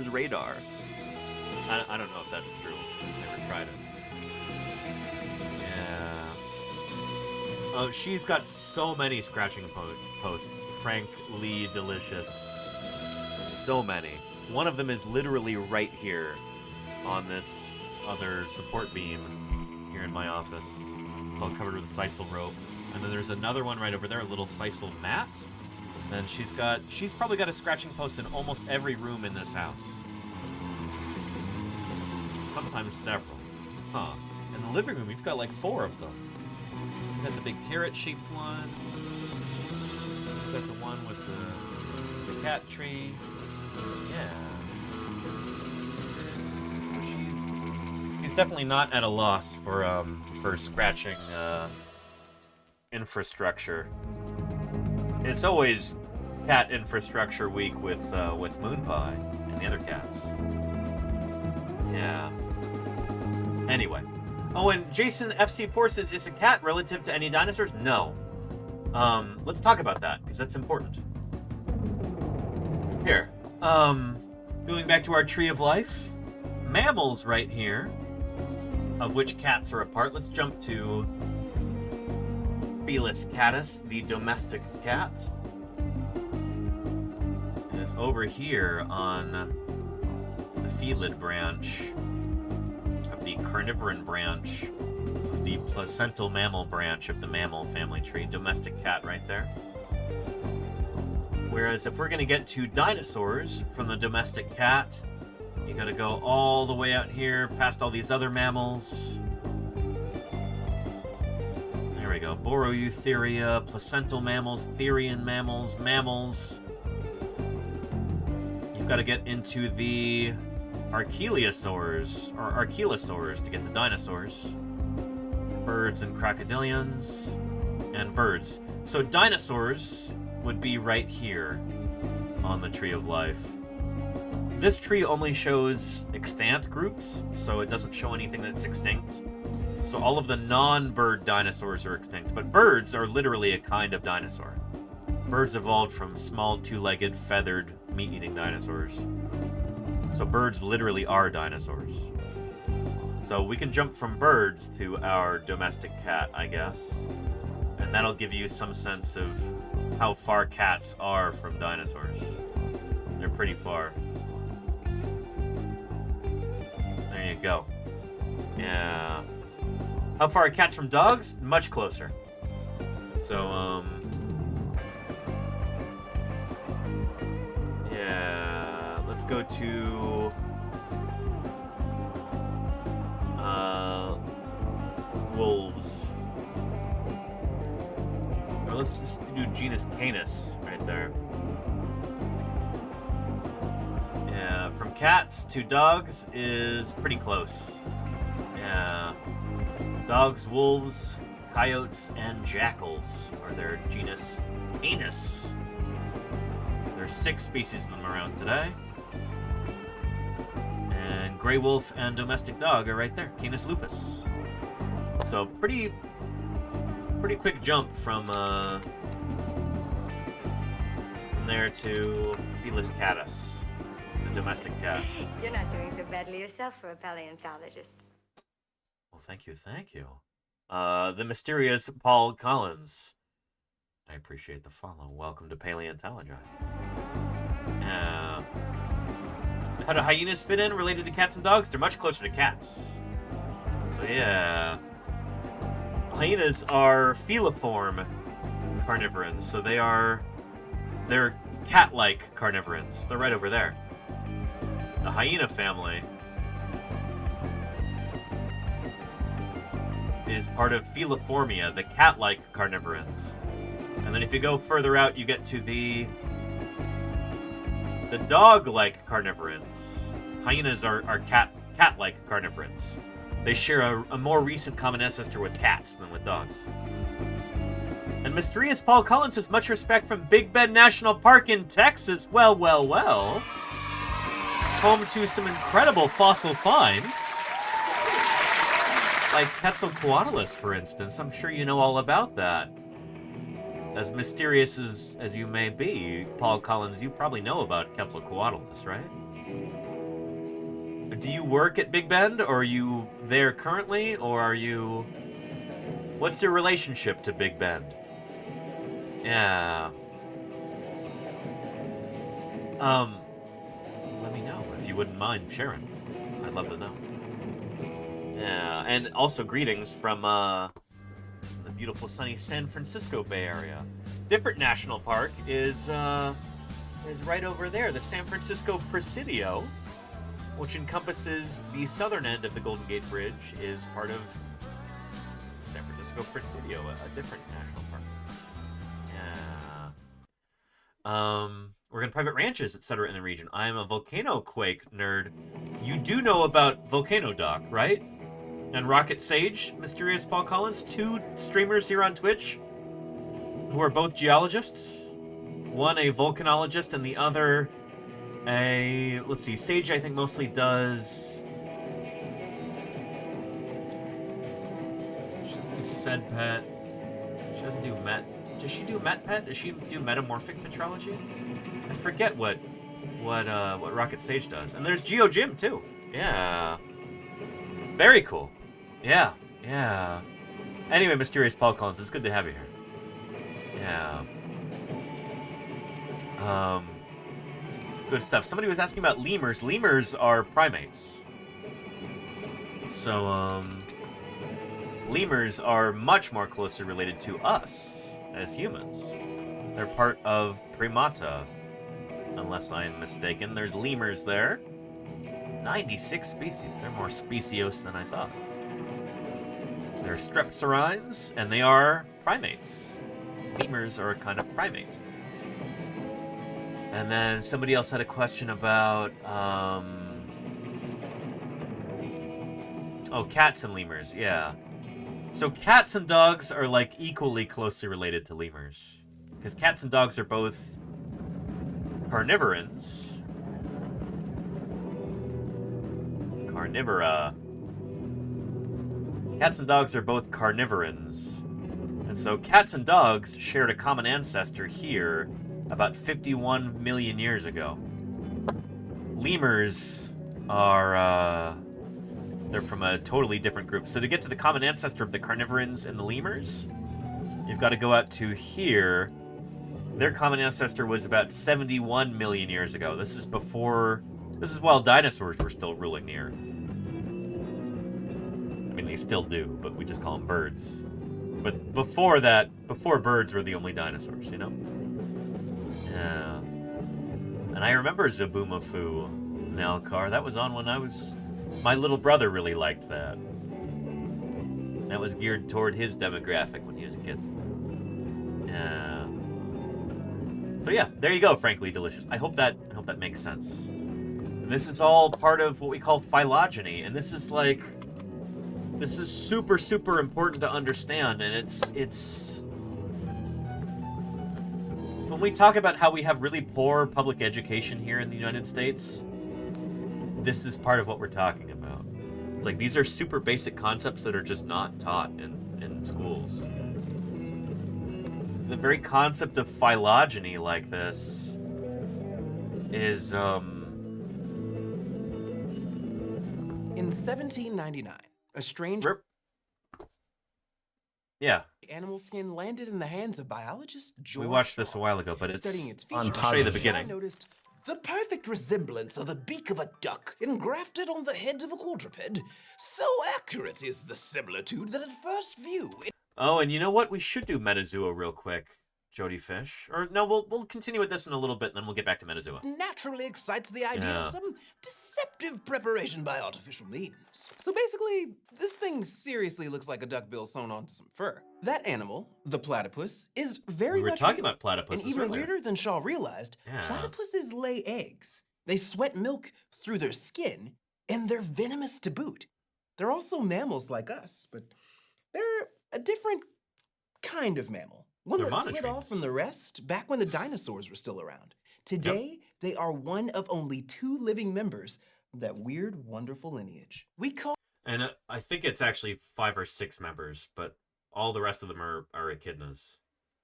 radar. I don't know if that's true. Never tried it. Oh, she's got so many scratching posts. Frank Lee Delicious. So many. One of them is literally right here on this other support beam here in my office. It's all covered with a sisal rope. And then there's another one right over there, a little sisal mat. And she's probably got a scratching post in almost every room in this house. Sometimes several. Huh. In the living room, you've got like 4 of them. You've got the big parrot-shaped one. You've got the one with the cat tree. Yeah. She's definitely not at a loss for scratching infrastructure. It's always cat infrastructure week with Moon Pie and the other cats. Yeah. Anyway. Oh, and Jason FC4 says, is a cat relative to any dinosaurs? No. Let's talk about that, because that's important. Here. Going back to our tree of life. Mammals right here, of which cats are a part. Let's jump to Felis catus, the domestic cat. It is over here on the felid branch of the carnivoran branch of the placental mammal branch of the mammal family tree. Domestic cat right there. Whereas if we're going to get to dinosaurs from the domestic cat, you got to go all the way out here, past all these other mammals. There we go. Boroeutheria, placental mammals, therian mammals, mammals. You've got to get into the archelosaurs, or archelosaurs to get to dinosaurs. Birds and crocodilians, and birds. So dinosaurs would be right here on the Tree of Life. This tree only shows extant groups, so it doesn't show anything that's extinct. So all of the non-bird dinosaurs are extinct, but birds are literally a kind of dinosaur. Birds evolved from small, two-legged, feathered, meat-eating dinosaurs. So birds literally are dinosaurs. So we can jump from birds to our domestic cat, I guess. And that'll give you some sense of how far cats are from dinosaurs. They're pretty far. There you go. Yeah. How far are cats from dogs? Much closer. So, yeah. Let's go to... wolves. Or let's just do genus Canis right there. Yeah, from cats to dogs is pretty close. Yeah. Dogs, wolves, coyotes, and jackals are their genus Canis. There's 6 species of them around today. And gray wolf and domestic dog are right there, Canis lupus. So pretty quick jump from there to Felis catus, the domestic cat. You're not doing so badly yourself for a paleontologist. Well, thank you. The mysterious Paul Collins. I appreciate the follow. Welcome to Paleontologizing. How do hyenas fit in related to cats and dogs? They're much closer to cats. So yeah. Hyenas are feliform carnivorans, so they're cat-like carnivorans. They're right over there. The hyena family is part of Feliformia, the cat-like carnivorans. And then if you go further out, you get to the dog-like carnivorans. Hyenas are cat-like carnivorans. They share a more recent common ancestor with cats than with dogs. And mysterious Paul Collins has much respect from Big Bend National Park in Texas. Well. Home to some incredible fossil finds. Like Quetzalcoatlus, for instance. I'm sure you know all about that. As mysterious as you may be, Paul Collins, you probably know about Quetzalcoatlus, right? Do you work at Big Bend, or are you there currently, or are you... What's your relationship to Big Bend? Yeah. Let me know if you wouldn't mind sharing. I'd love to know. Yeah, and also greetings from the beautiful sunny San Francisco Bay Area. Different national park is right over there, the San Francisco Presidio, which encompasses the southern end of the Golden Gate Bridge, is part of San Francisco Presidio, a different national park. Yeah. We're in private ranches, etc. in the region. I am a volcano quake nerd. You do know about Volcano Doc, right? And Rocket Sage, mysterious Paul Collins, 2 streamers here on Twitch who are both geologists. One a volcanologist and the other a... Let's see, Sage I think mostly does... She doesn't do SedPet. She doesn't do Does she do MetPet? Does she do metamorphic petrology? I forget what Rocket Sage does. And there's GeoJim too. Yeah. Very cool. Yeah. Anyway, mysterious Paul Collins, it's good to have you here. Yeah. Good stuff. Somebody was asking about lemurs. Lemurs are primates. So, lemurs are much more closely related to us as humans They're part of Primata, unless I'm mistaken. There's lemurs there. 96 species. They're more speciose than I thought. They're strepsirrhines, and they are primates. Lemurs are a kind of primate. And then somebody else had a question about, oh, cats and lemurs, yeah. So cats and dogs are, like, equally closely related to lemurs. Because cats and dogs are both carnivorans. Carnivora. Cats and dogs are both carnivorans. And so cats and dogs shared a common ancestor here about 51 million years ago. Lemurs are, they're from a totally different group. So to get to the common ancestor of the carnivorans and the lemurs, you've got to go out to here. Their common ancestor was about 71 million years ago. This is while dinosaurs were still ruling the Earth. I mean, they still do, but we just call them birds. But before that, before birds were the only dinosaurs, you know? Yeah. And I remember Zaboomafoo, Nalcar. That was on when I was... My little brother really liked that. That was geared toward his demographic when he was a kid. Yeah. So yeah, there you go, Frankly Delicious. I hope that makes sense. And this is all part of what we call phylogeny, and this is like... This is super, super important to understand, and it's... When we talk about how we have really poor public education here in the United States, this is part of what we're talking about. It's like, these are super basic concepts that are just not taught in schools. The very concept of phylogeny like this is, In 1799, a strange animal skin landed in the hands of biologist George we watched this a while ago, but studying its I'll features. show you the beginning. Noticed the perfect resemblance of the beak of a duck engrafted on the head of a quadruped. So accurate is the similitude that at first view Oh, and you know what? We should do Metazoa real quick, Jody Fish. Or no, we'll continue with this in a little bit, and then we'll get back to Metazoa. naturally excites the idea Yeah. of some deceptive preparation by artificial means. So basically, this thing seriously looks like a duckbill sewn onto some fur. That animal, the platypus, is very We were much talking real. about platypuses And even earlier. weirder than Shaw realized, Yeah. platypuses lay eggs. They sweat milk through their skin, and they're venomous to boot. They're also mammals like us, but they're a different kind of mammal. One They're that split off monotremes. from the rest back when the dinosaurs were still around. Today, they are one of only 2 living members of that weird, wonderful lineage. We call And I think it's actually 5 or 6 members, but all the rest of them are echidnas.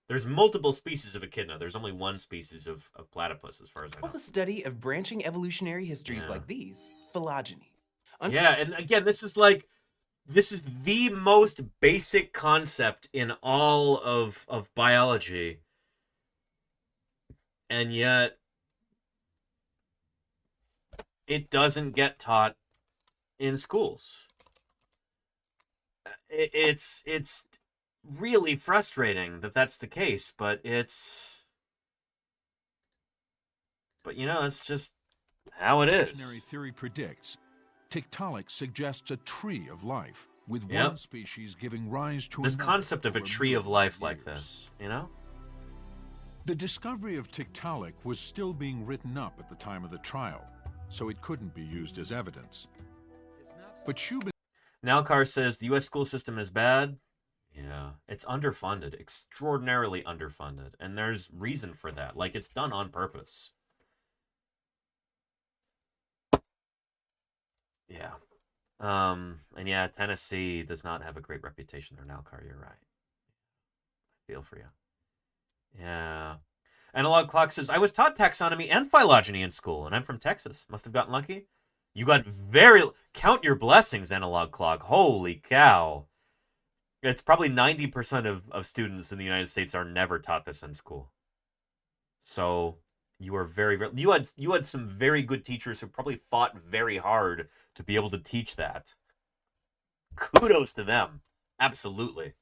There's multiple species of echidna. There's only one species of platypus, as far as I know. the study of branching evolutionary histories Yeah. like these, phylogeny. Yeah, and again, this is the most basic concept in all of biology. And yet it doesn't get taught in schools. It's really frustrating that that's the case, but you know, that's just how it is. Evolutionary theory predicts Tiktaalik suggests a tree of life, with Yep. one species giving rise to This another concept of a over tree of millions life years. like this, you know? The discovery of Tiktaalik was still being written up at the time of the trial, so it couldn't be used as evidence. But Shubin Nalcar says the U.S. school system is bad. Yeah, it's underfunded, extraordinarily underfunded, and there's reason for that. Like, it's done on purpose. Yeah. And yeah, Tennessee does not have a great reputation there, Nalcar, you're right. I feel for you. Yeah. Analog Clock says, I was taught taxonomy and phylogeny in school, and I'm from Texas. Must have gotten lucky. You got count your blessings, Analog Clock. Holy cow. It's probably 90% of students in the United States are never taught this in school. So you are you had some very good teachers who probably fought very hard to be able to teach that. Kudos to them. Absolutely.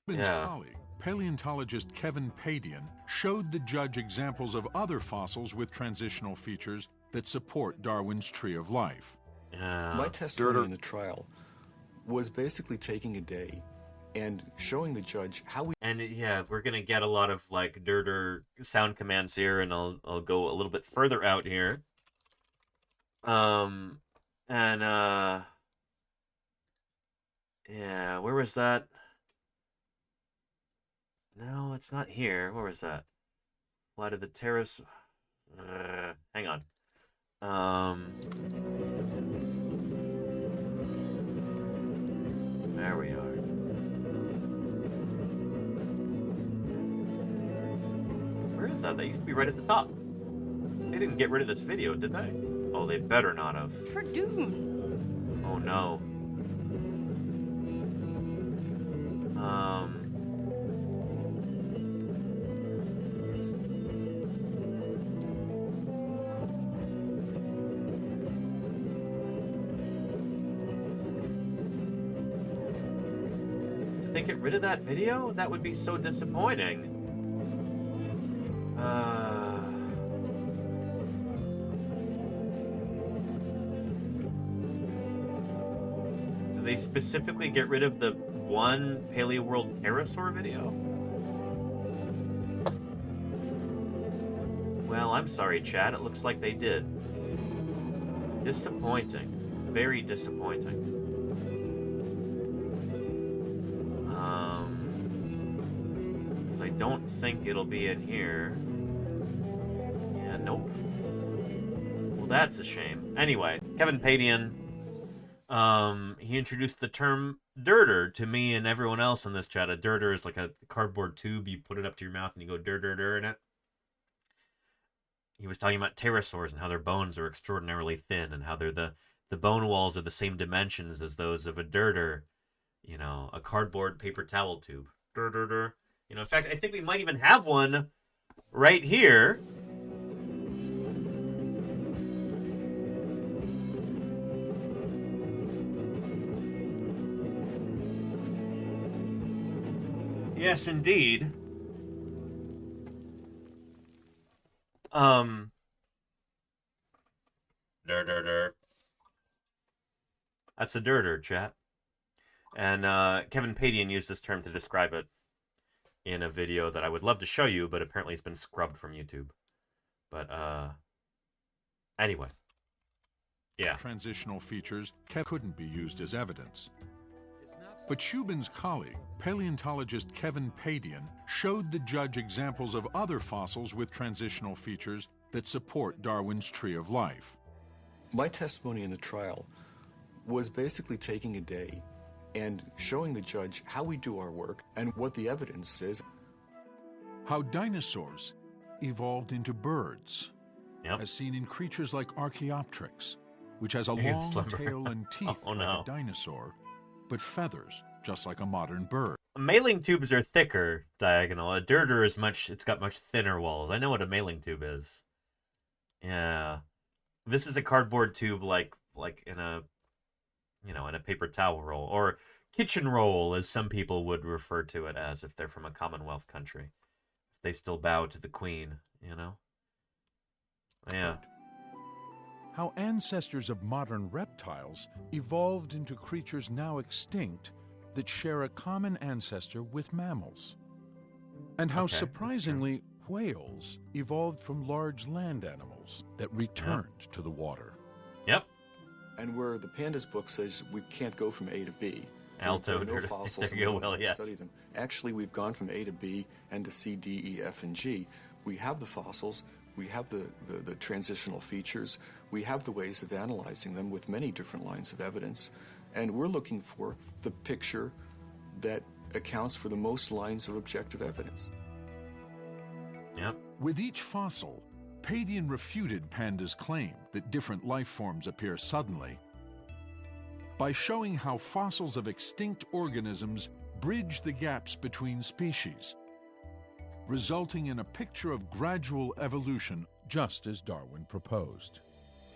Shubin's Yeah. colleague, paleontologist Kevin Padian showed the judge examples of other fossils with transitional features that support Darwin's tree of life. My testimony in the trial was basically taking a day and showing the judge how we... And yeah, we're going to get a lot of like dirter sound commands here, and I'll go a little bit further out here. Yeah, where was that? No, it's not here. Where was that? Fly to the terrace. Hang on. There we are. Where is that? That used to be right at the top. They didn't get rid of this video, did they? Oh, they better not have. Tradoon. Oh no. Did they get rid of that video? That would be so disappointing. Do they specifically get rid of the one Paleo World Pterosaur video? Well, I'm sorry, Chad. It looks like they did. Disappointing. Very disappointing. I don't think it'll be in here. Yeah, nope. Well, that's a shame. Anyway, Kevin Padian, he introduced the term dirter to me and everyone else in this chat. A dirter is like a cardboard tube. You put it up to your mouth and you go dir in it. He was talking about pterosaurs and how their bones are extraordinarily thin and how they're the bone walls are the same dimensions as those of a dirter, you know, a cardboard paper towel tube. Dir. You know, in fact, I think we might even have one right here. Yes, indeed. Dir. That's a dirter, chat. And Kevin Padian used this term to describe it in a video that I would love to show you, but apparently it's been scrubbed from YouTube. But, anyway. Yeah. Transitional features couldn't be used as evidence. But Shubin's colleague, paleontologist Kevin Padian, showed the judge examples of other fossils with transitional features that support Darwin's tree of life. My testimony in the trial was basically taking a day and showing the judge how we do our work and what the evidence is. How dinosaurs evolved into birds, as seen in creatures like Archaeopteryx, which has a long tail and teeth like a dinosaur, but feathers just like a modern bird. Mailing tubes are thicker, diagonal. A dirter is it's got much thinner walls. I know what a mailing tube is. Yeah. This is a cardboard tube like in a, you know, in a paper towel roll, or kitchen roll, as some people would refer to it as if they're from a Commonwealth country. If they still bow to the Queen, you know? Yeah. How ancestors of modern reptiles evolved into creatures now extinct that share a common ancestor with mammals. And how surprisingly whales evolved from large land animals that returned to the water. Yep. And where the pandas book says we can't go from A to B. Alto, there are no fossils there you go, Will, yes. Study them. Actually, we've gone from A to B and to C, D, E, F, and G. We have the fossils, we have the transitional features, we have the ways of analyzing them with many different lines of evidence, and we're looking for the picture that accounts for the most lines of objective evidence. Yep. With each fossil, Padian refuted Panda's claim that different life forms appear suddenly by showing how fossils of extinct organisms bridge the gaps between species, resulting in a picture of gradual evolution, just as Darwin proposed.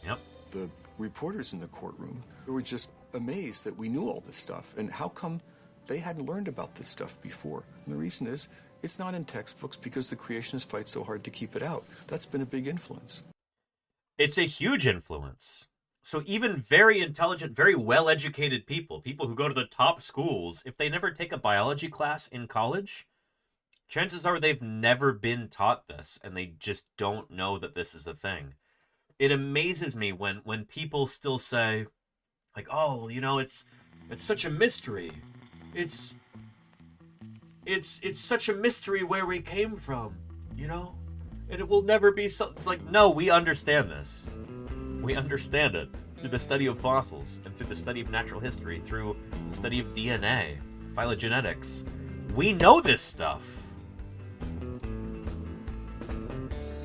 Yep. The reporters in the courtroom were just amazed that we knew all this stuff, and how come they hadn't learned about this stuff before. And the reason is, it's not in textbooks because the creationists fight so hard to keep it out. That's been a big influence. It's a huge influence. So even very intelligent, very well-educated people who go to the top schools, if they never take a biology class in college, chances are they've never been taught this, and they just don't know that this is a thing. It amazes me when people still say, like, oh, you know, it's such a mystery. It's such a mystery where we came from, you know? And it will never be something. It's like, no, we understand this. We understand it through the study of fossils and through the study of natural history, through the study of DNA, phylogenetics. We know this stuff.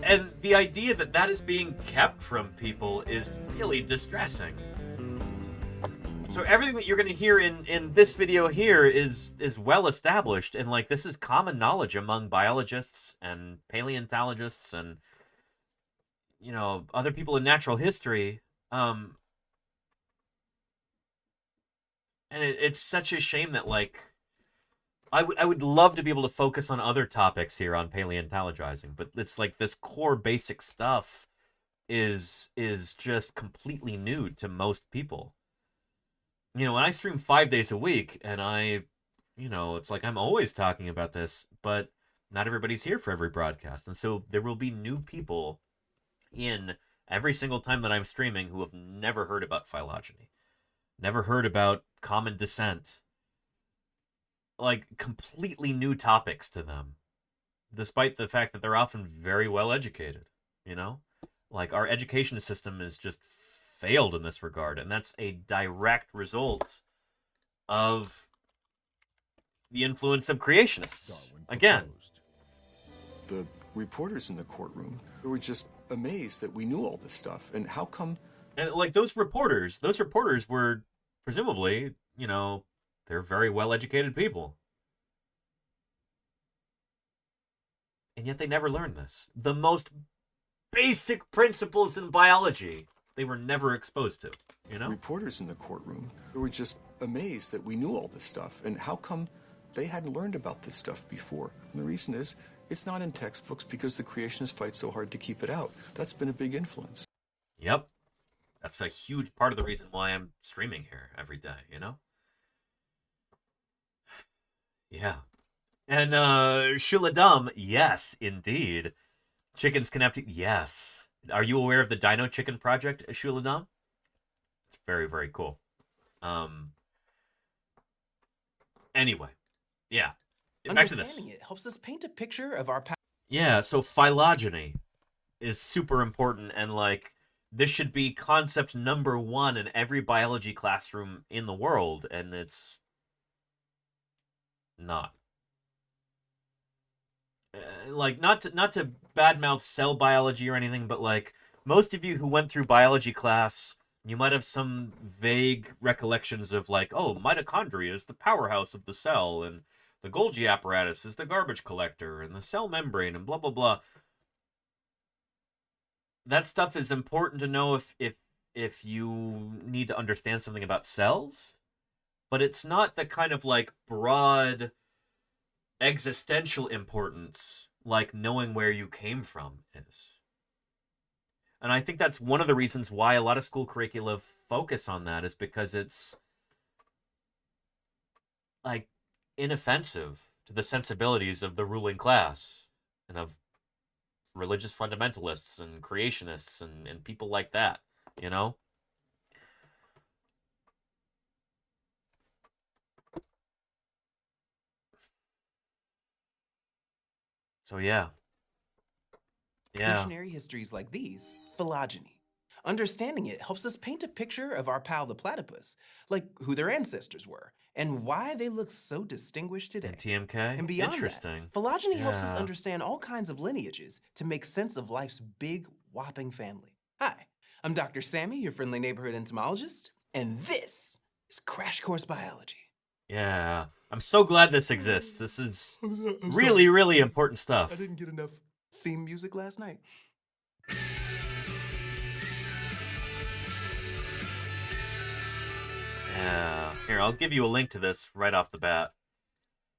And the idea that that is being kept from people is really distressing. So everything that you're going to hear in this video here is well established, and like this is common knowledge among biologists and paleontologists and, you know, other people in natural history. And it's such a shame that, like, I would love to be able to focus on other topics here on paleontologizing, but it's like this core basic stuff is just completely new to most people. You know, when I stream 5 days a week, and you know, it's like I'm always talking about this, but not everybody's here for every broadcast. And so there will be new people in every single time that I'm streaming who have never heard about phylogeny, never heard about common descent, like completely new topics to them, despite the fact that they're often very well educated, you know? Like our education system is just failed in this regard, and that's a direct result of the influence of creationists. Again, the reporters in the courtroom were just amazed that we knew all this stuff, and how come? And like those reporters were presumably, you know, they're very well-educated people, and yet they never learned this. The most basic principles in biology they were never exposed to, you know? Reporters in the courtroom were just amazed that we knew all this stuff, and how come they hadn't learned about this stuff before? And the reason is, it's not in textbooks because the creationists fight so hard to keep it out. That's been a big influence. Yep. That's a huge part of the reason why I'm streaming here every day, you know? Yeah. And, Shuladum, yes, indeed. Chickens can have teeth. Yes. Are you aware of the Dino Chicken Project, Shuladam? It's very, very cool. Anyway, yeah. Back to this. Understanding it helps us paint a picture of our past. Yeah, so phylogeny is super important, and like this should be concept number 1 in every biology classroom in the world, and it's not. Like not to badmouth cell biology or anything, but like most of you who went through biology class, you might have some vague recollections of like, oh, mitochondria is the powerhouse of the cell, and the Golgi apparatus is the garbage collector, and the cell membrane, and blah blah blah. That stuff is important to know if you need to understand something about cells, but it's not the kind of like broad existential importance like knowing where you came from is. And I think that's one of the reasons why a lot of school curricula focus on that, is because it's like inoffensive to the sensibilities of the ruling class and of religious fundamentalists and creationists and people like that, you know? So yeah. Evolutionary histories like these, phylogeny. Understanding it helps us paint a picture of our pal the platypus, like who their ancestors were, and why they look so distinguished today. And TMK? And beyond Interesting. that, phylogeny helps us understand all kinds of lineages to make sense of life's big, whopping family. Hi, I'm Dr. Sammy, your friendly neighborhood entomologist, and this is Crash Course Biology. Yeah. I'm so glad this exists. This is really, really important stuff. I didn't get enough theme music last night. Yeah. Here, I'll give you a link to this right off the bat.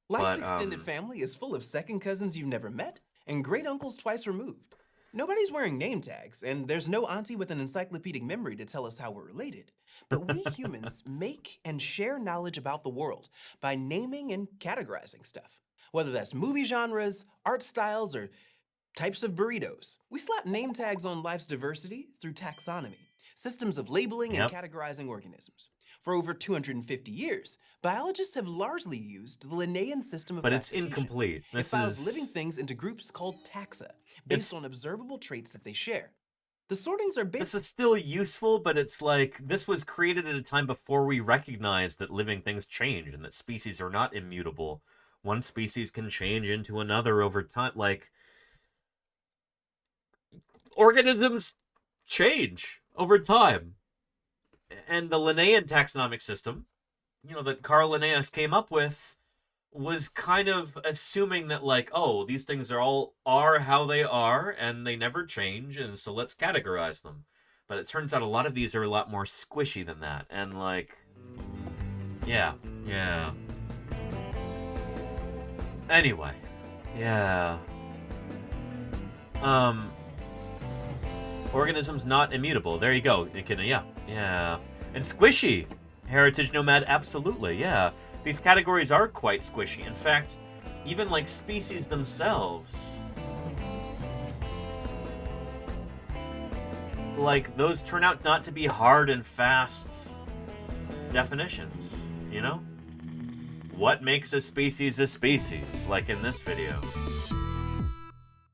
Life's extended family is full of second cousins you've never met and great uncles twice removed. Nobody's wearing name tags, and there's no auntie with an encyclopedic memory to tell us how we're related. But we humans make and share knowledge about the world by naming and categorizing stuff. Whether that's movie genres, art styles, or types of burritos. We slap name tags on life's diversity through taxonomy, systems of labeling and categorizing organisms. For over 250 years, biologists have largely used the Linnaean system of classification. It's incomplete. It files living things into groups called taxa, based on observable traits that they share. The sortings are based... This is still useful, but it's like, this was created at a time before we recognized that living things change and that species are not immutable. One species can change into another over time. Like, organisms change over time. And the Linnaean taxonomic system, you know, that Carl Linnaeus came up with, was kind of assuming that, like, oh, these things are how they are, and they never change, and so let's categorize them. But it turns out a lot of these are a lot more squishy than that, and, like, yeah. Anyway, yeah. Organisms not immutable. There you go. Yeah. And squishy. Heritage nomad, absolutely, yeah. These categories are quite squishy. In fact, even like species themselves. Like, those turn out not to be hard and fast definitions, you know? What makes a species, like in this video?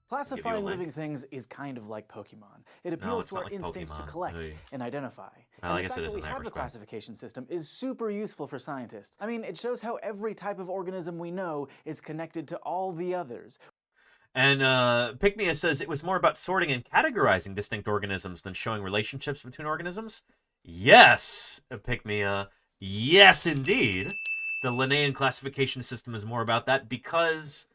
Classifying living things is kind of like Pokemon. It appeals to our instinct to collect and identify. Well, I guess it is in we that have the respect. classification system is super useful for scientists. I mean, it shows how every type of organism we know is connected to all the others. And Pygmea says it was more about sorting and categorizing distinct organisms than showing relationships between organisms. Yes, Pygmea. Yes, indeed. The Linnaean classification system is more about that because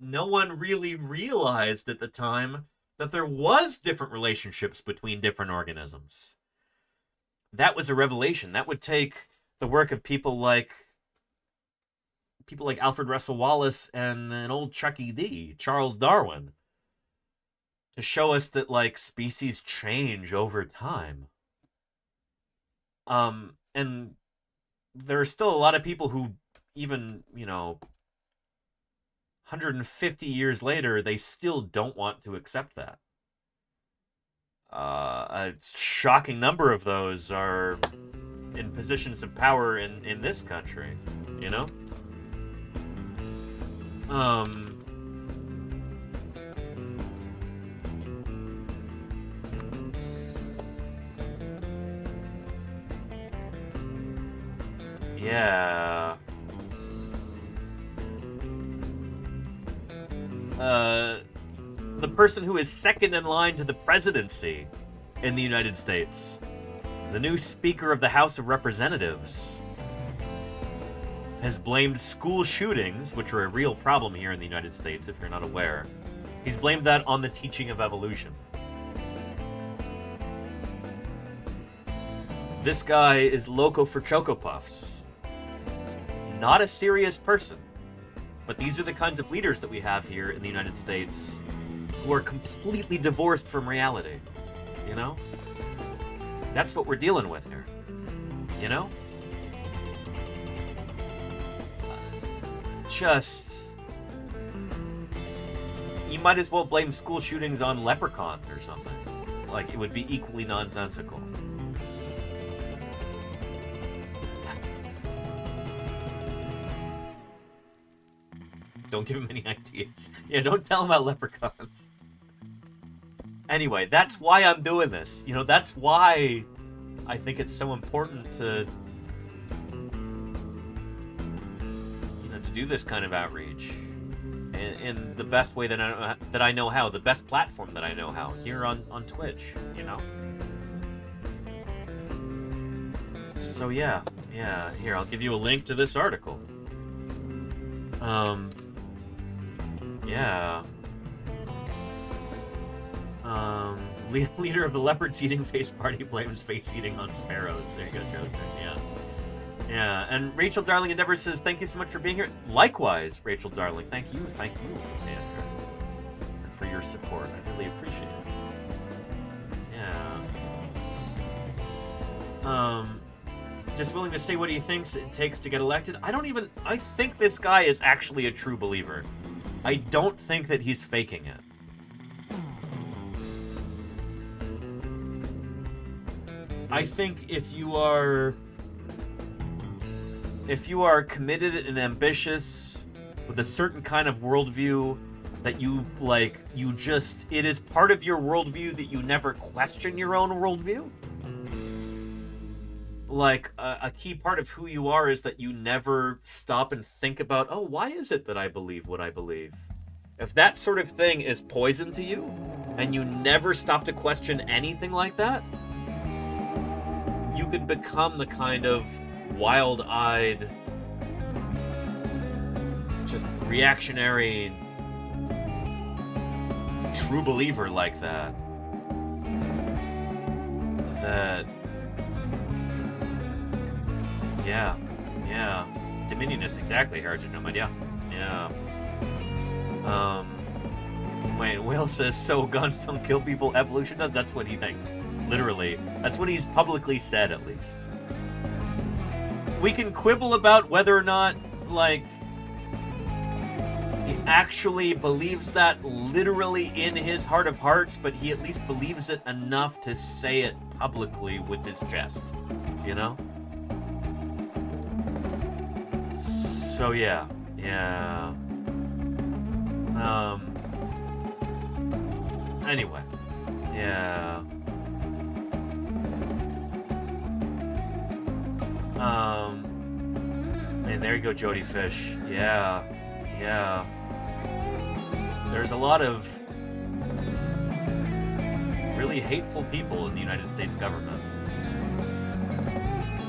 no one really realized at the time that there was different relationships between different organisms. That was a revelation. That would take the work of people like Alfred Russel Wallace and an old Chucky D, Charles Darwin, to show us that, like, species change over time. And there are still a lot of people who, even, 150 years later, they still don't want to accept that. A shocking number of those are in positions of power in this country, you know? Yeah. The person who is second in line to the presidency in the United States, the new Speaker of the House of Representatives, has blamed school shootings, which are a real problem here in the United States, if you're not aware. He's blamed that on the teaching of evolution. This guy is loco for Choco Puffs. Not a serious person. But these are the kinds of leaders that we have here in the United States who are completely divorced from reality. You know? That's what we're dealing with here. You know? You might as well blame school shootings on leprechauns or something. Like, it would be equally nonsensical. Don't give him any ideas. Yeah, don't tell him about leprechauns. Anyway, that's why I'm doing this. You know, that's why I think it's so important to, to do this kind of outreach in the best way that I know how, the best platform that I know how, here on Twitch, you know? So yeah, here, I'll give you a link to this article. Yeah. Leader of the leopards eating face party blames face eating on sparrows. There you go, Charlie. Yeah. Yeah, and Rachel Darling Endeavor says, thank you so much for being here. Likewise, Rachel Darling, thank you for being here. And for your support. I really appreciate it. Yeah. Just willing to say what he thinks it takes to get elected. I think this guy is actually a true believer. I don't think that he's faking it. I think if you are committed and ambitious with a certain kind of worldview that it is part of your worldview that you never question your own worldview. Like, a key part of who you are is that you never stop and think about, oh, why is it that I believe what I believe? If that sort of thing is poison to you, and you never stop to question anything like that, you could become the kind of wild-eyed, just reactionary, true believer like that. Yeah. Dominionist, exactly, Heritage Nomad, yeah. Wait, Will says, so guns don't kill people, evolution does? That's what he thinks. Literally. That's what he's publicly said, at least. We can quibble about whether or not, he actually believes that literally in his heart of hearts, but he at least believes it enough to say it publicly with his chest. You know? So, yeah. Anyway. Yeah. And there you go, Jody Fish. Yeah. There's a lot of really hateful people in the United States government.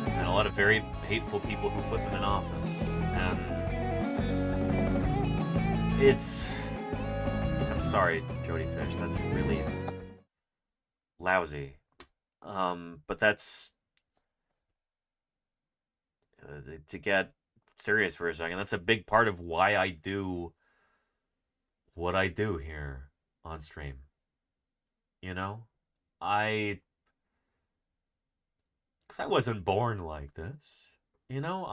And a lot of very hateful people who put them in office. And I'm sorry, Jody Fish, that's really lousy. But that's... to get serious for a second, that's a big part of why I do what I do here on stream. You know? Because I wasn't born like this. You know?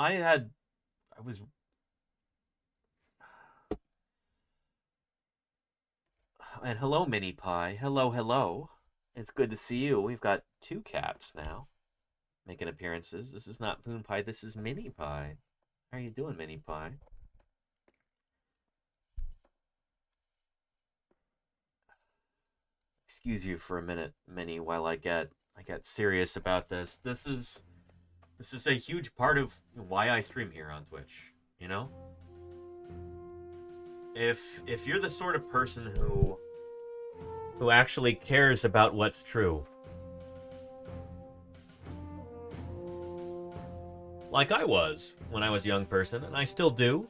And hello, Mini Pie. Hello. It's good to see you. We've got 2 cats now making appearances. This is not Moon Pie, this is Mini Pie. How are you doing, Mini Pie? Excuse you for a minute, Minnie, while I get serious about this. This is a huge part of why I stream here on Twitch, you know? If you're the sort of person who actually cares about what's true, like I was when I was a young person, and I still do,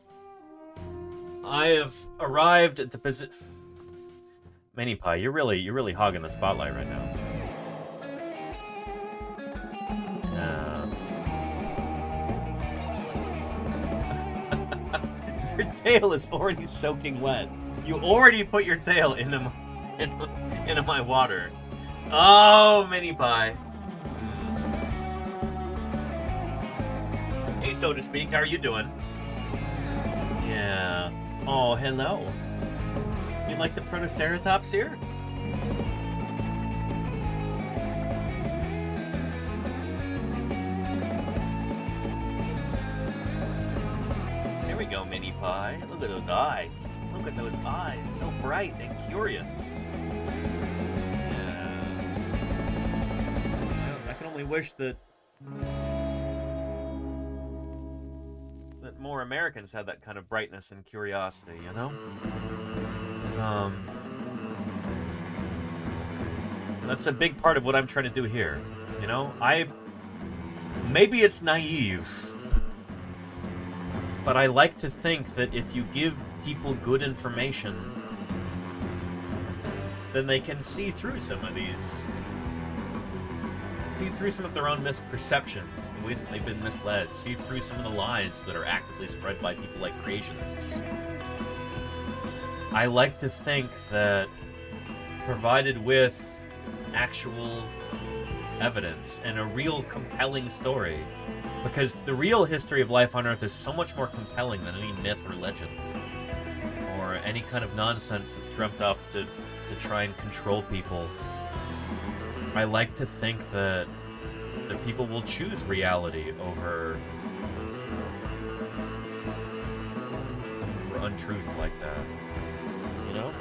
I have arrived at the position... Mini Pie, you're really hogging the spotlight right now. Your tail is already soaking wet. You already put your tail into my water. Oh, Mini Pie. Hey, so to speak, how are you doing? Yeah. Oh, hello. You like the Protoceratops here? There we go, Mini Pie. Look at those eyes. Look at those eyes. So bright and curious. Yeah. I can only wish that more Americans had that kind of brightness and curiosity, you know? That's a big part of what I'm trying to do here, you know? Maybe it's naive, but I like to think that if you give people good information, then they can see through some of these See through some of their own misperceptions, the ways that they've been misled. See through some of the lies that are actively spread by people like creationists. I like to think that, provided with actual evidence and a real compelling story, because the real history of life on Earth is so much more compelling than any myth or legend, or any kind of nonsense that's dreamt up to try and control people. I like to think that people will choose reality over untruth like that. You know?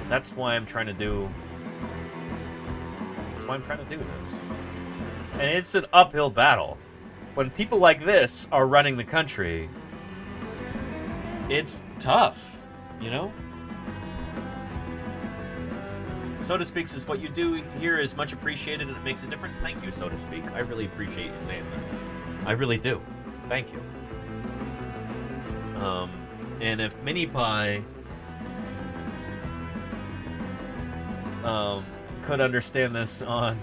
That's why I'm trying to do this. And it's an uphill battle. When people like this are running the country, it's tough, you know? So to Speak says, what you do here is much appreciated and it makes a difference. Thank you, So to Speak. I really appreciate you saying that. I really do. Thank you. And if Mini Pie could understand this on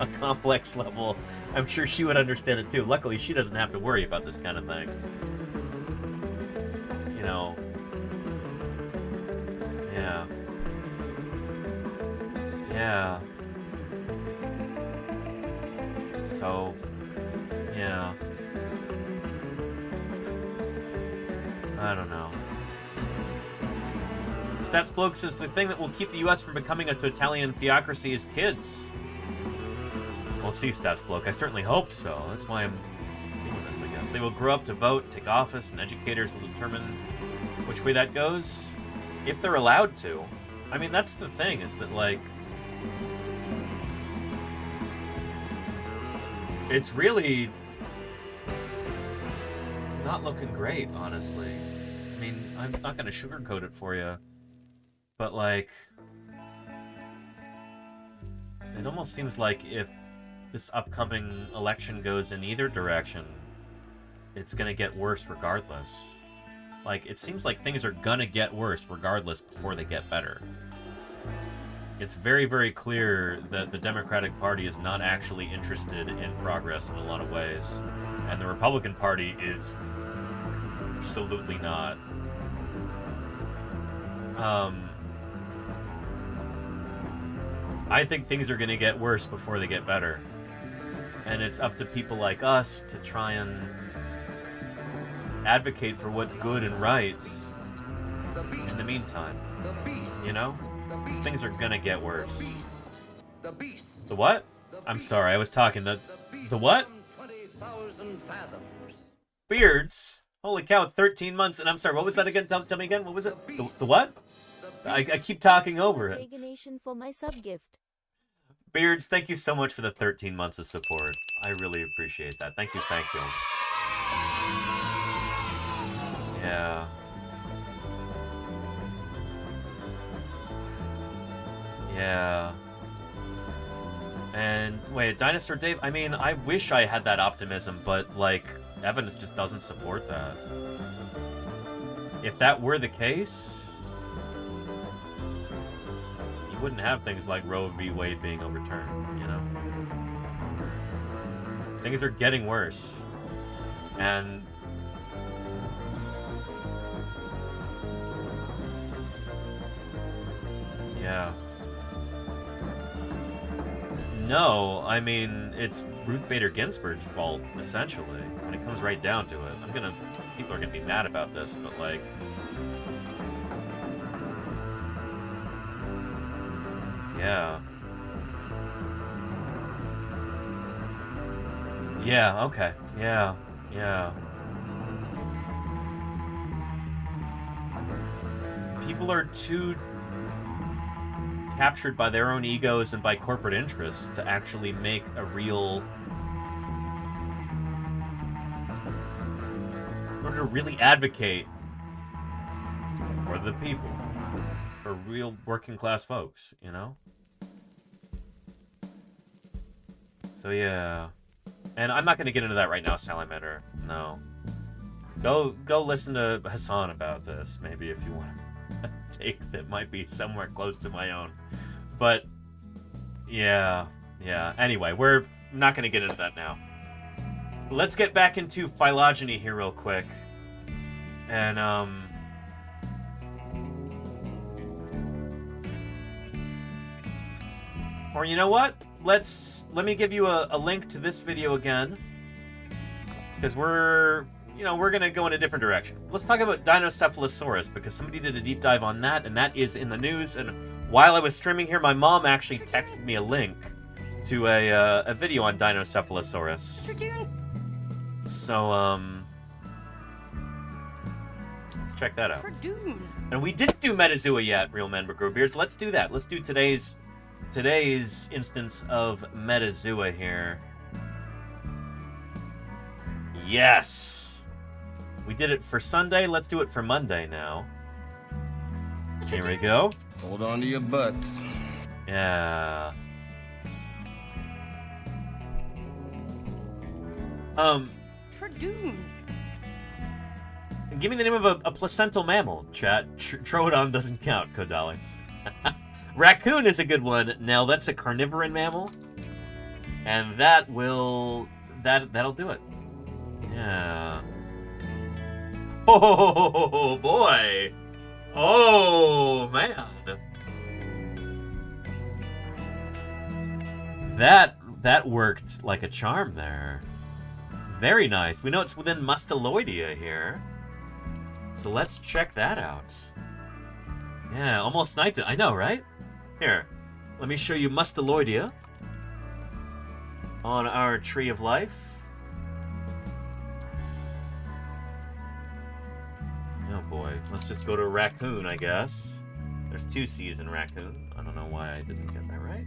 a complex level, I'm sure she would understand it too. Luckily, she doesn't have to worry about this kind of thing. You know. Yeah. Yeah. So, yeah. I don't know. Stats Bloke says the thing that will keep the US from becoming a totalitarian theocracy is kids. We'll see, Stats Bloke. I certainly hope so. That's why I'm doing this, I guess. They will grow up to vote, take office, and educators will determine which way that goes, if they're allowed to. I mean, that's the thing, is that, like, it's really not looking great, honestly. I mean, I'm not going to sugarcoat it for you, but, like, it almost seems like if this upcoming election goes in either direction, it's going to get worse regardless. Like, it seems like things are going to get worse regardless before they get better. It's very, very clear that the Democratic Party is not actually interested in progress in a lot of ways, and the Republican Party is absolutely not. I think things are going to get worse before they get better. And it's up to people like us to try and advocate for what's good and right in the meantime. You know? Because things are going to get worse. The what? I'm sorry, I was talking. The what? Beards? Holy cow, 13 months. And I'm sorry, what was that again? Tell me again. What was it? The what? I keep talking over it. For my sub-gift. Beards, thank you so much for the 13 months of support. I really appreciate that. Thank you, thank you. Yeah. Yeah. And, wait, Dinosaur Dave? I mean, I wish I had that optimism, but, like, evidence just doesn't support that. If that were the case, you wouldn't have things like Roe v. Wade being overturned, you know? Things are getting worse. And yeah. No, I mean, it's Ruth Bader Ginsburg's fault, essentially, when it comes right down to it. People are gonna be mad about this, but, like, yeah. Yeah, okay. Yeah, yeah. People are too captured by their own egos and by corporate interests to actually make a real... in order to really advocate for the people. For real working class folks, you know? So yeah. And I'm not going to get into that right now, Salamander. No. Go listen to Hassan about this, maybe, if you want a take that might be somewhere close to my own. But Yeah. Anyway, we're not going to get into that now. Let's get back into phylogeny here real quick. And, or you know what? Let me give you a link to this video again. Because we're going to go in a different direction. Let's talk about Dinocephalosaurus, because somebody did a deep dive on that, and that is in the news. And while I was streaming here, my mom actually texted me a link to a video on Dinocephalosaurus. So, let's check that out. And we didn't do Metazoa yet, Real Men with Grow Beards. Let's do that. Let's do today's instance of Metazoa here. Yes! We did it for Sunday. Let's do it for Monday now. Here we go. Hold on to your butts. Yeah. Give me the name of a placental mammal, chat. Troodon doesn't count, Kodali. Raccoon is a good one. Now, that's a carnivorous mammal. And that'll do it. Yeah. Oh, boy. Oh, man. That worked like a charm there. Very nice. We know it's within Mustaloidea here. So let's check that out. Yeah, almost sniped it. I know, right? Here, let me show you Mustaloidea on our Tree of Life. Oh boy, let's just go to raccoon, I guess. There's 2 C's in raccoon. I don't know why I didn't get that right.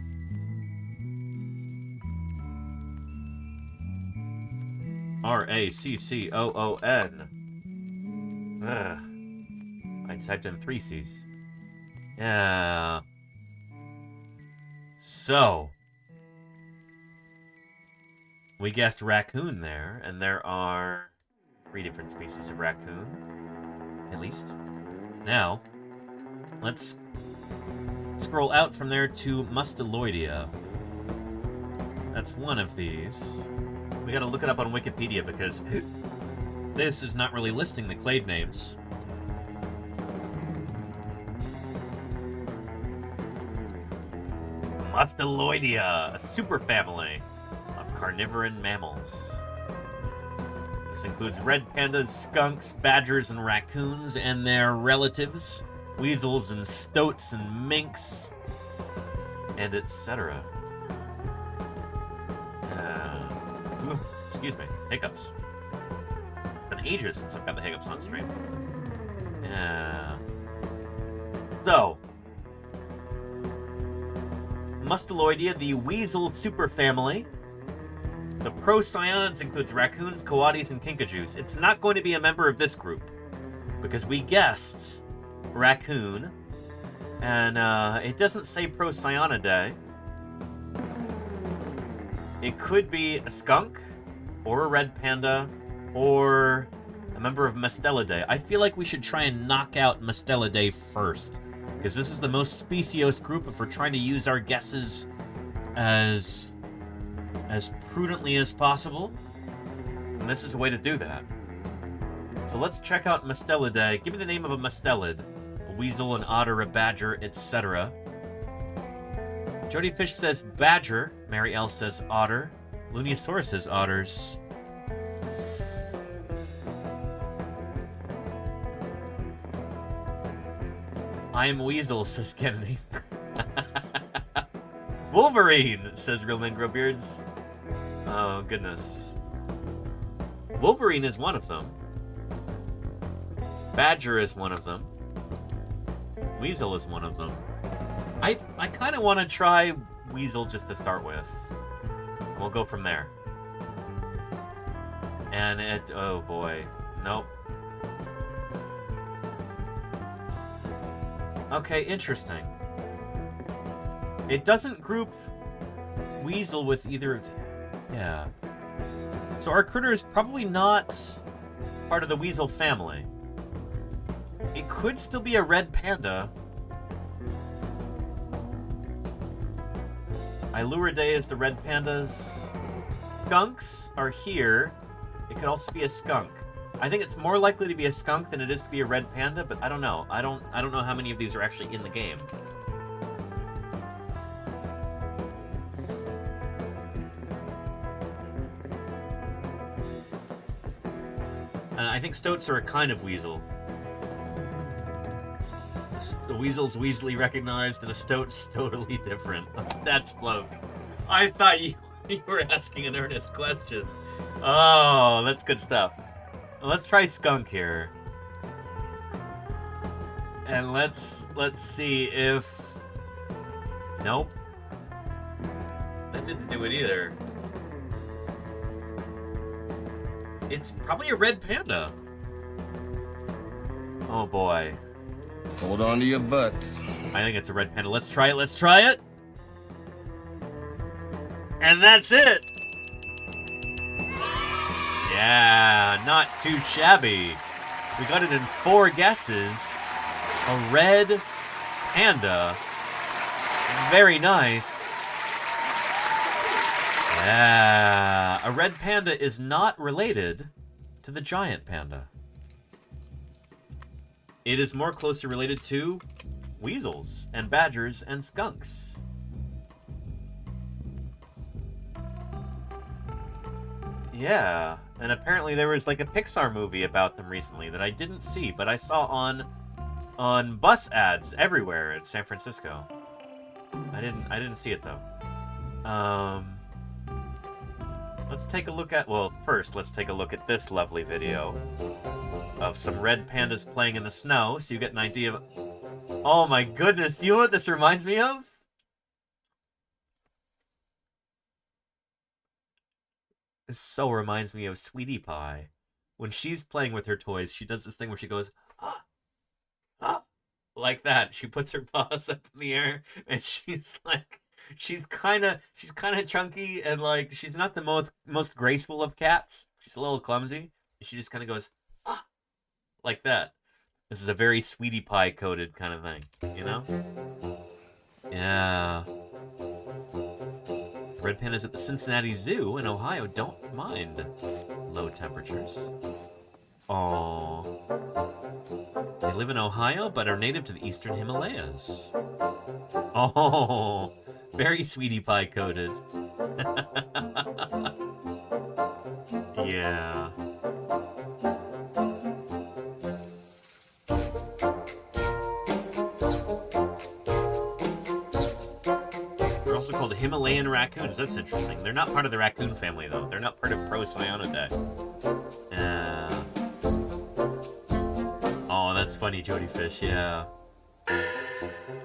R-A-C-C-O-O-N. Ugh. I typed in 3 C's. Yeah. So, we guessed raccoon there, and there are 3 different species of raccoon, at least. Now, let's scroll out from there to Mustaloidea. That's one of these. We gotta look it up on Wikipedia because this is not really listing the clade names. Mustaloidea, a superfamily of carnivorous mammals. This includes red pandas, skunks, badgers, and raccoons, and their relatives, weasels and stoats and minks, and etc. Excuse me, hiccups. It's been ages since I've got the hiccups on stream. Yeah. So, Mustaloidea, the weasel superfamily. The procyonids includes raccoons, coatis, and kinkajous. It's not going to be a member of this group because we guessed raccoon, and it doesn't say procyonidae. It could be a skunk, or a red panda, or a member of Mustelidae. I feel like we should try and knock out Mustelidae first, because this is the most speciose group if we're trying to use our guesses as prudently as possible. And this is a way to do that. So let's check out Mustelidae. Give me the name of a mustelid. A weasel, an otter, a badger, etc. Jody Fish says badger. Mary L says otter. Luniosaurus says otters. I am weasel, says Kennedy. Wolverine, says Real Men Grow Beards. Oh, goodness. Wolverine is one of them. Badger is one of them. Weasel is one of them. I kind of want to try weasel just to start with. We'll go from there. And oh boy. Nope. Okay, interesting. It doesn't group weasel with either of them. Yeah. So our critter is probably not part of the weasel family. It could still be a red panda. Iluridae is the red pandas. Skunks are here. It could also be a skunk. I think it's more likely to be a skunk than it is to be a red panda, but I don't know. I don't know how many of these are actually in the game. I think stoats are a kind of weasel. A weasel's weaselly recognized, and a stoat's totally different. That's bloke. I thought you were asking an earnest question. Oh, that's good stuff. Well, let's try skunk here. And let's see if... Nope. That didn't do it either. It's probably a red panda. Oh boy. Hold on to your butts. I think it's a red panda. Let's try it. Let's try it. And that's it. Yeah, not too shabby. We got it in 4 guesses. A red panda. Very nice. Yeah. A red panda is not related to the giant panda. It is more closely related to weasels and badgers and skunks. Yeah, and apparently there was like a Pixar movie about them recently that I didn't see, but I saw on bus ads everywhere in San Francisco. I didn't see it though. Let's take a look at, well, first let's take a look at this lovely video of some red pandas playing in the snow, so you get an idea of... Oh my goodness, do you know what this reminds me of? This so reminds me of Sweetie Pie. When she's playing with her toys, she does this thing where she goes, ah, ah, like that. She puts her paws up in the air, and she's like... She's kind of chunky, and like she's not the most graceful of cats. She's a little clumsy. She just kind of goes, ah, like that. This is a very Sweetie Pie coded kind of thing, you know? Yeah. Red pandas at the Cincinnati Zoo in Ohio don't mind low temperatures. Oh. They live in Ohio, but are native to the eastern Himalayas. Oh. Very Sweetie Pie coded. Yeah. They're also called Himalayan raccoons. That's interesting. They're not part of the raccoon family, though. They're not part of Procyonidae. Oh, that's funny, Jody Fish. Yeah.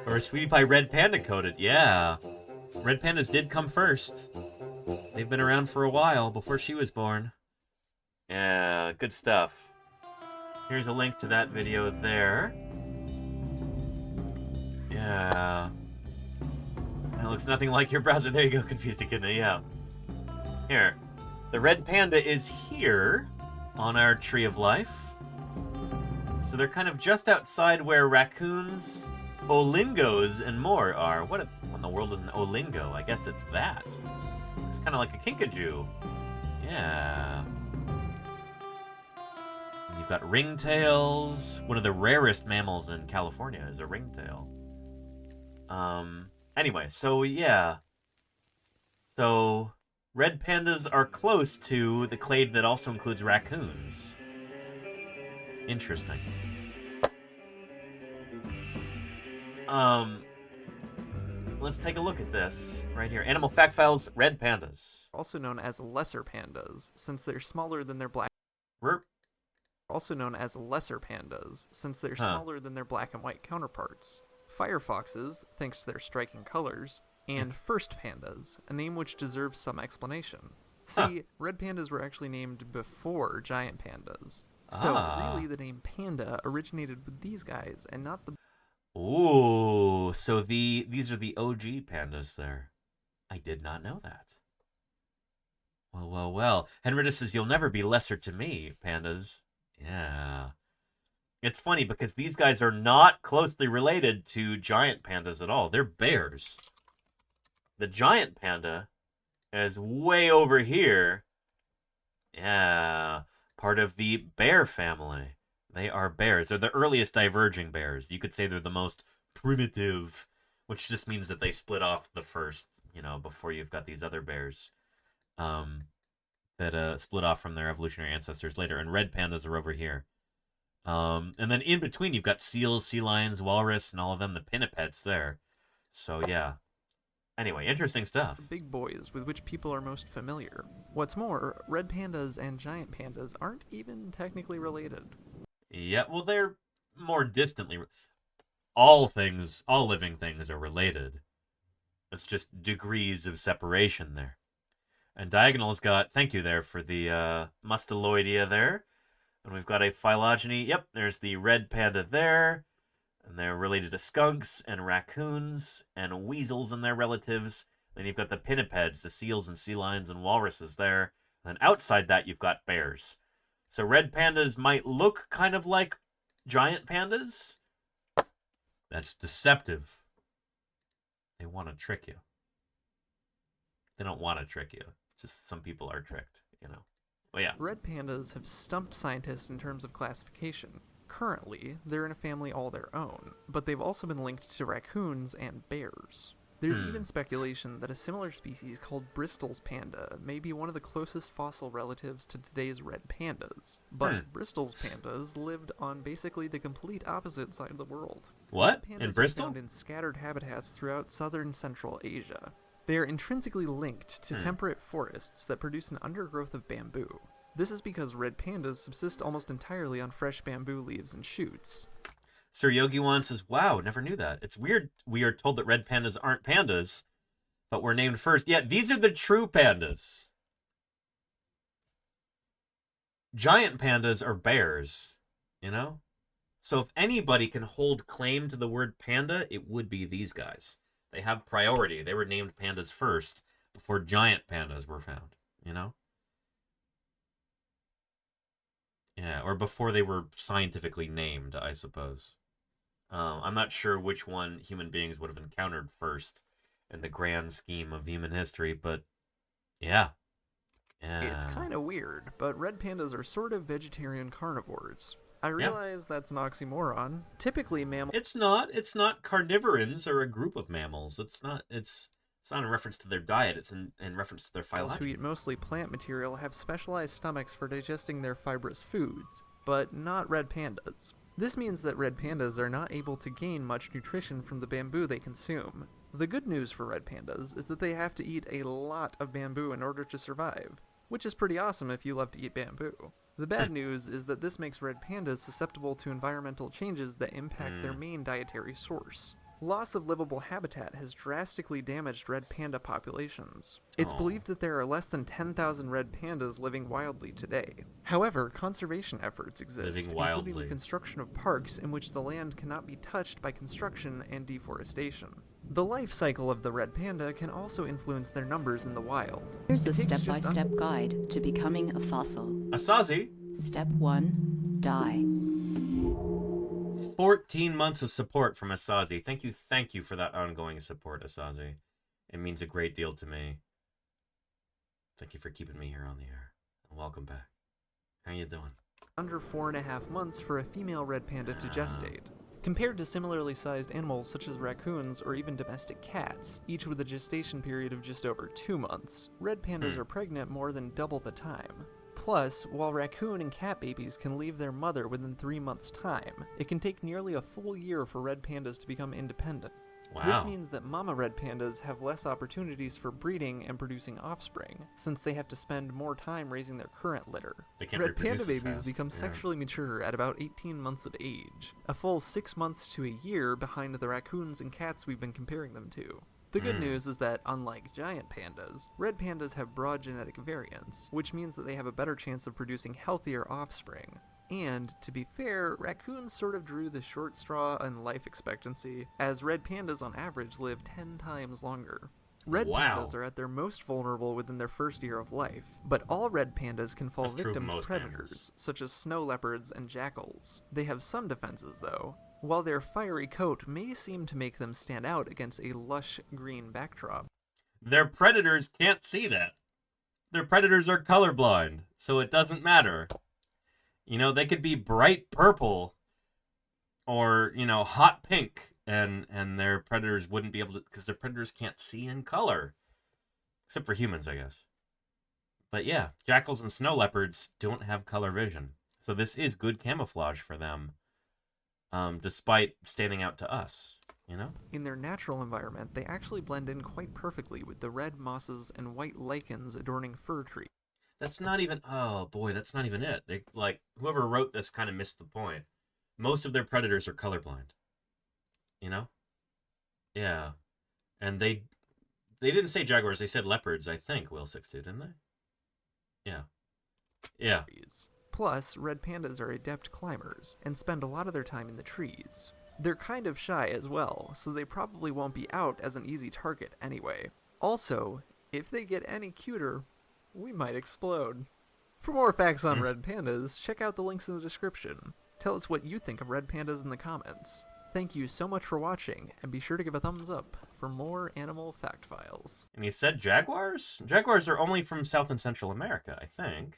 Or a Sweetie Pie red panda coded. Yeah. Red pandas did come first. They've been around for a while, before she was born. Yeah, good stuff. Here's a link to that video there. Yeah. It looks nothing like your browser. There you go, Confused Echidna, yeah. Here. The red panda is here on our Tree of Life. So they're kind of just outside where raccoons, olingos, and more are. What in the world is an olingo? I guess it's that. It's kind of like a kinkajou. Yeah. And you've got ringtails. One of the rarest mammals in California is a ringtail. Anyway, so yeah. So red pandas are close to the clade that also includes raccoons. Interesting. Let's take a look at this right here. Animal Fact Files, red pandas. Also known as lesser pandas, since they're smaller than their black... Also known as lesser pandas, since they're smaller than their black and white counterparts. Firefoxes, thanks to their striking colors, and first pandas, a name which deserves some explanation. See, red pandas were actually named before giant pandas. So really the name panda originated with these guys and not the... Ooh, so these are the OG pandas there. I did not know that. Well, well, well. Henrietta says, you'll never be lesser to me, pandas. Yeah. It's funny because these guys are not closely related to giant pandas at all. They're bears. The giant panda is way over here. Yeah, part of the bear family. They are bears. They're the earliest diverging bears. You could say they're the most primitive, which just means that they split off the first, before you've got these other bears that split off from their evolutionary ancestors later. And red pandas are over here. And then in between, you've got seals, sea lions, walrus, and all of them, the pinnipeds there. So, yeah. Anyway, interesting stuff. Big boys with which people are most familiar. What's more, red pandas and giant pandas aren't even technically related. Yeah, well, they're more distantly. All living things are related. It's just degrees of separation there. And Diagonal's got, thank you there for the Mustaloidea there. And we've got a phylogeny. Yep, there's the red panda there. And they're related to skunks and raccoons and weasels and their relatives. Then you've got the pinnipeds, the seals and sea lions and walruses there. And then outside that, you've got bears. So red pandas might look kind of like giant pandas. That's deceptive. They want to trick you. They don't want to trick you. Just some people are tricked, Well, yeah. Red pandas have stumped scientists in terms of classification. Currently, they're in a family all their own, but they've also been linked to raccoons and bears. There's even speculation that a similar species called Bristol's panda may be one of the closest fossil relatives to today's red pandas. But Bristol's pandas lived on basically the complete opposite side of the world. What? Red pandas In Bristol? are found in scattered habitats throughout southern Central Asia. They are intrinsically linked to temperate forests that produce an undergrowth of bamboo. This is because red pandas subsist almost entirely on fresh bamboo leaves and shoots. Sir Yogi-wan says, wow, never knew that. It's weird we are told that red pandas aren't pandas, but were named first. Yeah, these are the true pandas. Giant pandas are bears, So if anybody can hold claim to the word panda, it would be these guys. They have priority. They were named pandas first before giant pandas were found, Yeah, or before they were scientifically named, I suppose. I'm not sure which one human beings would have encountered first in the grand scheme of human history, but yeah. It's kind of weird, but red pandas are sort of vegetarian carnivores. I realize that's an oxymoron. Typically, mammals... It's not. Carnivorans are a group of mammals. It's not in reference to their diet. It's in reference to their phylogeny. Who eat mostly plant material have specialized stomachs for digesting their fibrous foods, but not red pandas. This means that red pandas are not able to gain much nutrition from the bamboo they consume. The good news for red pandas is that they have to eat a lot of bamboo in order to survive, which is pretty awesome if you love to eat bamboo. The bad news is that this makes red pandas susceptible to environmental changes that impact their main dietary source. Loss of livable habitat has drastically damaged red panda populations. It's believed that there are less than 10,000 red pandas living wildly today. However, conservation efforts exist, including the construction of parks in which the land cannot be touched by construction and deforestation. The life cycle of the red panda can also influence their numbers in the wild. Here's a step-by-step guide to becoming a fossil. Asazi. Step 1, die. 14 months of support from Asazi. Thank you for that ongoing support, Asazi. It means a great deal to me. Thank you for keeping me here on the air. And welcome back. How you doing? Under 4.5 months for a female red panda to gestate. Compared to similarly sized animals such as raccoons or even domestic cats, each with a gestation period of just over 2 months, red pandas are pregnant more than double the time. Plus, while raccoon and cat babies can leave their mother within 3 months' time, it can take nearly a full year for red pandas to become independent. Wow. This means that mama red pandas have less opportunities for breeding and producing offspring, since they have to spend more time raising their current litter. They can't Red panda reproduce as babies fast. become sexually mature at about 18 months of age, a full 6 months to a year behind the raccoons and cats we've been comparing them to. The good news is that, unlike giant pandas, red pandas have broad genetic variants, which means that they have a better chance of producing healthier offspring. And, to be fair, raccoons sort of drew the short straw in life expectancy, as red pandas on average live 10 times longer. Red pandas are at their most vulnerable within their first year of life, but all red pandas can fall victim to predators, such as snow leopards and jackals. They have some defenses, though. While their fiery coat may seem to make them stand out against a lush green backdrop. Their predators can't see that. Their predators are colorblind, so it doesn't matter. You know, they could be bright purple or, you know, hot pink, and their predators wouldn't be able to, because their predators can't see in color. Except for humans, I guess. But yeah, jackals and snow leopards don't have color vision. So this is good camouflage for them, despite standing out to us, you know? In their natural environment, they actually blend in quite perfectly with the red mosses and white lichens adorning fir trees. That's not even, oh boy, that's not even it. They, like, whoever wrote this kind of missed the point. Most of their predators are colorblind. You know? Yeah. And they didn't say jaguars, they said leopards, I think, Will 62, didn't they? Yeah. Yeah. Plus, red pandas are adept climbers and spend a lot of their time in the trees. They're kind of shy as well, so they probably won't be out as an easy target anyway. Also, if they get any cuter, we might explode. For more facts on red pandas, check out the links in the description. Tell us what you think of red pandas in the comments. Thank you so much for watching, and be sure to give a thumbs up for more animal fact files. And he said jaguars? Jaguars are only from South and Central America, I think.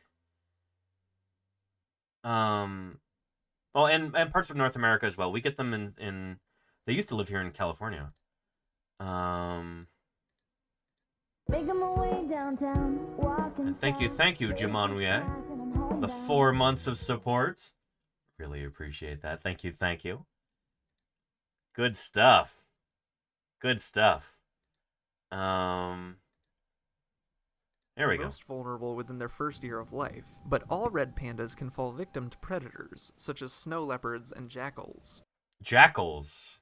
Well, and parts of North America as well. We get them in they used to live here in California. And thank you, Jimanwie, for the 4 months of support. Really appreciate that. Thank you. Good stuff. Good stuff. There we go. Most vulnerable within their first year of life, but all red pandas can fall victim to predators, such as snow leopards and jackals. Jackals.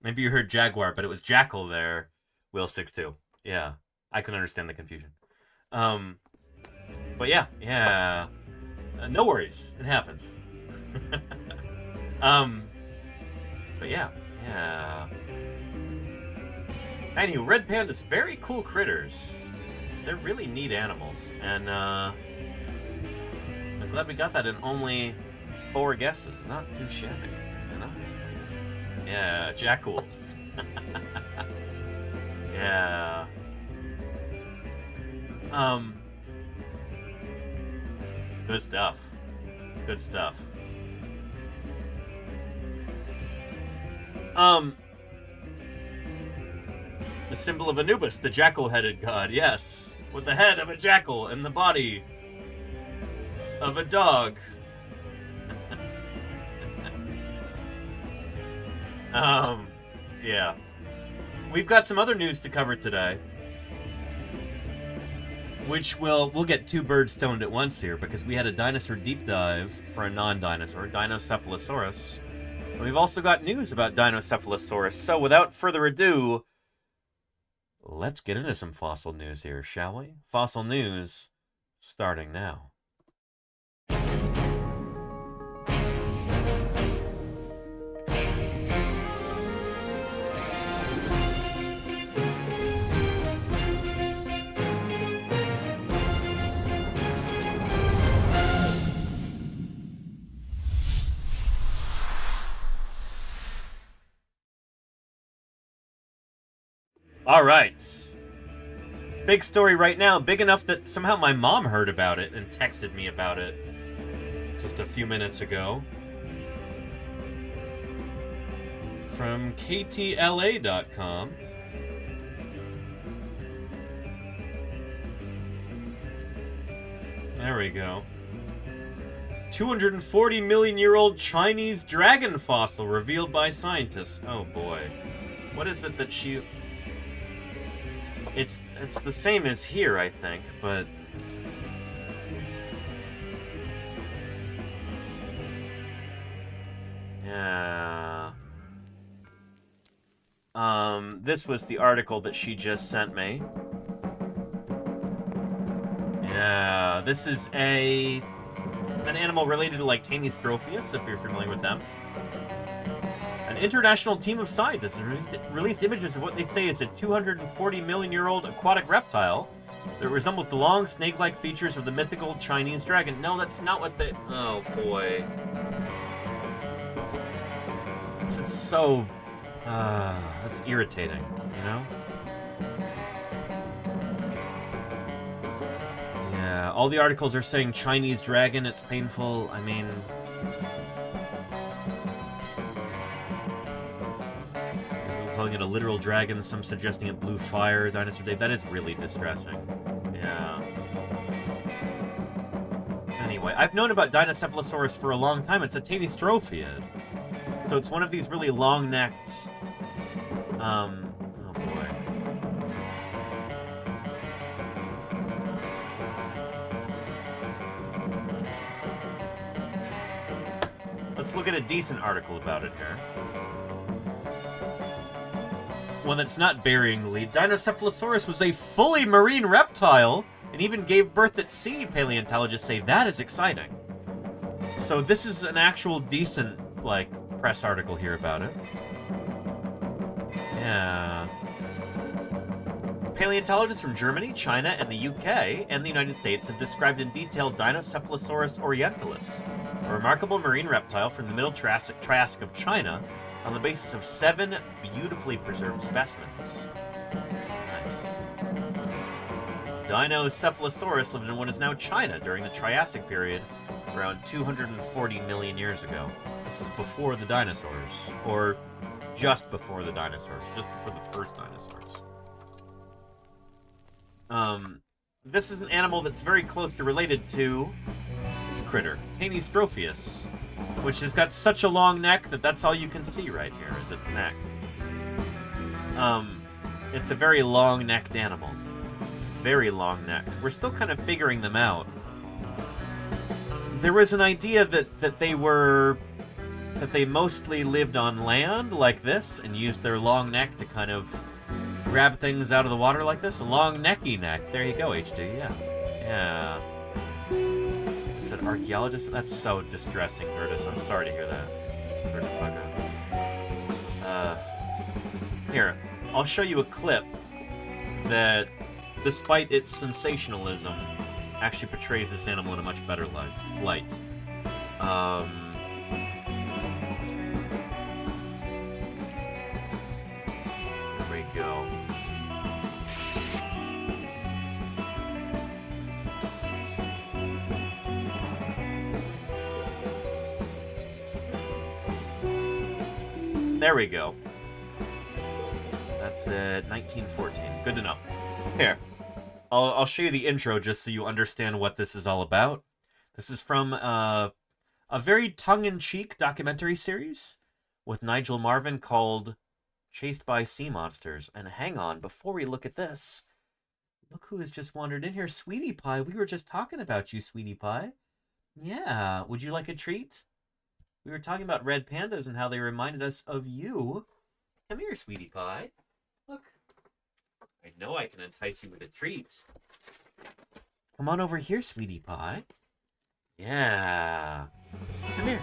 Maybe you heard jaguar, but it was jackal there, Will 62. Yeah, I can understand the confusion. But yeah. No worries. It happens. But yeah. Anywho, red pandas, very cool critters. They're really neat animals, and I'm glad we got that in only 4 guesses. Not too shabby, you know? Yeah, jackals. Yeah. Good stuff. Good stuff. The symbol of Anubis, the jackal-headed god, yes. With the head of a jackal and the body of a dog. Yeah. We've got some other news to cover today. Which we'll get 2 birds stoned at once here, because we had a dinosaur deep dive for a non-dinosaur, Dinocephalosaurus. And we've also got news about Dinocephalosaurus. So without further ado, let's get into some fossil news here, shall we? Fossil news, starting now. All right. Big story right now, big enough that somehow my mom heard about it and texted me about it just a few minutes ago. From ktla.com. There we go. 240 million year old Chinese dragon fossil revealed by scientists. Oh boy. What is it that she... It's the same as here, I think, but... Yeah... This was the article that she just sent me. Yeah, this is an animal related to like Tanystropheus, if you're familiar with them. An international team of scientists released images of what they say is a 240 million year old aquatic reptile that resembles the long snake-like features of the mythical Chinese dragon. No, that's not what they... Oh, boy. This is so... that's irritating, you know? All the articles are saying Chinese dragon, it's painful. I mean... Some calling it a literal dragon, some suggesting it blew fire. Dinosaur Dave, that is really distressing. Yeah. Anyway, I've known about Dinocephalosaurus for a long time. It's a Tanystrophiid. So it's one of these really long-necked... oh boy. Let's look at a decent article about it here. One that's not burying the lead. Dinocephalosaurus was a fully marine reptile and even gave birth at sea, paleontologists say. That is exciting. So this is an actual decent, like, press article here about it. Yeah. Paleontologists from Germany, China, and the UK, and the United States have described in detail Dinocephalosaurus orientalis, a remarkable marine reptile from the Middle Triassic of China, on the basis of 7 beautifully preserved specimens. Nice. Dinocephalosaurus lived in what is now China during the Triassic period, around 240 million years ago. This is before the dinosaurs, or just before the dinosaurs, just before the first dinosaurs. This is an animal that's very closely related to its critter, Tanystrophius, which has got such a long neck that that's all you can see right here is its neck. It's a very long-necked animal. Very long-necked. We're still kind of figuring them out. There was an idea that they mostly lived on land like this and used their long neck to kind of grab things out of the water like this. A long necky neck. There you go, HD. Yeah. Yeah. It's an archaeologist. That's so distressing, Gertis. I'm sorry to hear that. Gertis Bucka. Here, I'll show you a clip that, despite its sensationalism, actually portrays this animal in a much better light. There we go. There we go. That's 1914. Good to know. Here. I'll show you the intro just so you understand what this is all about. This is from a very tongue-in-cheek documentary series with Nigel Marven called Chased by Sea Monsters. And hang on, before we look at this, look who has just wandered in here. Sweetie Pie, we were just talking about you, Sweetie Pie. Yeah, would you like a treat? We were talking about red pandas and how they reminded us of you. Come here, Sweetie Pie. Look. I know I can entice you with a treat. Come on over here, Sweetie Pie. Yeah. Come here.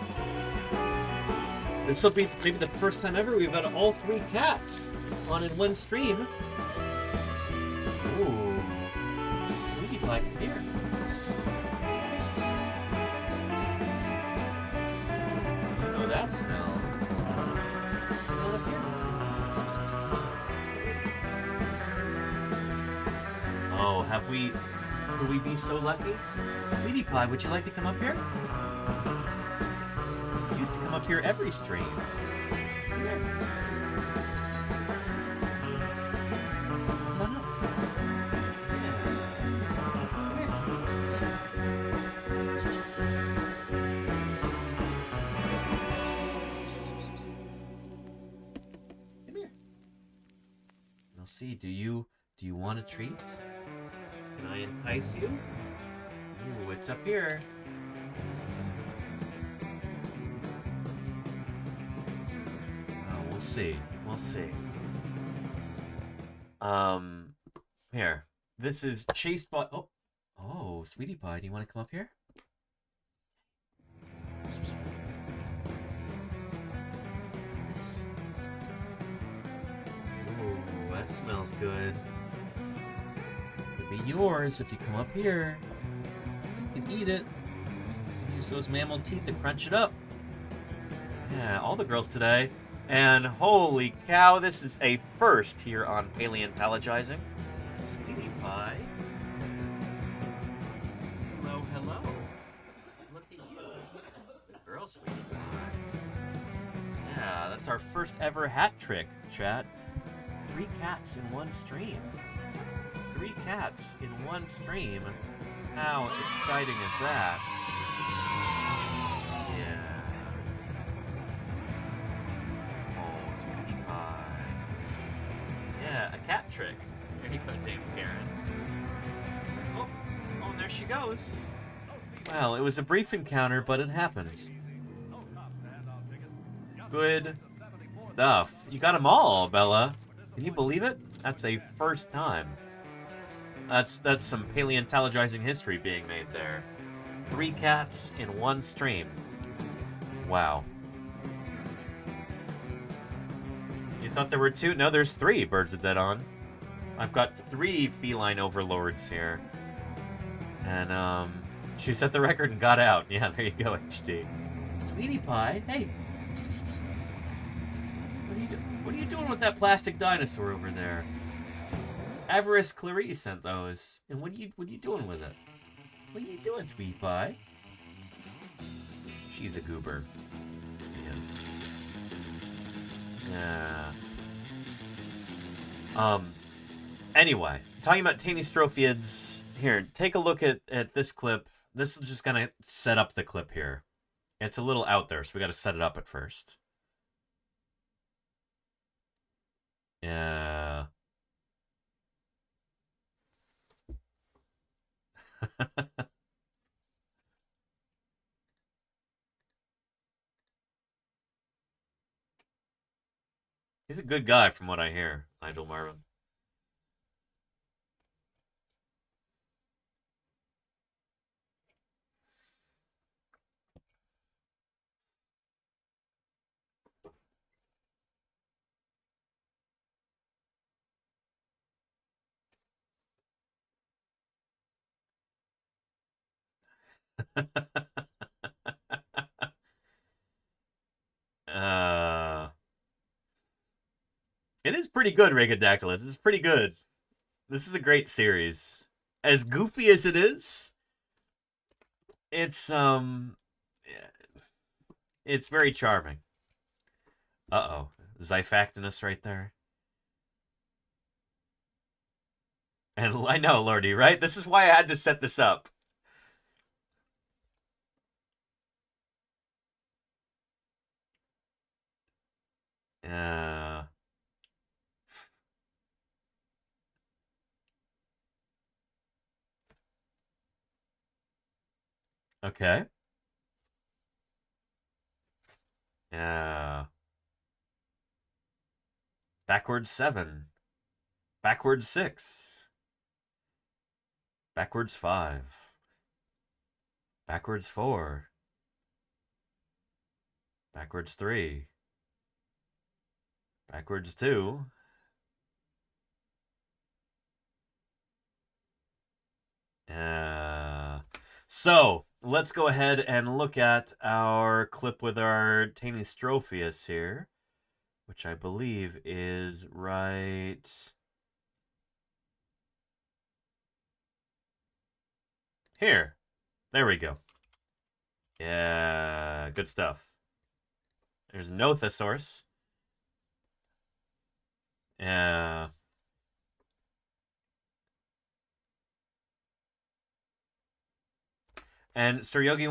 This will be maybe the first time ever we've had all 3 cats on in one stream. Ooh. Sweetie Pie, come here. You know that smell. Come on up here. Oh, could we be so lucky? Sweetie Pie, would you like to come up here? You used to come up here every stream. Come here. Come on up. Yeah. Come here. We'll see, do you want a treat? Can I entice you? Ooh, it's up here. Oh, we'll see. We'll see. Here. This is Chased by... Oh, Sweetie Pie, do you want to come up here? Ooh, that smells good. Be yours if you come up here. You can eat it. You can use those mammal teeth to crunch it up. Yeah, all the girls today. And holy cow, this is a first here on Paleontologizing. Sweetie Pie. go, sweetie pie. Yeah, that's our first ever hat trick, chat. 3 cats in one stream. 3 cats in one stream. How exciting is that? Yeah. Oh, sweetie pie. Yeah, a cat trick. There you go, Dame Karen. Oh, and there she goes. Well, it was a brief encounter, but it happened. Good stuff. You got them all, Bella. Can you believe it? That's a first time. That's some paleontologizing history being made there. 3 cats in one stream. Wow. You thought there were 2? No, there's 3 birds of dead on. I've got 3 feline overlords here. And, she set the record and got out. Yeah, there you go, HT. Sweetie pie, hey. What are you doing with that plastic dinosaur over there? Avarice Clarice sent those. And what are you doing with it? What are you doing, sweetie pie? She's a goober. She is. Yeah. Anyway, talking about Tanystrophiids. Here, take a look at this clip. This is just gonna set up the clip here. It's a little out there, so we gotta set it up at first. Yeah. He's a good guy from what I hear, Nigel Marvin. It is pretty good, Regadactylus. It's pretty good. This is a great series. As goofy as it is, it's very charming. Uh-oh. Zyphactinus right there. And I know, Lordy, right? This is why I had to set this up. Okay. Backwards 7. Backwards 6. Backwards 5. Backwards 4. Backwards 3. Backwards 2. So, let's go ahead and look at our clip with our Tanystrophius here, which I believe is right here. There we go. Yeah, good stuff. There's Nothosaurus. Yeah. And Sir Yogi,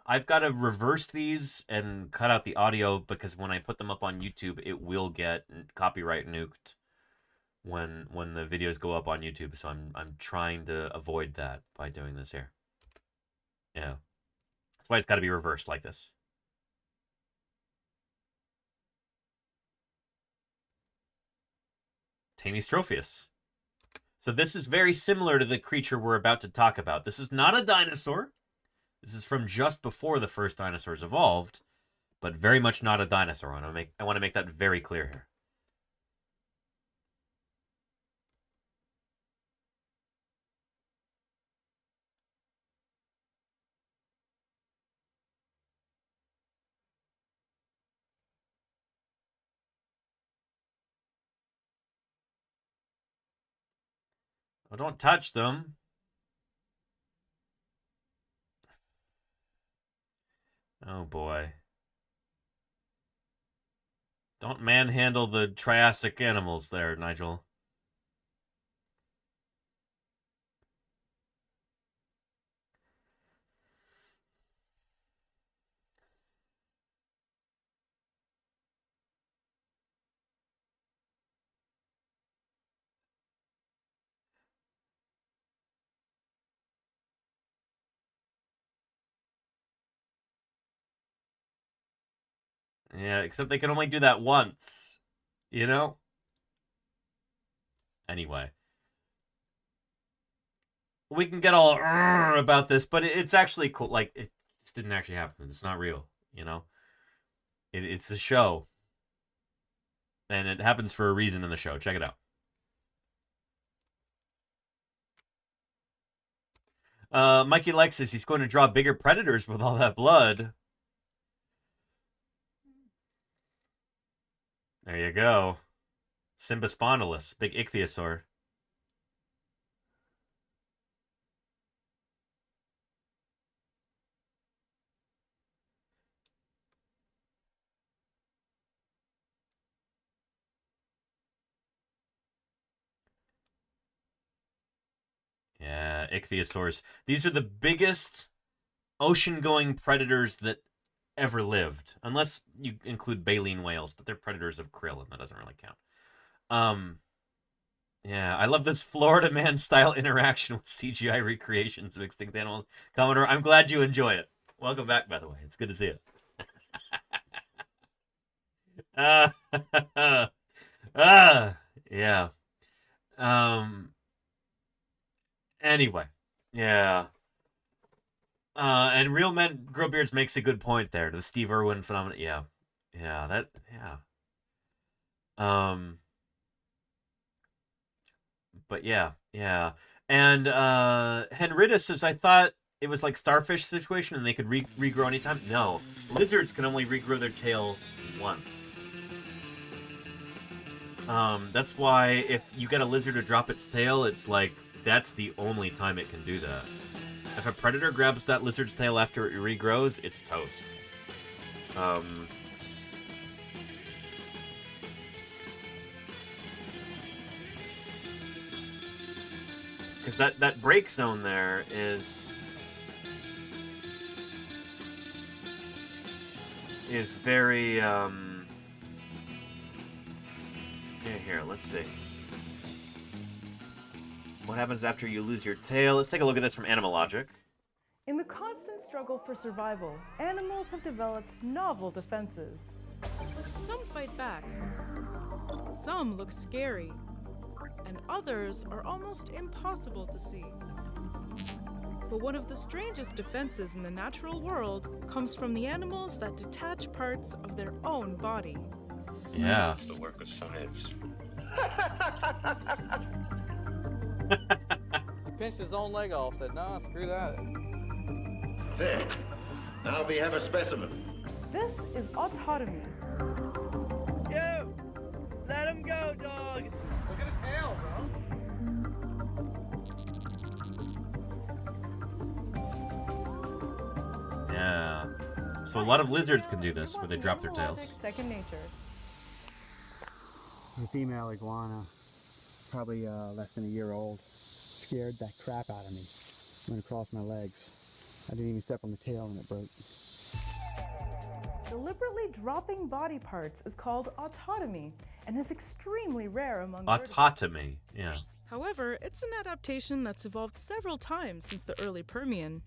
I've got to reverse these and cut out the audio because when I put them up on YouTube, it will get copyright nuked when the videos go up on YouTube. So I'm trying to avoid that by doing this here. Yeah, that's why it's got to be reversed like this. Tanystrophius. So this is very similar to the creature we're about to talk about. This is not a dinosaur. This is from just before the first dinosaurs evolved, but very much not a dinosaur. I want to make that very clear here. Oh, don't touch them. Oh, boy. Don't manhandle the Triassic animals there, Nigel. Yeah, except they can only do that once. You know? Anyway. We can get all about this, but it's actually cool. Like, it just didn't actually happen. It's not real, you know? It's a show. And it happens for a reason in the show. Check it out. Mikey Lexus, he's going to draw bigger predators with all that blood. There you go. Symbospondylus, big ichthyosaur. Yeah, ichthyosaurs. These are the biggest ocean-going predators that ever lived. Unless you include baleen whales, but they're predators of krill, and that doesn't really count. Yeah, I love this Florida Man-style interaction with CGI recreations of extinct animals. Commodore, I'm glad you enjoy it. Welcome back, by the way. It's good to see you. Yeah. Anyway, yeah. And Real Men Grow Beards makes a good point there. The Steve Irwin phenomenon. Yeah. Yeah, but yeah. And Henrietta says, I thought it was like starfish situation and they could regrow anytime. No. Lizards can only regrow their tail once. That's why if you get a lizard to drop its tail, it's like, that's the only time it can do that. If a predator grabs that lizard's tail after it regrows, it's toast. Because that break zone there is very, here, let's see. What happens after you lose your tail? Let's take a look at this from Animal Logic. In the constant struggle for survival, animals have developed novel defenses. Some fight back, some look scary, and others are almost impossible to see. But one of the strangest defenses in the natural world comes from the animals that detach parts of their own body. Yeah. It's the work of science. He pinched his own leg off, said, "No, screw that." There. Now we have a specimen. This is autotomy. You! Let him go, dog! Look at the tail, bro. Yeah. So a lot of lizards can do this, where they drop their tails. Second nature. A female iguana, probably less than a year old, scared that crap out of me. Went across my legs. I didn't even step on the tail and it broke. Deliberately dropping body parts is called autotomy and is extremely rare among Autotomy, yeah. However, it's an adaptation that's evolved several times since the early Permian.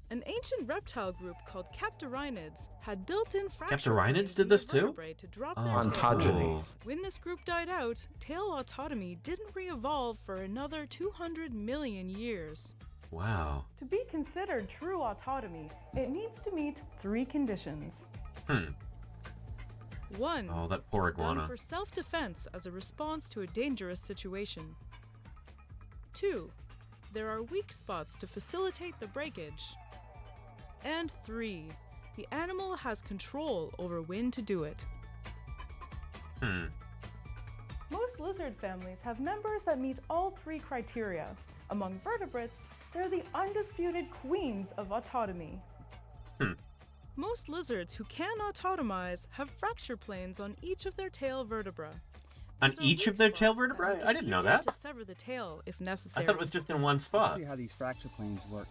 An ancient reptile group called Captorhinids had built-in fractures. Captorhinids did this too? To drop their Ontogeny. When this group died out, tail autotomy didn't re-evolve for another 200 million years. Wow. To be considered true autotomy, it needs to meet 3 conditions. 1. Oh, that poor It's done iguana. for self-defense as a response to a dangerous situation. 2. There are weak spots to facilitate the breakage. And 3. The animal has control over when to do it. Most lizard families have members that meet all 3 criteria. Among vertebrates, they're the undisputed queens of autotomy. Most lizards who can autotomize have fracture planes on each of their tail vertebrae. On each of their tail vertebrae? I didn't know that. To sever the tail if necessary. I thought it was just in one spot. Let's see how these fracture planes work.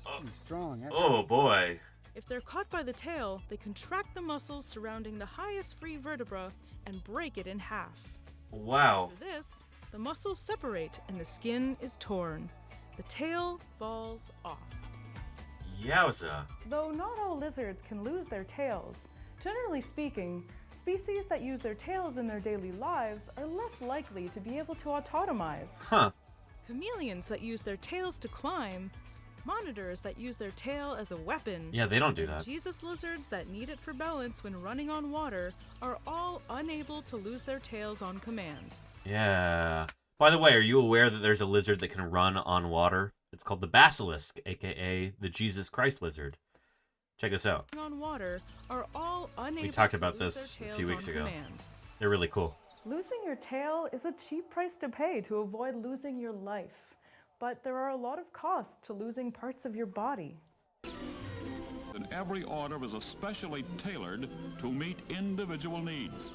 Pretty strong. Oh boy. If they're caught by the tail, they contract the muscles surrounding the highest free vertebra and break it in half. Wow. After this, the muscles separate and the skin is torn. The tail falls off. Yowza. Though not all lizards can lose their tails, generally speaking, species that use their tails in their daily lives are less likely to be able to autotomize. Huh. Chameleons that use their tails to climb, monitors that use their tail as a weapon, Yeah, they don't do that. Jesus lizards that need it for balance when running on water are all unable to lose their tails on command. Yeah. By the way, are you aware that there's a lizard that can run on water? It's called the basilisk, aka the Jesus Christ lizard. Check this out. On water are all unable We talked to about lose this their a few tails weeks on ago. command. They're really cool. Losing your tail is a cheap price to pay to avoid losing your life. But there are a lot of costs to losing parts of your body. And every order is especially tailored to meet individual needs.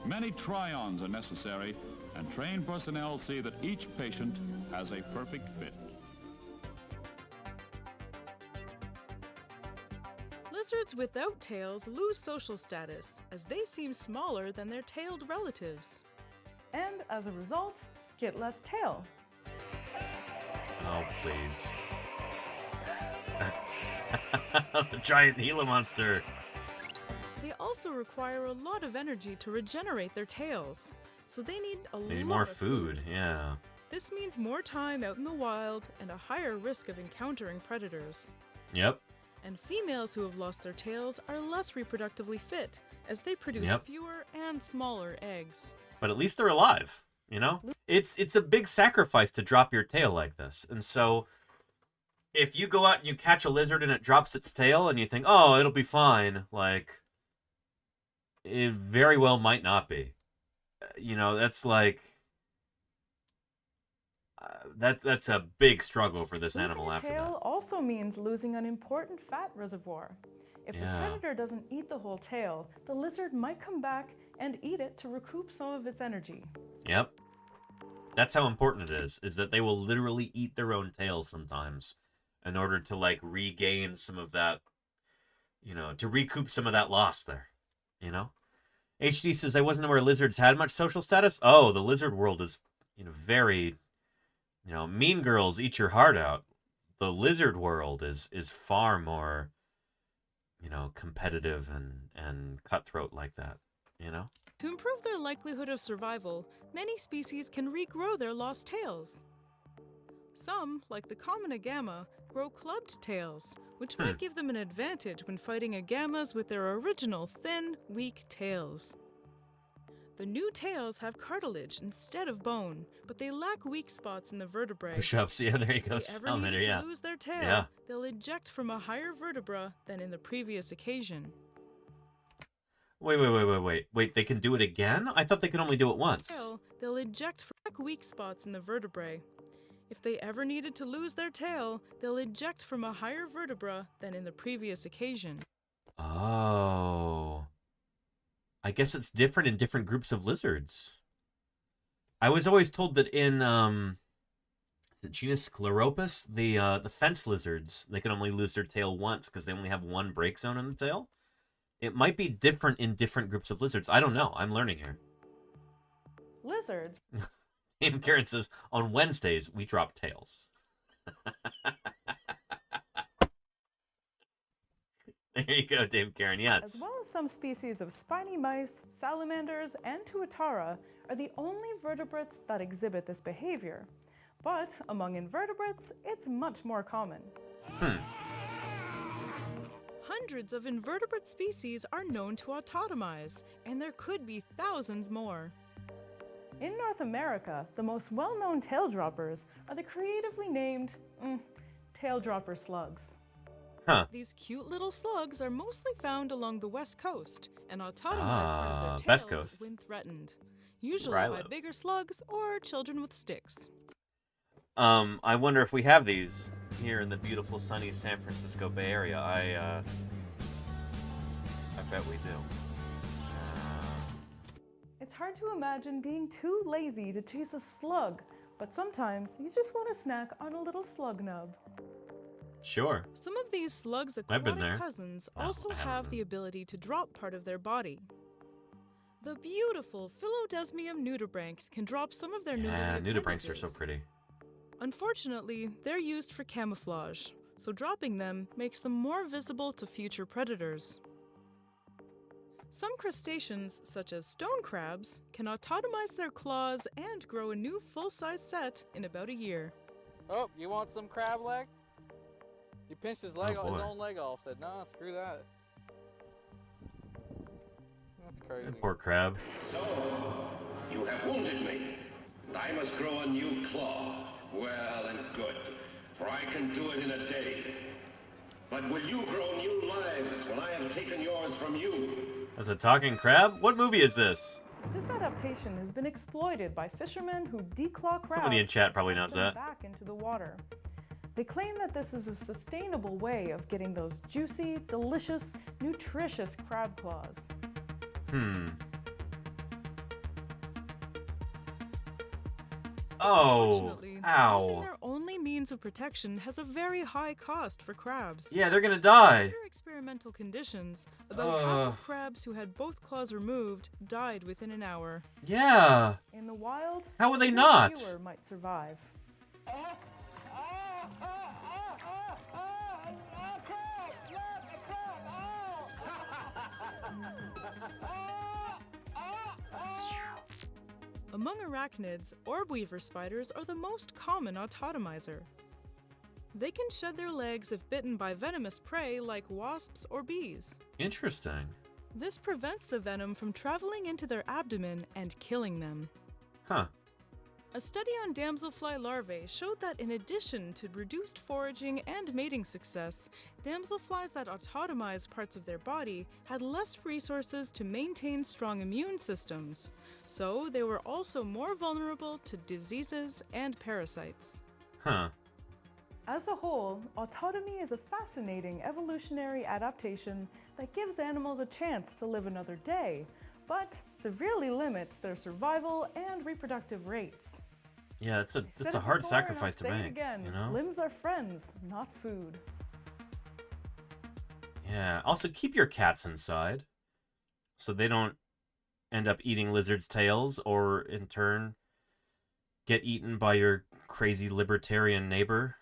Many try-ons are necessary, and trained personnel see that each patient has a perfect fit. Lizards without tails lose social status as they seem smaller than their tailed relatives. And as a result, get less tail. Oh, please. The giant Gila monster. They also require a lot of energy to regenerate their tails, so they need a Maybe lot more of food, yeah. This means more time out in the wild and a higher risk of encountering predators. Yep. And females who have lost their tails are less reproductively fit, as they produce Yep. fewer and smaller eggs. But at least they're alive, you know? It's a big sacrifice to drop your tail like this. And so if you go out and you catch a lizard and it drops its tail and you think, oh, it'll be fine, like, it very well might not be. You know, that's like, that's a big struggle for this animal after Losing a tail that. also means losing an important fat reservoir. If the Yeah. predator doesn't eat the whole tail, the lizard might come back and eat it to recoup some of its energy. Yep. That's how important it is that they will literally eat their own tails sometimes in order to, like, regain some of that, you know, to recoup some of that loss there, you know? HD says, I wasn't aware lizards had much social status. Oh, the lizard world is, you know, very, you know, Mean Girls eat your heart out. The lizard world is far more, you know, competitive and cutthroat like that, you know? To improve their likelihood of survival, many species can regrow their lost tails. Some, like the common agama, grow clubbed tails, which might give them an advantage when fighting agamas with their original thin, weak tails. The new tails have cartilage instead of bone, but they lack weak spots in the vertebrae. Push-ups, yeah, there you go. If they ever Salamander, needed yeah. to lose their tail, Yeah. they'll eject from a higher vertebra than in the previous occasion. Wait, they can do it again? I thought they could only do it once. They'll eject from weak spots in the vertebrae. If they ever needed to lose their tail, they'll eject from a higher vertebra than in the previous occasion. Oh. I guess it's different in different groups of lizards. I was always told that in is it genus Scleropus, the fence lizards, they can only lose their tail once because they only have one break zone in the tail. It might be different in different groups of lizards. I don't know. I'm learning here. Lizards. And Karen says, on Wednesdays, we drop tails. There you go, Dame Karen, yes. As well as some species of spiny mice, salamanders, and tuatara are the only vertebrates that exhibit this behavior. But among invertebrates, it's much more common. Hundreds of invertebrate species are known to autotomize, and there could be thousands more. In North America, the most well-known tail droppers are the creatively named tail dropper slugs. These cute little slugs are mostly found along the west coast and autotomize part of their Best tails coast. when threatened, usually Where I by live. bigger slugs or children with sticks. I wonder if we have these here in the beautiful sunny San Francisco Bay Area. I bet we do. It's hard to imagine being too lazy to chase a slug, but sometimes you just want to snack on a little slug nub. Sure. Some of these slugs' I've been aquatic there. cousins No, also I haven't have been. the ability to drop part of their body. The beautiful Philodesmium nudibranchs can drop some of their Yeah, nudibranch nudibranchs are so appendages. pretty. Unfortunately, they're used for camouflage, so dropping them makes them more visible to future predators. Some crustaceans, such as stone crabs, can autotomize their claws and grow a new full-size set in about a year. Oh, you want some crab leg? He pinched his leg, Oh, boy. his own leg off. Said, "No, screw that." That's crazy. That poor crab. So, you have wounded me, and I must grow a new claw. Well and good, for I can do it in a day. But will you grow new lives when I have taken yours from you? That's a talking crab? What movie is this? This adaptation has been exploited by fishermen who declaw crabs Somebody in chat probably and knows cast them that. back into the water. They claim that this is a sustainable way of getting those juicy, delicious, nutritious crab claws. Oh, Unfortunately, using ow. their only means of protection has a very high cost for crabs. Yeah, they're gonna die. Under experimental conditions, about half of crabs who had both claws removed died within an hour. Yeah. In the wild, How would they even not? fewer might survive. Among arachnids, orb weaver spiders are the most common autotomizer. They can shed their legs if bitten by venomous prey like wasps or bees. Interesting. This prevents the venom from traveling into their abdomen and killing them. Huh. A study on damselfly larvae showed that in addition to reduced foraging and mating success, damselflies that autotomize parts of their body had less resources to maintain strong immune systems, so they were also more vulnerable to diseases and parasites. Huh. As a whole, autotomy is a fascinating evolutionary adaptation that gives animals a chance to live another day, but severely limits their survival and reproductive rates. Yeah, it's Said a it hard before, sacrifice to and I'll say it make, again. you know? Limbs are friends, not food. Yeah. Also, keep your cats inside so they don't end up eating lizards' tails or, in turn, get eaten by your crazy libertarian neighbor.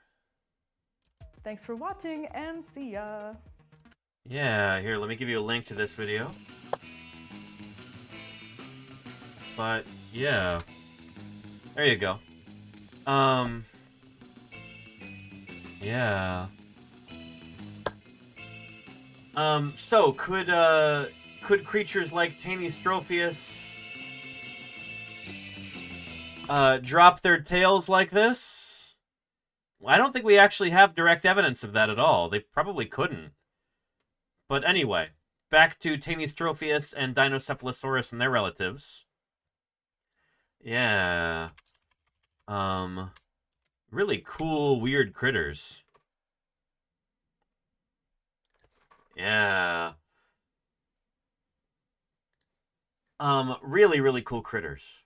Thanks for watching, and see ya! Yeah, here, let me give you a link to this video. But, yeah. There you go. Yeah. So, could creatures like Tanystropheus drop their tails like this? I don't think we actually have direct evidence of that at all. They probably couldn't. But anyway, back to Tanystropheus and Dinocephalosaurus and their relatives. Yeah. Really cool, weird critters. Yeah. Really, really cool critters.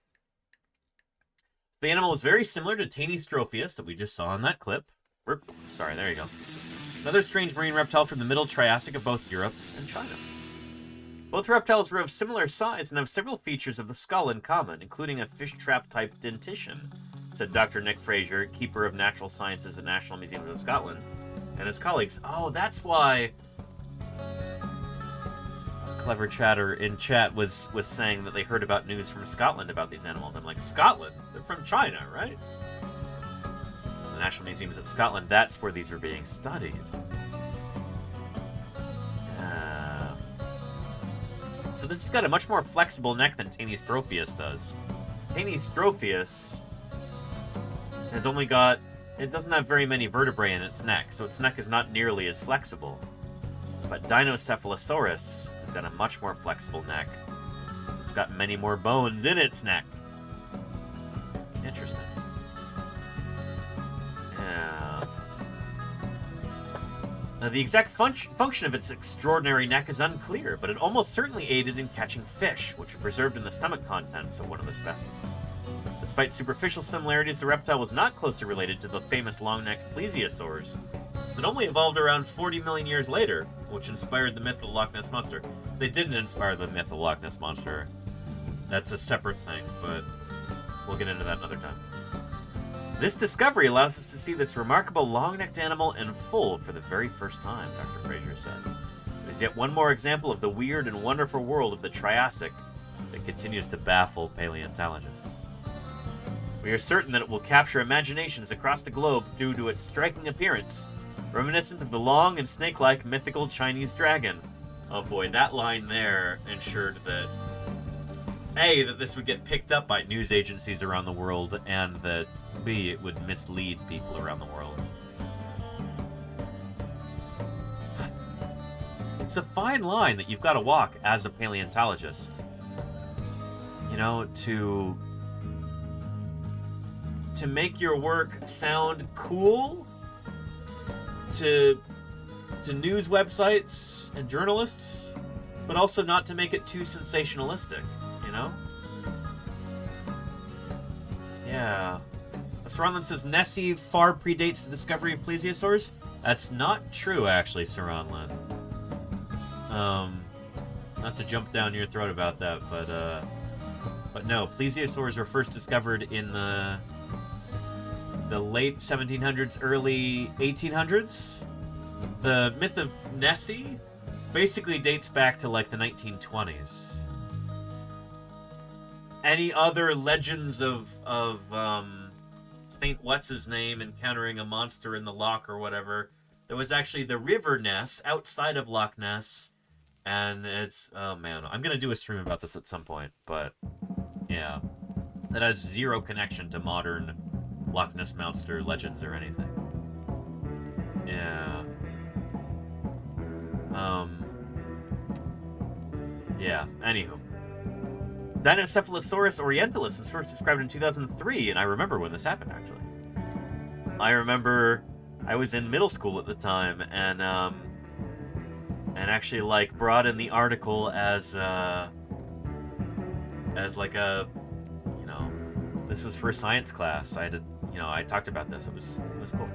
The animal is very similar to Tanystropheus that we just saw in that clip. Sorry, there you go. Another strange marine reptile from the Middle Triassic of both Europe and China. Both reptiles were of similar size and have several features of the skull in common, including a fish trap-type dentition, said Dr. Nick Fraser, keeper of natural sciences at National Museums of Scotland, and his colleagues. Oh, that's why a clever chatter in chat was saying that they heard about news from Scotland about these animals. I'm like, Scotland? They're from China, right? The National Museums of Scotland, that's where these are being studied. So this has got a much more flexible neck than Tanystropheus does. Tanystropheus has only got... It doesn't have very many vertebrae in its neck, so its neck is not nearly as flexible. But Dinocephalosaurus has got a much more flexible neck. So it's got many more bones in its neck. Interesting. The exact function of its extraordinary neck is unclear, but it almost certainly aided in catching fish, which were preserved in the stomach contents of one of the specimens. Despite superficial similarities, the reptile was not closely related to the famous long-necked plesiosaurs that only evolved around 40 million years later, which inspired the myth of the Loch Ness Monster. They didn't inspire the myth of the Loch Ness Monster. That's a separate thing, but we'll get into that another time. This discovery allows us to see this remarkable long-necked animal in full for the very first time, Dr. Fraser said. It is yet one more example of the weird and wonderful world of the Triassic that continues to baffle paleontologists. We are certain that it will capture imaginations across the globe due to its striking appearance, reminiscent of the long and snake-like mythical Chinese dragon. Oh boy, that line there ensured that A, that this would get picked up by news agencies around the world, and that B, it would mislead people around the world. It's a fine line that you've got to walk as a paleontologist. You know, to make your work sound cool to news websites and journalists, but also not to make it too sensationalistic, you know? Yeah. Saranlan says Nessie far predates the discovery of plesiosaurs. That's not true, actually, Saranlan. Not to jump down your throat about that, but no, plesiosaurs were first discovered in the late 1700s, early 1800s. The myth of Nessie basically dates back to like the 1920s. Any other legends of Saint What's-His-Name encountering a monster in the loch or whatever, there was actually the River Ness outside of Loch Ness, and it's, oh man, I'm gonna do a stream about this at some point, but yeah, that has zero connection to modern Loch Ness Monster legends or anything. Yeah. Yeah, anywho. Dinocephalosaurus orientalis was first described in 2003, and I remember when this happened, actually. I remember I was in middle school at the time, and actually, like, brought in the article as like a, you know, this was for a science class. I had to, you know, I talked about this. It was cool.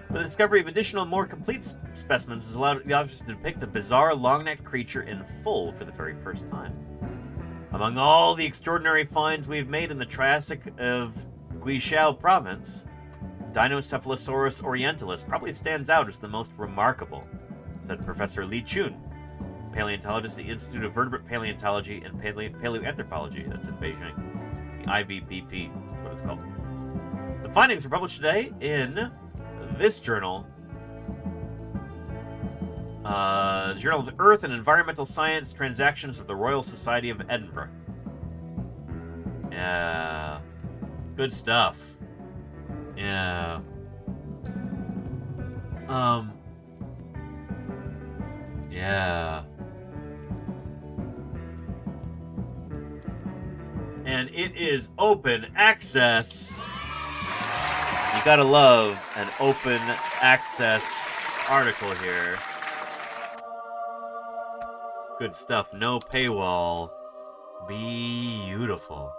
But the discovery of additional, more complete specimens has allowed the authors to depict the bizarre long-necked creature in full for the very first time. Among all the extraordinary finds we've made in the Triassic of Guizhou province, Dinocephalosaurus orientalis probably stands out as the most remarkable, said Professor Li Chun, paleontologist at the Institute of Vertebrate Paleontology and Paleoanthropology, that's in Beijing. The IVPP is what it's called. The findings were published today in this journal, the Journal of Earth and Environmental Science, Transactions of the Royal Society of Edinburgh. Yeah. Good stuff. Yeah. Yeah. And it is open access. You gotta love an open access article here. Good stuff. No paywall. Beautiful.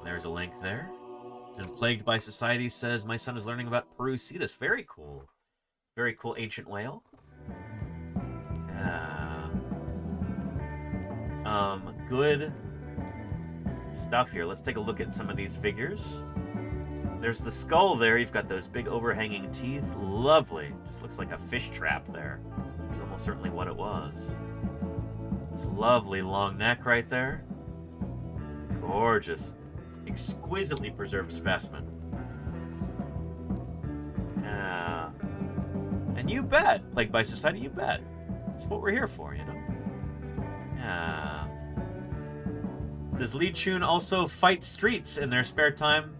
There's a link there. And Plagued by Society says, my son is learning about Perucetus. Very cool. Very cool ancient whale. Good stuff here. Let's take a look at some of these figures. There's the skull there. You've got those big overhanging teeth. Lovely. Just looks like a fish trap there. Which is almost certainly what it was. This lovely long neck right there. Gorgeous. Exquisitely preserved specimen. Yeah. And you bet, Plagued by Society, you bet. That's what we're here for, you know? Yeah. Does Li Chun also fight streets in their spare time?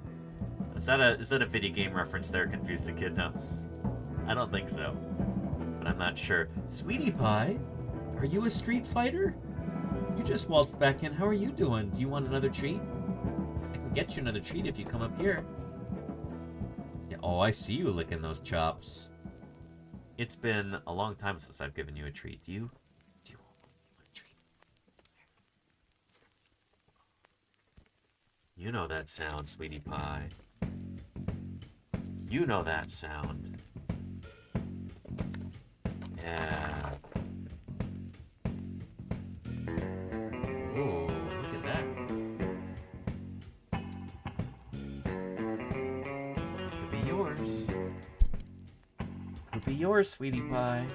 Is that a video game reference there? Confused the kid? No. I don't think so. But I'm not sure. Sweetie Pie, are you a street fighter? You just waltzed back in. How are you doing? Do you want another treat? I can get you another treat if you come up here. Yeah, Oh, I see you licking those chops. It's been a long time since I've given you a treat. Do you want a treat? You know that sound, sweetie pie. You know that sound. Yeah. Ooh, look at that. Could be yours. Could be yours, sweetie pie.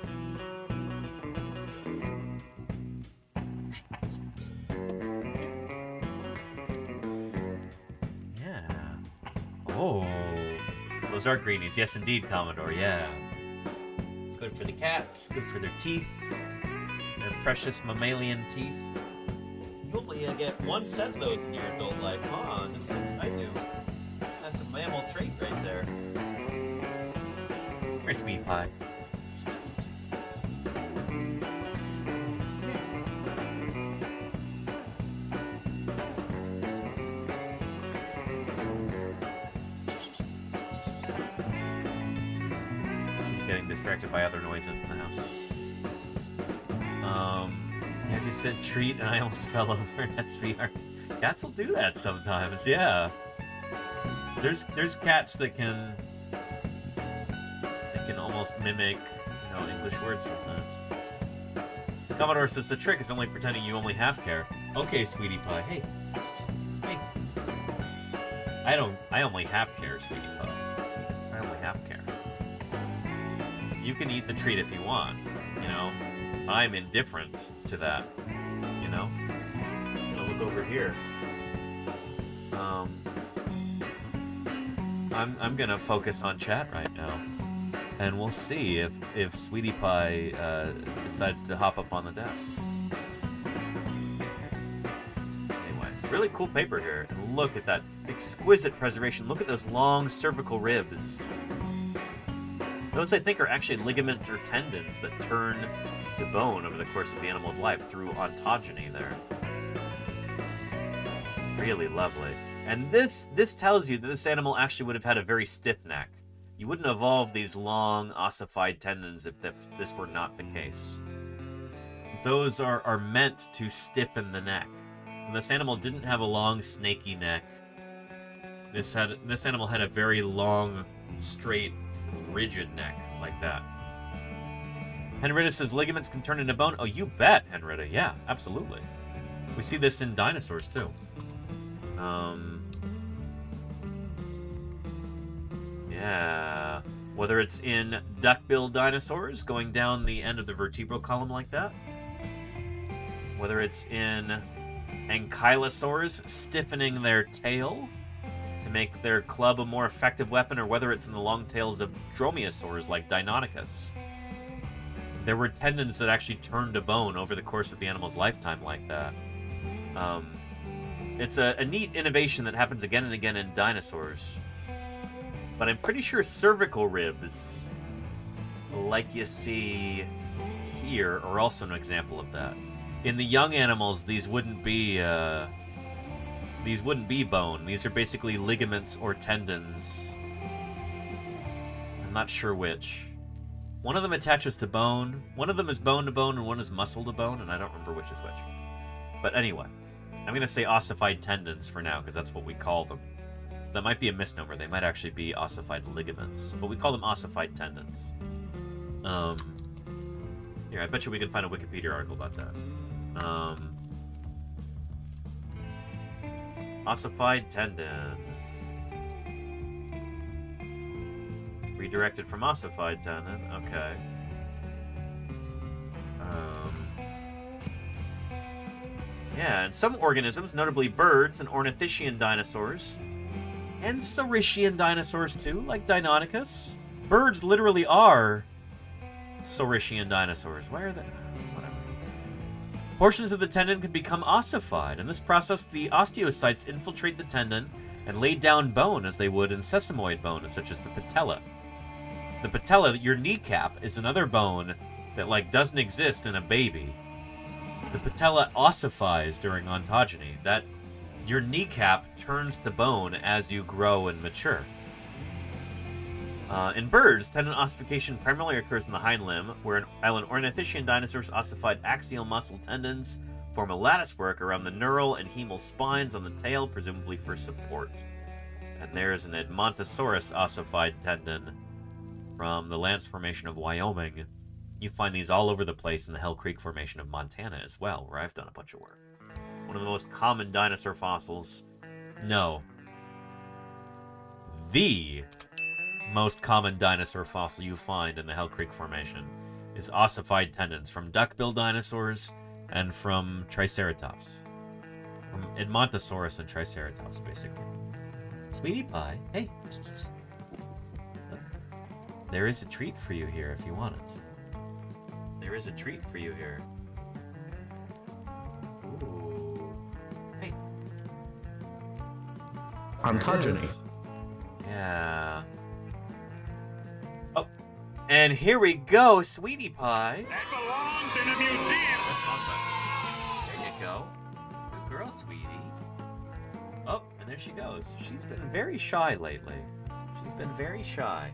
Yeah. Oh. Those are greenies. Yes, indeed, Commodore. Yeah. Good for the cats. Good for their teeth. Their precious mammalian teeth. You only get one set of those in your adult life, huh? Just like I do. That's a mammal trait right there. Where's sweetie pie? She's getting distracted by other noises in the house. I just said treat and I almost fell over in SVR. Cats will do that sometimes, yeah. There's cats that can almost mimic, English words sometimes. Commodore says the trick is only pretending you only have care. Okay, sweetie pie. Hey. Hey. I only have care, sweetie pie. I only have care. You can eat the treat if you want, I'm indifferent to that, I'm gonna look over here. I'm gonna focus on chat right now. And we'll see if Sweetie Pie decides to hop up on the desk. Anyway, really cool paper here. And look at that exquisite preservation. Look at those long cervical ribs. Those, I think, are actually ligaments or tendons that turn to bone over the course of the animal's life through ontogeny there. Really lovely. And this tells you that this animal actually would have had a very stiff neck. You wouldn't evolve these long ossified tendons if this were not the case. Those are meant to stiffen the neck. So this animal didn't have a long snaky neck. This animal had a very long, straight, rigid neck like that. Henrietta says ligaments can turn into bone. Oh, you bet, Henrietta. Yeah, absolutely. We see this in dinosaurs too. Yeah. Whether it's in duck-billed dinosaurs going down the end of the vertebral column like that. Whether it's in ankylosaurs stiffening their tail to make their club a more effective weapon, or whether it's in the long tails of dromaeosaurs like Deinonychus. There were tendons that actually turned to bone over the course of the animal's lifetime like that. It's a neat innovation that happens again and again in dinosaurs. But I'm pretty sure cervical ribs, like you see here, are also an example of that. In the young animals, these wouldn't be bone. These are basically ligaments or tendons. I'm not sure which. One of them attaches to bone. One of them is bone to bone, and one is muscle to bone, and I don't remember which is which. But anyway, I'm going to say ossified tendons for now, because that's what we call them. That might be a misnomer. They might actually be ossified ligaments, but we call them ossified tendons. Here, I bet you we can find a Wikipedia article about that. Ossified tendon. Redirected from ossified tendon. Okay. Yeah, and some organisms, notably birds and ornithischian dinosaurs, and saurischian dinosaurs too, like Deinonychus. Birds literally are saurischian dinosaurs. Why are they? Whatever. Portions of the tendon can become ossified. In this process, the osteocytes infiltrate the tendon and lay down bone as they would in sesamoid bone, such as the patella. The patella, your kneecap, is another bone that doesn't exist in a baby. The patella ossifies during ontogeny. That your kneecap turns to bone as you grow and mature. In birds, tendon ossification primarily occurs in the hind limb, where an ornithischian dinosaurs ossified axial muscle tendons form a latticework around the neural and hemal spines on the tail, presumably for support. And there's an Edmontosaurus ossified tendon from the Lance Formation of Wyoming. You find these all over the place in the Hell Creek Formation of Montana as well, where I've done a bunch of work. One of the most common dinosaur fossils. No. The most common dinosaur fossil you find in the Hell Creek Formation is ossified tendons from duckbill dinosaurs and from Triceratops. From Edmontosaurus and Triceratops, basically. Sweetie pie, hey. Look. There is a treat for you here if you want it. There is a treat for you here. Ooh. Hey. Ontogeny. Yeah. Oh. And here we go, Sweetie Pie. That belongs in a museum. There you go. Good girl, Sweetie. Oh, and there she goes. She's been very shy lately. She's been very shy.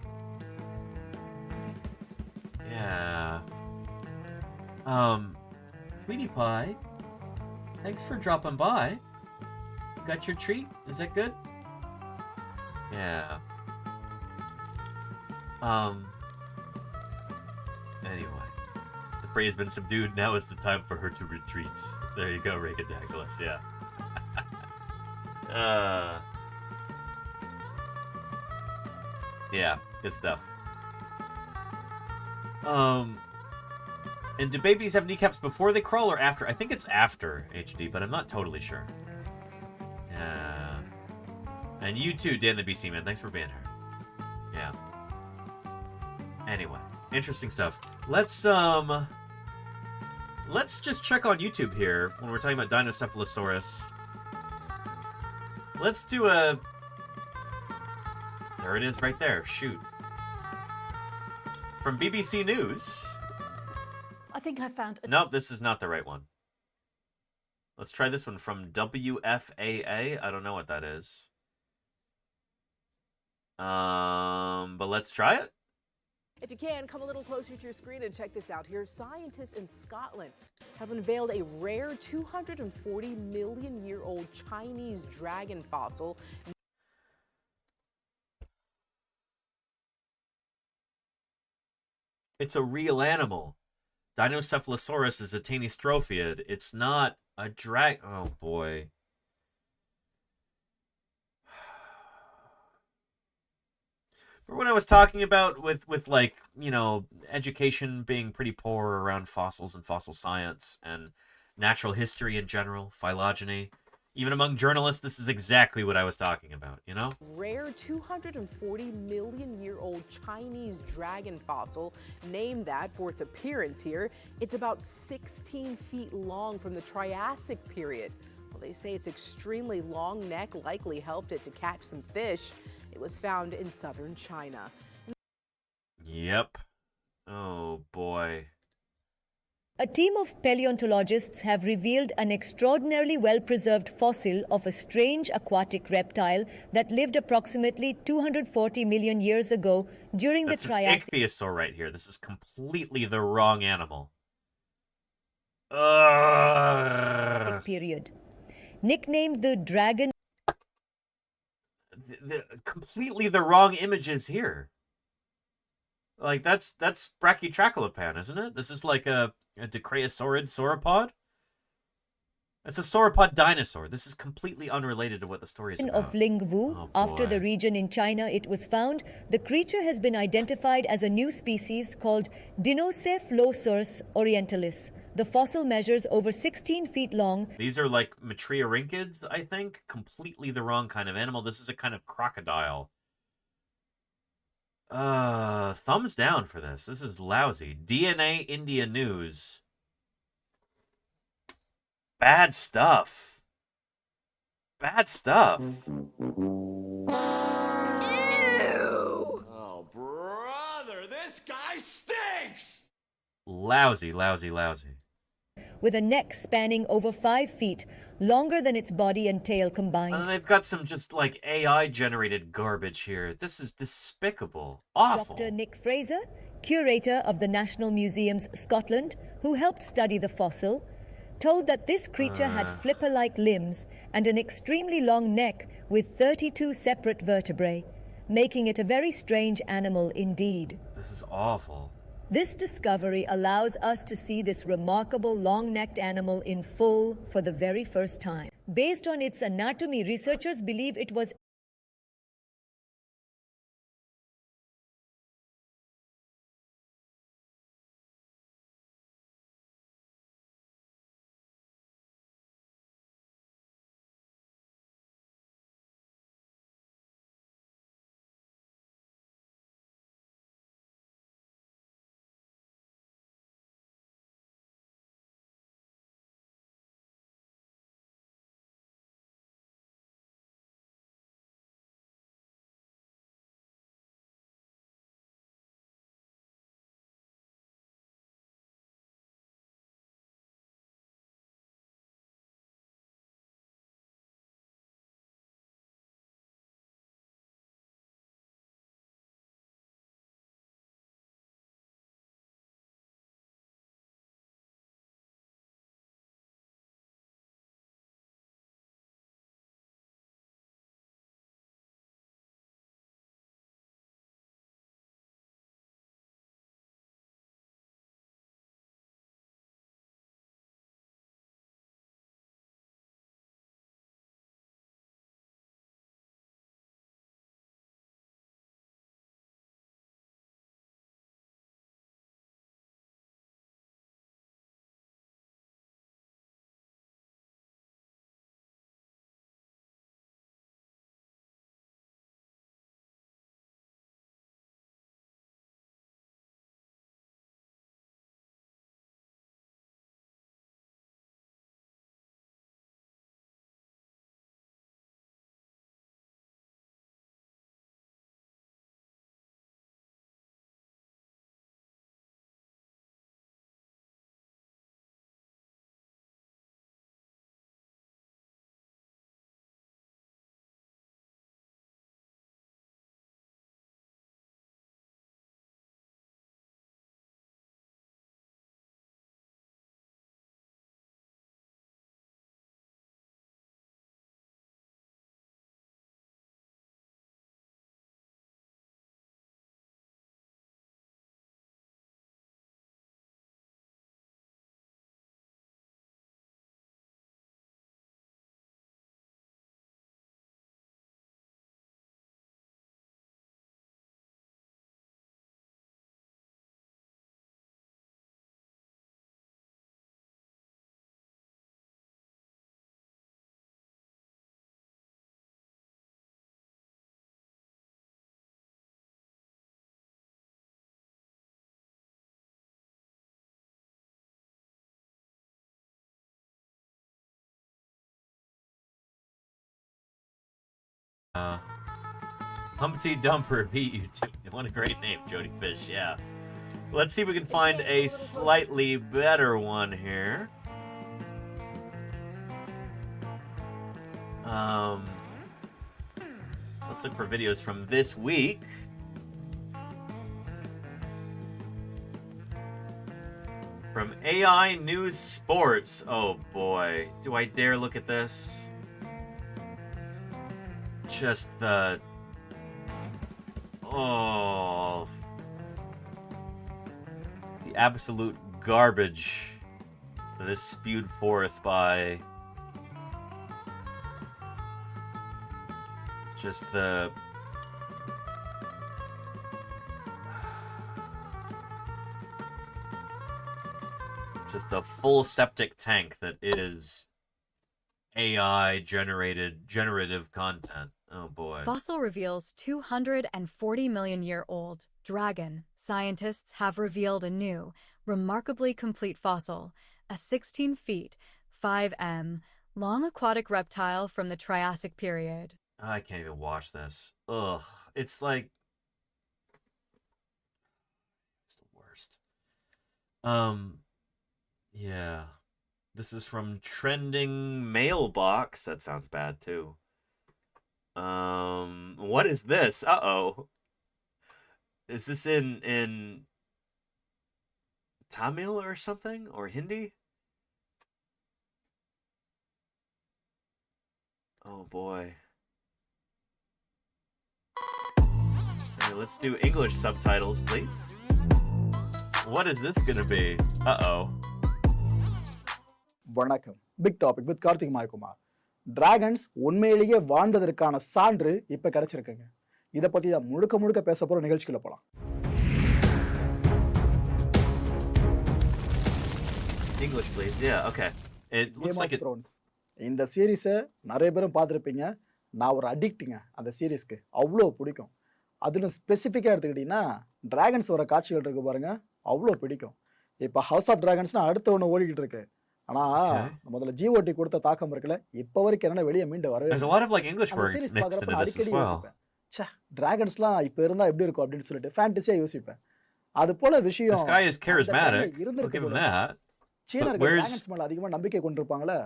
Yeah. Sweetie Pie, thanks for dropping by. You got your treat? Is that good? Yeah. Anyway. The prey has been subdued. Now is the time for her to retreat. There you go, Rhacodactylus. Yeah. Yeah, good stuff. And do babies have kneecaps before they crawl or after? I think it's after, HD, but I'm not totally sure. Yeah. And you too, Dan the BC Man. Thanks for being here. Yeah. Anyway, interesting stuff. Let's just check on YouTube here when we're talking about Dinocephalosaurus. Let's do a... There it is right there. Shoot. From BBC News. I think I found... Nope, this is not the right one. Let's try this one from WFAA. I don't know what that is. But let's try it. If you can, come a little closer to your screen and check this out here. Scientists in Scotland have unveiled a rare 240 million year old Chinese dragon fossil. It's a real animal. Dinocephalosaurus is a tanystrophiid. It's not a drag... Oh, boy. Remember when I was talking about with like, you know, education being pretty poor around fossils and fossil science and natural history in general, phylogeny? Even among journalists, this is exactly what I was talking about, you know? Rare 240 million year old Chinese dragon fossil, named that for its appearance here. It's about 16 feet long from the Triassic period. Well, they say its extremely long neck likely helped it to catch some fish. It was found in southern China. Yep. Oh, boy. A team of paleontologists have revealed an extraordinarily well-preserved fossil of a strange aquatic reptile that lived approximately 240 million years ago during the Triassic... That's an ichthyosaur right here. This is completely the wrong animal. ...period. Nicknamed the dragon... Completely the wrong images here. Like, that's Brachytrachelopan, isn't it? This is like a Dicraeosaurid sauropod? It's a sauropod dinosaur. This is completely unrelated to what the story is about. Of Lingwu, after the region in China it was found, the creature has been identified as a new species called Dinocephalosaurus orientalis. The fossil measures over 16 feet long. These are like Metriorhynchids, I think. Completely the wrong kind of animal. This is a kind of crocodile. Thumbs down for this. This is lousy. DNA India News. Bad stuff. Bad stuff. Ew! Oh, brother, this guy stinks! Lousy, lousy, lousy. with a neck spanning over 5 feet, longer than its body and tail combined. And they've got some just like AI-generated garbage here. This is despicable. Awful. Dr. Nick Fraser, curator of the National Museums Scotland, who helped study the fossil, told that this creature had flipper-like limbs and an extremely long neck with 32 separate vertebrae, making it a very strange animal indeed. This is awful. This discovery allows us to see this remarkable long-necked animal in full for the very first time. Based on its anatomy, researchers believe it was Humpty Dumper beat you to. What a great name, Jody Fish, yeah. Let's see if we can find a slightly better one here. Let's look for videos from this week. From AI News Sports. Oh boy, do I dare look at this? Just the... Oh... The absolute garbage that is spewed forth by... Just the... Just a full septic tank that is AI generative content. Oh boy. Fossil reveals 240 million year old dragon. Scientists have revealed a new, remarkably complete fossil, a 16 feet, 5 m, long aquatic reptile from the Triassic period. I can't even watch this. Ugh. It's like... It's the worst. Yeah. This is from Trending Mailbox. That sounds bad too. What is this? Uh-oh. Is this in Tamil or something? Or Hindi? Oh boy. Hey, let's do English subtitles, please. What is this gonna be? Uh-oh. வணக்கம் big topic with Karthik Mayakumar. Dragons உண்மையிலேயே வாழ்ந்ததற்கான சான்று இப்ப கிடைச்சிருக்குங்க. இத பத்தி தான் முழுக்க பேச போற நிகழ்ச்சிக்குள்ள போலாம். English please. Yeah, okay. It looks like it. இந்த சீரிஸை நிறைய பேரும் பார்த்துருப்பீங்க. நான் ஒரு அடிக்ட்டுங்க அந்த சீரீஸ்க்கு. அவ்வளோ பிடிக்கும். அதிலும் ஸ்பெசிஃபிக்காக எடுத்துக்கிட்டிங்கன்னா டிராகன்ஸ் வர காட்சிகள் இருக்கு பாருங்க, அவ்வளோ பிடிக்கும். இப்போ ஹவுஸ் ஆஃப் டிராகன்ஸ்னா அடுத்த ஒன்று ஓடிக்கிட்டு இருக்கு. ஆனால் முதல்ல ஜிஓடி கொடுத்த தாக்கம் இருக்குல்ல, இப்போ வரைக்கும் என்ன வெளியே மீண்டு வரவே. There's a lot of like English words mixed into this as well. ச்சே, டிராகன்ஸ்லாம் இப்போ இருந்தால் எப்படி இருக்கும் அப்படின்னு சொல்லிட்டு ஃபேண்டஸியாக யோசிப்பேன். அது போல விஷயம். This guy is charismatic. We'll give him that. சீனர்கள் டிராகன்ஸ் மேல அதிகமா நம்பிக்கை கொண்டிருப்பாங்களே.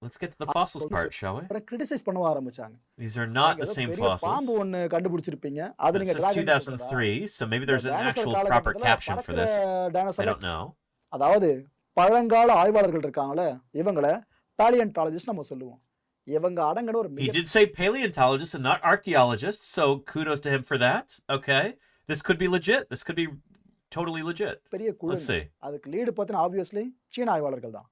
Let's get to the fossils part, shall we? Criticise பண்ண ஆரம்பிச்சாங்க. These are not the same fossils. பாம்பு ஒன்னு கண்டுபிடிச்சிருப்பீங்க. அது நீங்க dragon 2003, so maybe there's an actual proper caption for this. I don't know. அதாவது பழங்கால ஆய்வாளர்கள் இருக்காங்களே, இவங்கள paleontologist நம்ம சொல்லுவோம். இவங்க அடங்கன ஒரு He did say paleontologists and not archaeologists, so kudos to him for that. Okay. This could be legit. This could be totally legit. பெரிய குழு. Let's see. அதுக்கு லீடு பார்த்தா obviously சீன ஆய்வாளர்கள் தான்.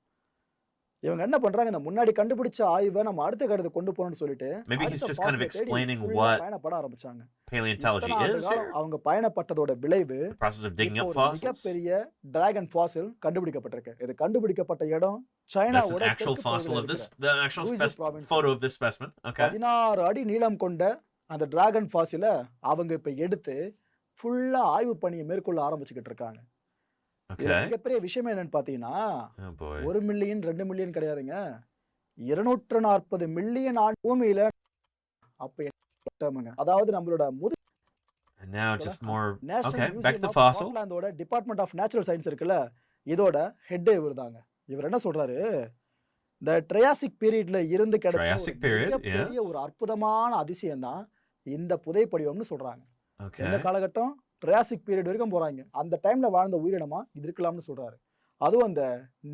இவங்க என்ன பண்றாங்க, இந்த முன்னாடி கண்டுபிடிச்ச ஆய்வை நம்ம அடுத்த கட்டத்துக்கு கொண்டு போறோம்னு சொல்லிட்டு maybe he's just kind of explaining what பயணப்பட ஆரம்பிச்சாங்க. paleontology is here. அவங்க பயணப்பட்டதோட விளைவு the process of digging up fossils. மிகப்பெரிய டிராகன் ஃபாசில் கண்டுபிடிக்கப்பட்டிருக்கு. இது கண்டுபிடிக்கப்பட்ட இடம் சைனாவோட That's an actual fossil of this, the actual photo of this specimen. Okay. 16 அடி நீளம் கொண்ட அந்த டிராகன் ஃபாசிலை அவங்க இப்ப எடுத்து ஃபுல்லா ஆய்வு பணியை மேற்கொள்ள ஆரம்பிச்சுக்கிட்டு இருக்காங்க. மிகப்பெரிய விஷயம் என்னன்னு பாத்தீங்கன்னா, 1 மில்லியன் 2 மில்லியன் கிடையாதுங்க, 240 மில்லியன் பூமியில அப்ப அதாவது நம்மளோட now just more. Okay, back to the fossil. ஸ்காட்லாந்தோட டிபார்ட்மெண்ட் ஆஃப் நேச்சுரல் சயின்ஸ் இருக்குல்ல, இதோட ஹெட் இவர்தாங்க. இவர் என்ன சொல்றாரு, இந்த ட்ரையாசிக் பீரியட்ல இருந்து கிடைச்ச பெரிய ஒரு அற்புதமான அதிசயம் தான் இந்த புதைப்படிவம்னு சொல்றாங்க. இந்த காலகட்டம் ட்ரையாசிக் பீரியட் வரைக்கும் போறாங்க. அந்த டைம்ல வாழ்ந்த உயிரினமா இது இருக்கலாம்னு சொல்றாரு. அதுவும் அந்த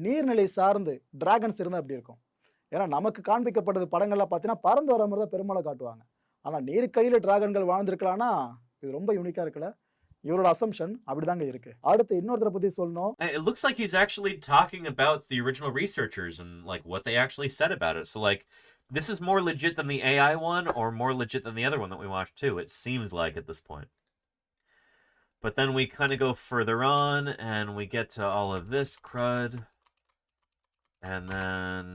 நீர்நிலை சார்ந்து டிராகன்ஸ் இருந்தா அப்படி இருக்கும். ஏன்னா நமக்கு காண்பிக்கப்பட்டது படங்கள்லாம் பார்த்தீங்கன்னா பறந்து வர மாதிரி தான் பெரும்பாலும் காட்டுவாங்க. ஆனா நீருக்கடியில டிராகன்கள் வாழ்ந்திருக்கலாம்னா இது ரொம்ப யூனிக்கா இருக்குல்ல. இவரோட அசம்ஷன் அப்படிதாங்க இருக்கு. அடுத்து இன்னொருத்தரை பத்தி சொல்லணும். It looks like he's actually talking about the original researchers and like what they actually said about it. So like this is more legit than the AI one or more legit than the other one that we watched too. It seems like at this point. But then we kind of go further on and we get to all of this crud. And then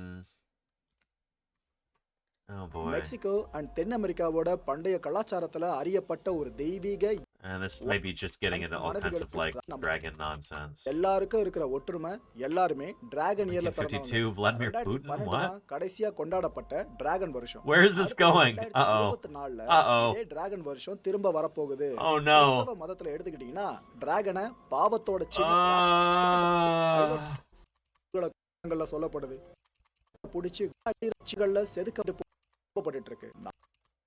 oh boy. Mexico and தென் அமெரிக்காவோட பண்டைய கலாச்சாரத்துல அறியப்பட்ட ஒரு தெய்வீக. And this might be just getting into all kinds of like dragon nonsense. எல்லாருக்கும் இருக்கிற ஒற்றுமை, எல்லாரும் டிராகன் இயர்ல 1952 Vladimir Putin. What? கடைசியா கொண்டாடப்பட்ட டிராகன் வருஷம். Where is this going? Uh-oh. இதே டிராகன் வருஷம் திரும்ப வர போகுது. Oh no. மதத்துல எடுத்துக்கிட்டீங்கன்னா டிராகனை பாவத்தோட சின்ன சொல்லப்படுது. புடிச்சு காட்சிகள்ல செதுக்கப்பட்டு இருக்கு.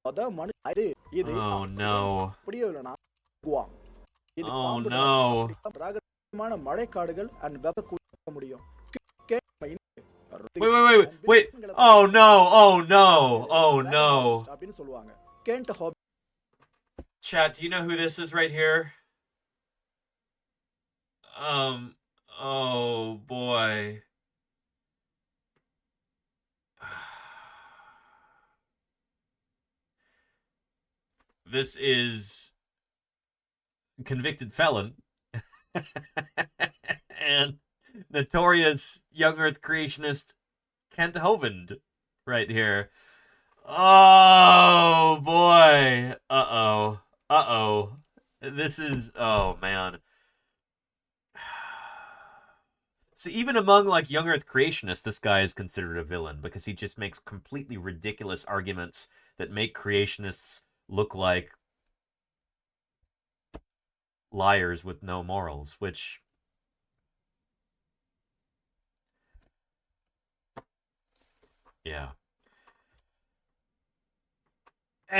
அத மனுஷன் இது oh no. அப்படியே இல்லனா குவாம். இது oh no. டிராகன்மான மழைக்காடுகள் and வெப்ப கூட்ட முடியும். Wait. Oh no. Oh no. Oh no. அப்படினு சொல்வாங்க. Kent Hob. Chat, do you know who this is right here? Oh boy. This is convicted felon and notorious young earth creationist Kent Hovind right here. Oh boy. Uh-oh. This is, oh man. So even among like young earth creationists, this guy is considered a villain because he just makes completely ridiculous arguments that make creationists look like liars with no morals, which Yeah.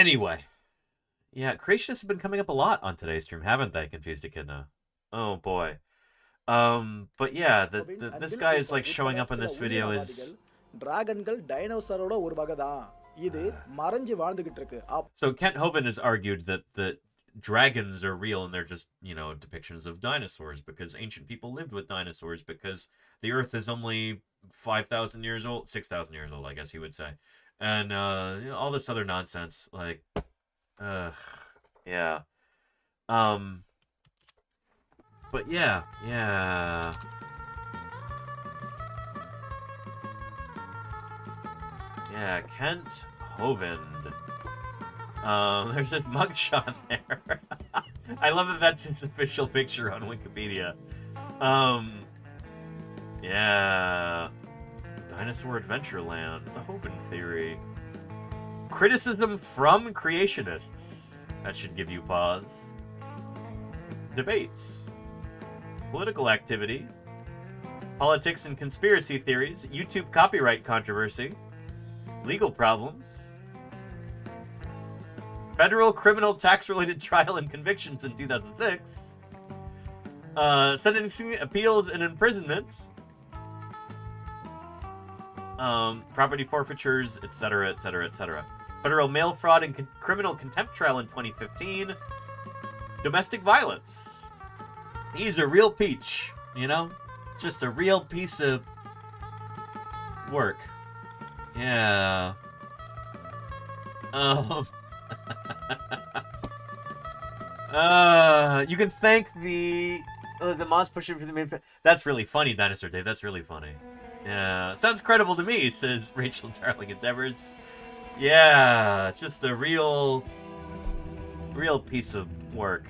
Anyway. Yeah, creationists have been coming up a lot on today's stream, haven't they, Confused Echidna? Oh, boy. But yeah, this guy is like showing up in this video is... டிராகன்கள் டைனோசரோட ஒரு வகை தான். இது மறைஞ்சு வாழ்ந்துகிட்டு இருக்கு. So Kent Hovind has argued that dragons are real and they're just, you know, depictions of dinosaurs because ancient people lived with dinosaurs because the Earth is only 5,000 years old, 6,000 years old, I guess he would say. And you know, all this other nonsense, like, yeah. But yeah. Yeah, Kent Hovind. There's this mugshot there. I love that that's his official picture on Wikipedia. Yeah. Dinosaur Adventureland, the Hovind theory. Criticism from creationists. That should give you pause. Debates. Political activity. Politics and conspiracy theories. YouTube copyright controversy. Legal problems. Federal criminal tax-related trial and convictions in 2006. Sentencing appeals and imprisonment. Property forfeitures, etc., etc., etc. Federal mail fraud and criminal contempt trial in 2015. Domestic violence. He's a real peach, you know? Just a real piece of work. Yeah. You can thank the Moz pusher for the main... That's really funny, Dinosaur Dave. That's really funny. Yeah. Sounds credible to me, says Rachel Darling Endeavors. Yeah. Just a real piece of work.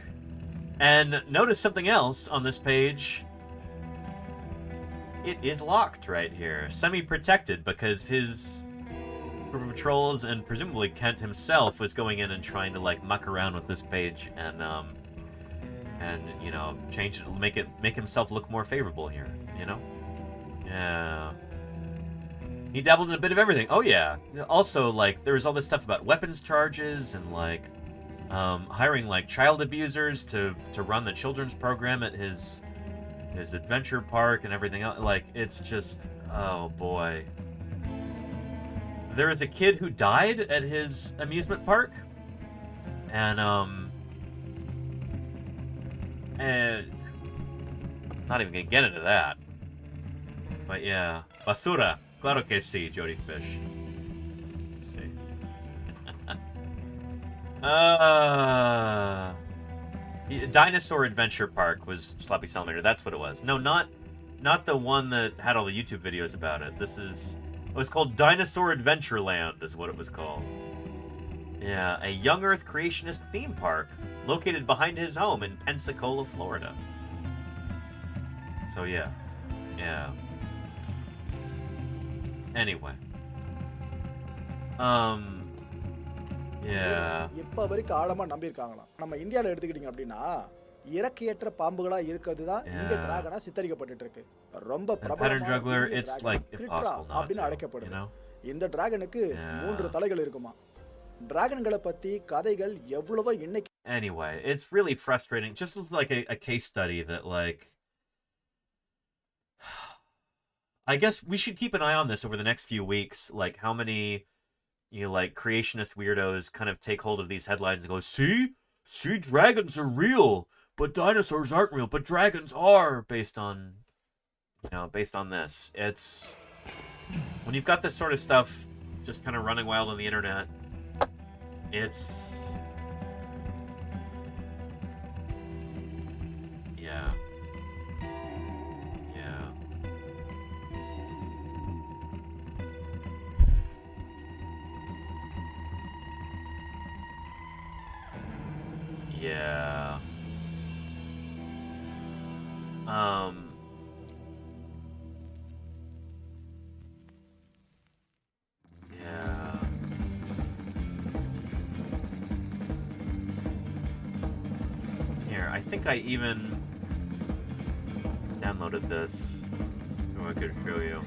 And notice something else on this page. It is locked right here. Semi-protected because his group of trolls and presumably Kent himself was going in and trying to like muck around with this page and you know, change it, make himself look more favorable here, you know? Yeah. He dabbled in a bit of everything. Oh yeah. Also, like, there was all this stuff about weapons charges and like hiring like child abusers to run the children's program at his adventure park and everything else. Like, it's just, oh boy. There was a kid who died at his amusement park, and not even gonna get into that. But yeah, basura, claro que sí, Jody Fish. Let's see. Dinosaur Adventure Park was Sloppy Salamander. That's what it was. No, not the one that had all the YouTube videos about it. It was called Dinosaur Adventureland, is what it was called. Yeah, a young Earth creationist theme park located behind his home in Pensacola, Florida. So yeah. Anyway. Yeah. இப்ப வரைக்கும் ஆழமா நம்பி இருக்காங்களாம். நம்ம இந்தியால எடுத்துக்கிட்டீங்க அப்படினா இறக்கையற்ற பாம்புகளா இருக்குது தான் இந்த டிராகனா சித்தரிக்கப்பட்டிட்டு இருக்கு. ரொம்ப பிரபலமான it's like impossible not to அழைக்கப்படுது. இந்த டிராகனுக்கு 3 தலைகள் இருக்குமா. டிராகன்களை பத்தி கதைகள் எவ்வளவோ இன்னைக்கு. Anyway, it's really frustrating. Just like a case study that like I guess we should keep an eye on this over the next few weeks, like how many like creationist weirdos kind of take hold of these headlines and go, see, dragons are real, but dinosaurs aren't real, but dragons are, based on this. It's when you've got this sort of stuff just kind of running wild on the internet, it's yeah. Yeah. Yeah. Here, I think I even downloaded this. So I could show you.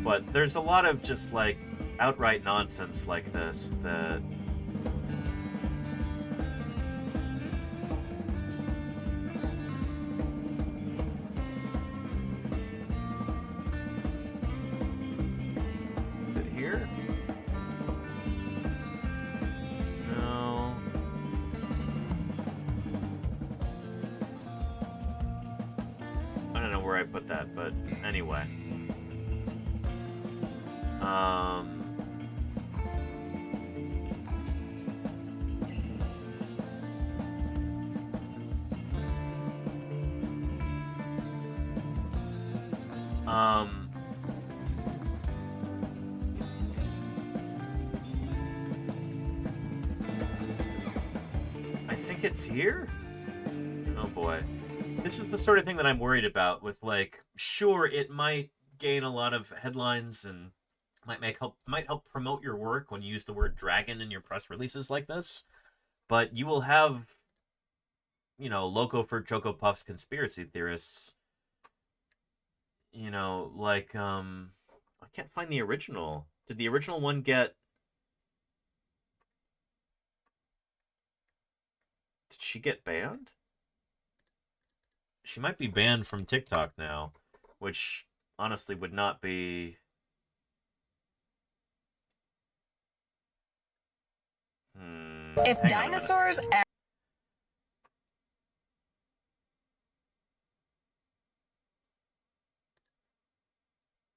But there's a lot of just, like, outright nonsense like this that... Is it here? No. I don't know where I put that, but anyway. I think it's here? Oh boy. This is the sort of thing that I'm worried about with, like, sure, it might gain a lot of headlines and might help promote your work when you use the word dragon in your press releases like this, but you will have, you know, Loco for Choco Puffs conspiracy theorists, you know, like, I can't find the original. Did the original one get... Did she get banned? She might be banned from TikTok now, which honestly would not be... If dinosaurs...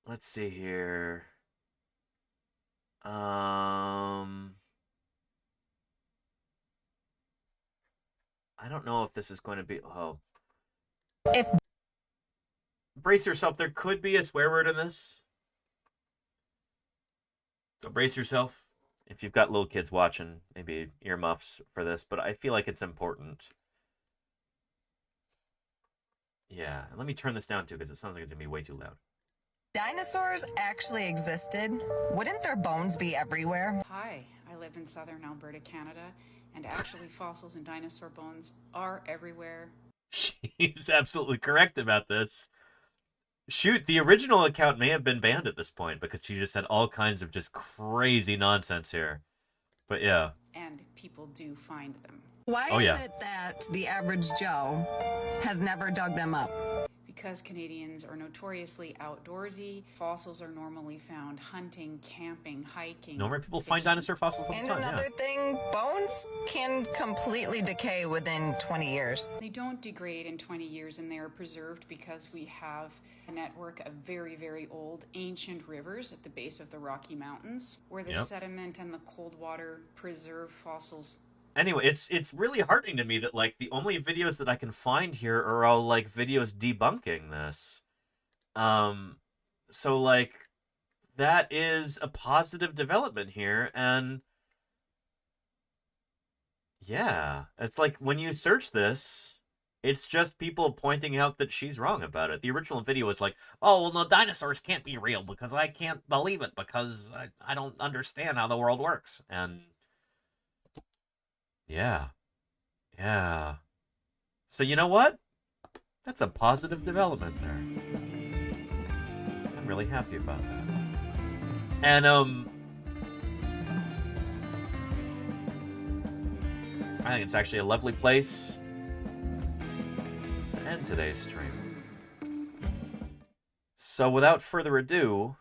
Let's see here. I don't know if this is going to be... Oh. Brace yourself. There could be a swear word in this. So brace yourself. If you've got little kids watching, maybe earmuffs for this, but I feel like it's important. Yeah, let me turn this down too, because it sounds like it's going to be way too loud. Dinosaurs actually existed, wouldn't their bones be everywhere? Hi, I live in southern Alberta, Canada, and actually fossils and dinosaur bones are everywhere. She's absolutely correct about this. Shoot, the original account may have been banned at this point because she just had all kinds of just crazy nonsense here. But yeah. And people do find them. Why is it that the average Joe has never dug them up? Because Canadians are notoriously outdoorsy, fossils are normally found hunting, camping, hiking. Normal people find dinosaur fossils all the time. And another thing, bones can completely decay within 20 years. They don't degrade in 20 years, and they are preserved because we have a network of very, very old, ancient rivers at the base of the Rocky Mountains, where the sediment and the cold water preserve fossils. Anyway, it's really heartening to me that, like, the only videos that I can find here are all, like, videos debunking this. So, like, that is a positive development here, and yeah, it's like, when you search this, it's just people pointing out that she's wrong about it. The original video was like, oh, well, no, dinosaurs can't be real because I can't believe it because I don't understand how the world works, and... Yeah. So you know what? That's a positive development there. I'm really happy about that. And, I think it's actually a lovely place to end today's stream. So without further ado,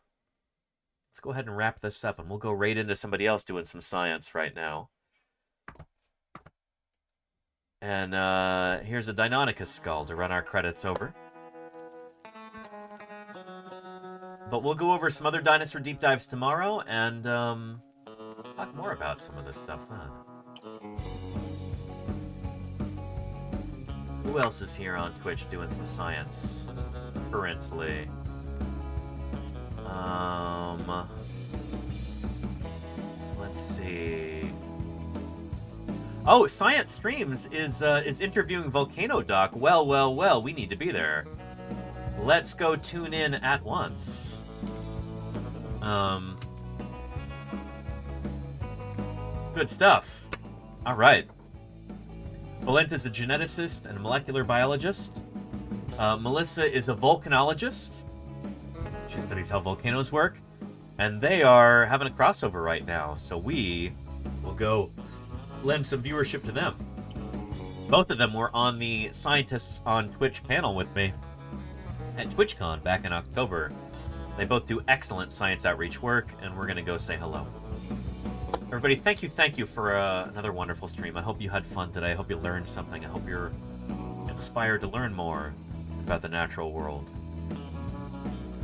let's go ahead and wrap this up, and we'll go right into somebody else doing some science right now. And here's a Deinonychus skull to run our credits over. But we'll go over some other dinosaur deep dives tomorrow and talk more about some of this stuff then. Who else is here on Twitch doing some science currently? Let's see. Oh, Science Streams is interviewing Volcano Doc. Well, we need to be there. Let's go tune in at once. Good stuff. All right. Valent is a geneticist and a molecular biologist. Melissa is a volcanologist. She studies how volcanoes work, and they are having a crossover right now, so we will go lend some viewership to them. Both of them were on the Scientists on Twitch panel with me at TwitchCon back in October. They both do excellent science outreach work, and we're going to go say hello. Everybody, thank you for another wonderful stream. I hope you had fun today. I hope you learned something. I hope you're inspired to learn more about the natural world.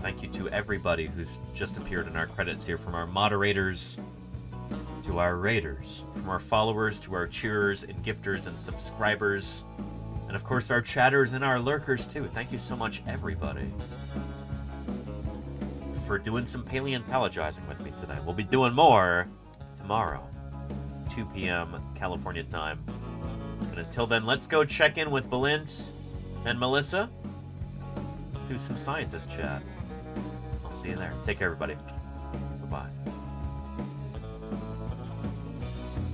Thank you to everybody who's just appeared in our credits here, from our moderators to our raiders, from our followers to our cheerers and gifters and subscribers, and of course our chatters and our lurkers too. Thank you so much, everybody, for doing some paleontologizing with me today. We'll be doing more tomorrow, 2 p.m. California time. And until then, let's go check in with Balint and Melissa. Let's do some scientist chat. I'll see you there. Take care, everybody.